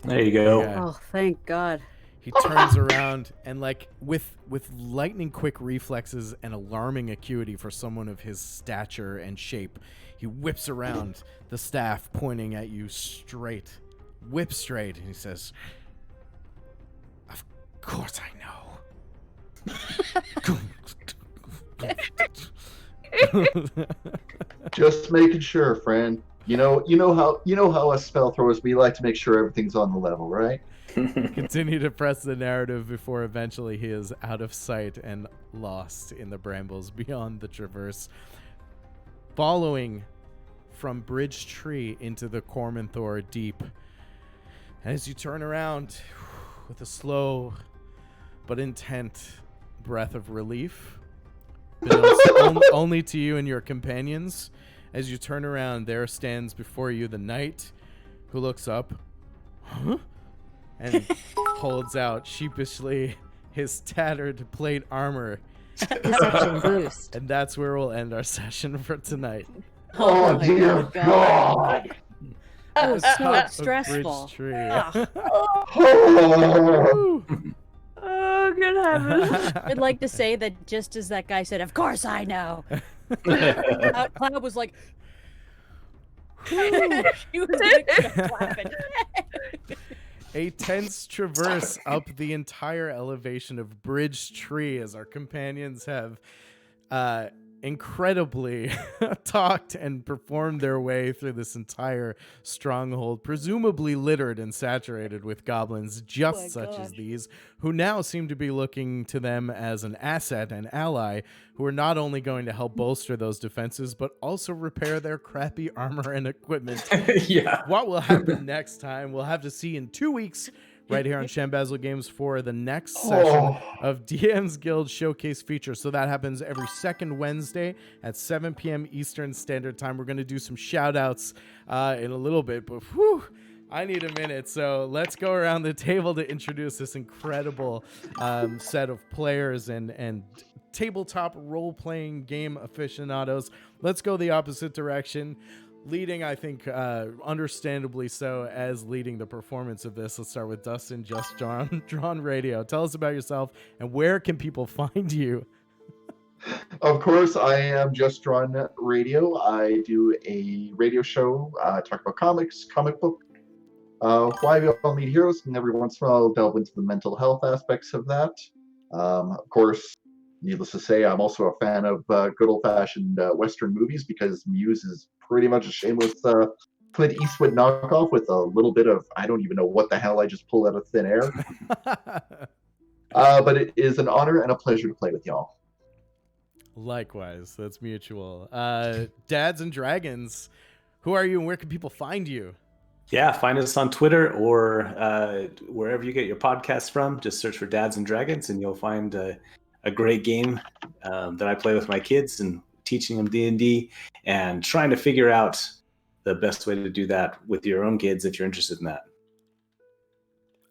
There you go. Okay. Oh, thank God. He turns around and, like, with lightning quick reflexes and alarming acuity for someone of his stature and shape, he whips around, the staff pointing at you straight, whip straight, and he says, of course I know. Just making sure, friend. You know how us spell throwers, we like to make sure everything's on the level, right? Continue to press the narrative before eventually he is out of sight and lost in the brambles beyond the traverse. Following from Bridge Tree into the Cormanthor Deep. As you turn around with a slow but intent breath of relief, only to you and your companions, as you turn around, there stands before you the knight who looks up and holds out sheepishly his tattered plate armor. Deception boost. And that's where we'll end our session for tonight. Oh, my dear God. That was Top so of stressful. Bridge Tree. Ugh. Oh. Oh, good heavens. I'd like to say that just as that guy said, "Of course I know," Cloud was like, he was like clapping. A tense traverse up the entire elevation of Bridge Tree as our companions have incredibly talked and performed their way through this entire stronghold, presumably littered and saturated with goblins just such as these, who now seem to be looking to them as an asset and ally, who are not only going to help bolster those defenses, but also repair their crappy armor and equipment. Yeah. What will happen next time, we'll have to see in 2 weeks right here on Shambazzle Games for the next session of DMsGuild Showcase Feature. So that happens every second Wednesday at 7 p.m. Eastern Standard Time. We're going to do some shout-outs in a little bit, but whew, I need a minute. So let's go around the table to introduce this incredible set of players and tabletop role-playing game aficionados. Let's go the opposite direction. Leading, I think, understandably so, as leading the performance of this. Let's start with Dustin, Just Drawn Radio. Tell us about yourself and where can people find you? Of course, I am Just Drawn Radio. I do a radio show, talk about comics, comic book, why we all need heroes, and every once in a while I'll delve into the mental health aspects of that. Of course, needless to say, I'm also a fan of good old-fashioned Western movies because Muse is pretty much a shameless Clint Eastwood knockoff with a little bit of, I don't even know what the hell I just pulled out of thin air. But it is an honor and a pleasure to play with y'all. Likewise, that's mutual. Dads and Dragons, who are you and where can people find you? Yeah, find us on Twitter or wherever you get your podcasts from. Just search for Dads and Dragons and you'll find a great game that I play with my kids and teaching them D&D and trying to figure out the best way to do that with your own kids if you're interested in that.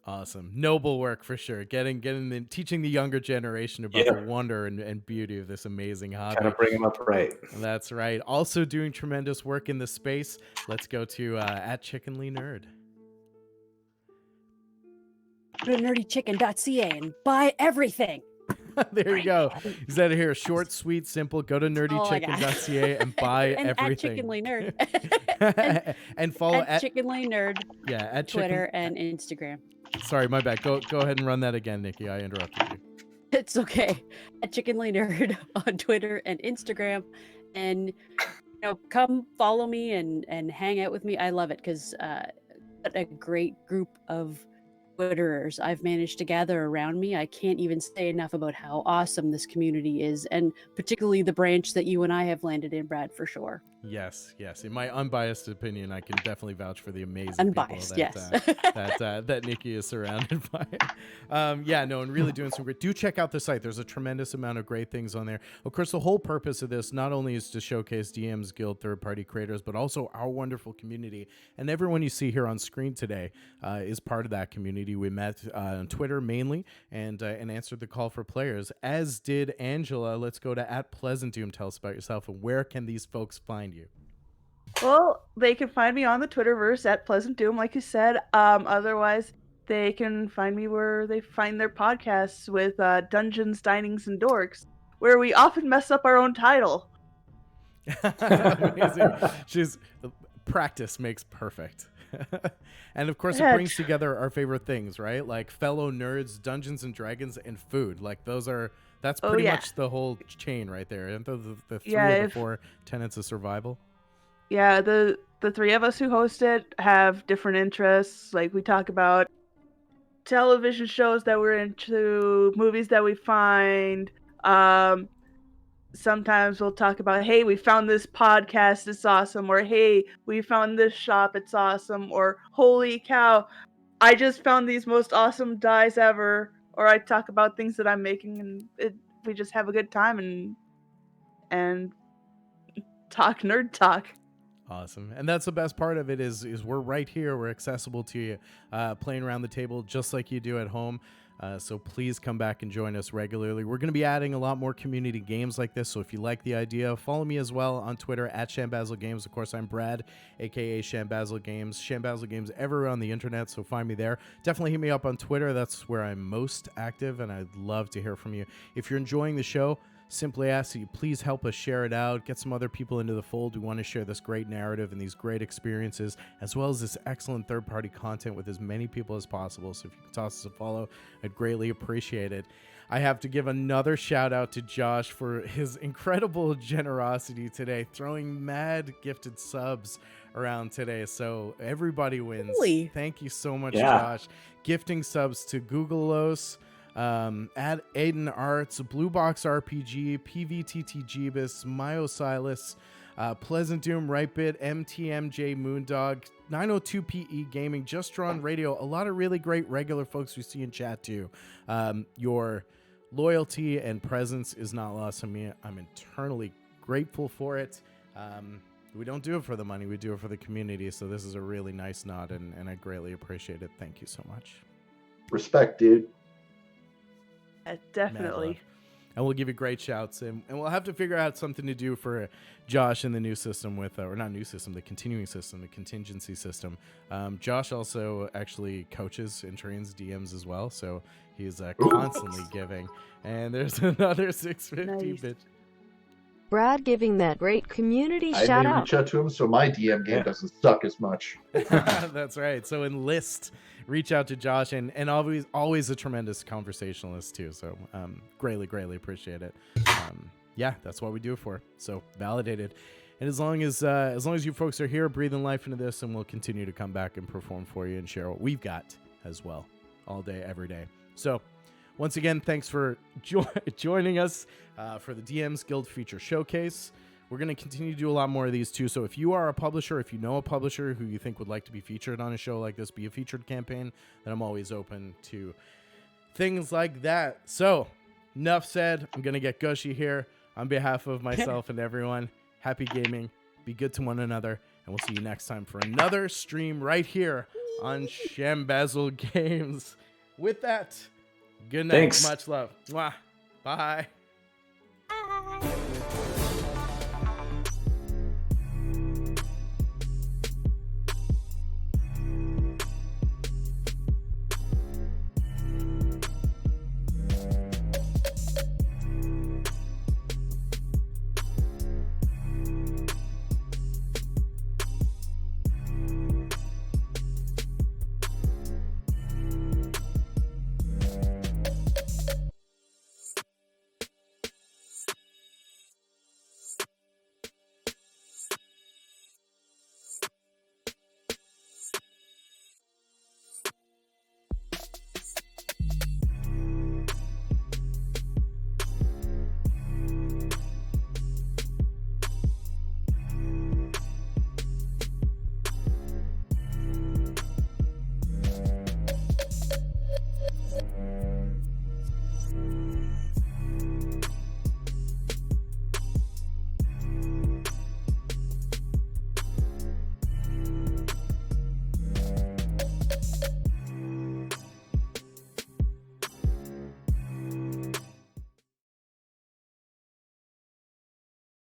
Awesome. Noble work for sure. Teaching the younger generation about the wonder and beauty of this amazing hobby. Kind of bring them up right. That's right. Also doing tremendous work in the space. Let's go to @ChickenlyNerd. Go to nerdychicken.ca and buy everything. There you go. Is that here? Short, sweet, simple. Go to nerdychicken.ca and buy and everything. At Chickenly Nerd. and follow at Chickenly Nerd. Yeah, at Twitter and Instagram. Sorry, my bad. Go ahead and run that again, Nikki. I interrupted you. It's okay. At Chickenly Nerd on Twitter and Instagram, and come follow me and hang out with me. I love it because what a great group of Twitterers I've managed to gather around me. I can't even say enough about how awesome this community is, and particularly the branch that you and I have landed in, Brad, for sure. Yes. In my unbiased opinion, I can definitely vouch for the amazing Unbiased, people that Nikki is surrounded by. And really doing some great. Do check out the site. There's a tremendous amount of great things on there. Of course, the whole purpose of this not only is to showcase DMsGuild third-party creators, but also our wonderful community. And everyone you see here on screen today is part of that community. We met on Twitter mainly and answered the call for players, as did Angela. Let's go to @PleasantDoom. Tell us about yourself and where can these folks find you? Well, they can find me on the Twitterverse at Pleasant Doom, like you said. Otherwise, they can find me where they find their podcasts with Dungeons, Dinings, and Dorks, where we often mess up our own title. Amazing. Practice makes perfect. And of course, it brings together our favorite things, right? Like fellow nerds, Dungeons and Dragons, and food. Like that's pretty much the whole chain right there. And the three of the 4 tenets of survival. Yeah, the the three of us who host it have different interests. Like, we talk about television shows that we're into, movies that we find. Sometimes we'll talk about, hey, we found this podcast, it's awesome, or hey, we found this shop, it's awesome, or holy cow, I just found these most awesome dyes ever. Or I talk about things that I'm making, and we just have a good time and talk nerd talk. Awesome. And that's the best part of it is we're right here. We're accessible to you, playing around the table just like you do at home. So please come back and join us regularly. We're going to be adding a lot more community games like this. So if you like the idea, follow me as well on Twitter at Shambazzle Games. Of course, I'm Brad, aka Shambazzle Games. Shambazzle Games everywhere on the internet, so find me there. Definitely hit me up on Twitter. That's where I'm most active, and I'd love to hear from you. If you're enjoying the show, simply ask that you please help us share it out, get some other people into the fold. We want to share this great narrative and these great experiences, as well as this excellent third-party content with as many people as possible. So if you can toss us a follow, I'd greatly appreciate it. I have to give another shout out to Josh for his incredible generosity today, throwing mad gifted subs around today. So everybody wins. Really? Thank you so much, Yeah. Josh. Gifting subs to Googleos, at Aiden Arts, Blue Box RPG, PVTT Jeebus, Myo Silas, Pleasant Doom, Rightbit, MTMJ Moondog, 902PE Gaming, Just Drawn Radio, a lot of really great regular folks we see in chat too. Your loyalty and presence is not lost on me. I'm eternally grateful for it. We don't do it for the money, we do it for the community, so this is a really nice nod, and I greatly appreciate it. Thank you so much. Respect, dude. Definitely. And we'll give you great shouts, and we'll have to figure out something to do for Josh in the new system with, or not new system, the continuing system, the contingency system. Josh also actually coaches and trains DMs as well, so he's constantly giving. And there's another 650 Nice. bit. Brad giving that great community I shout may out. reach out to him so my DM game Yeah. doesn't suck as much. That's right. So enlist, reach out to Josh, and always a tremendous conversationalist too. So greatly appreciate it. Yeah, that's what we do it for. So validated. And as long as you folks are here, breathing life into this, and we'll continue to come back and perform for you and share what we've got as well, all day, every day. So once again, thanks for joining us for the DMsGuild Feature Showcase. We're going to continue to do a lot more of these too. So if you are a publisher, if you know a publisher who you think would like to be featured on a show like this, be a featured campaign, then I'm always open to things like that. So enough said. I'm going to get gushy here. On behalf of myself and everyone, happy gaming. Be good to one another. And we'll see you next time for another stream right here on Shambazzle Games. With that, good night. Thanks. Much love. Mwah. Bye.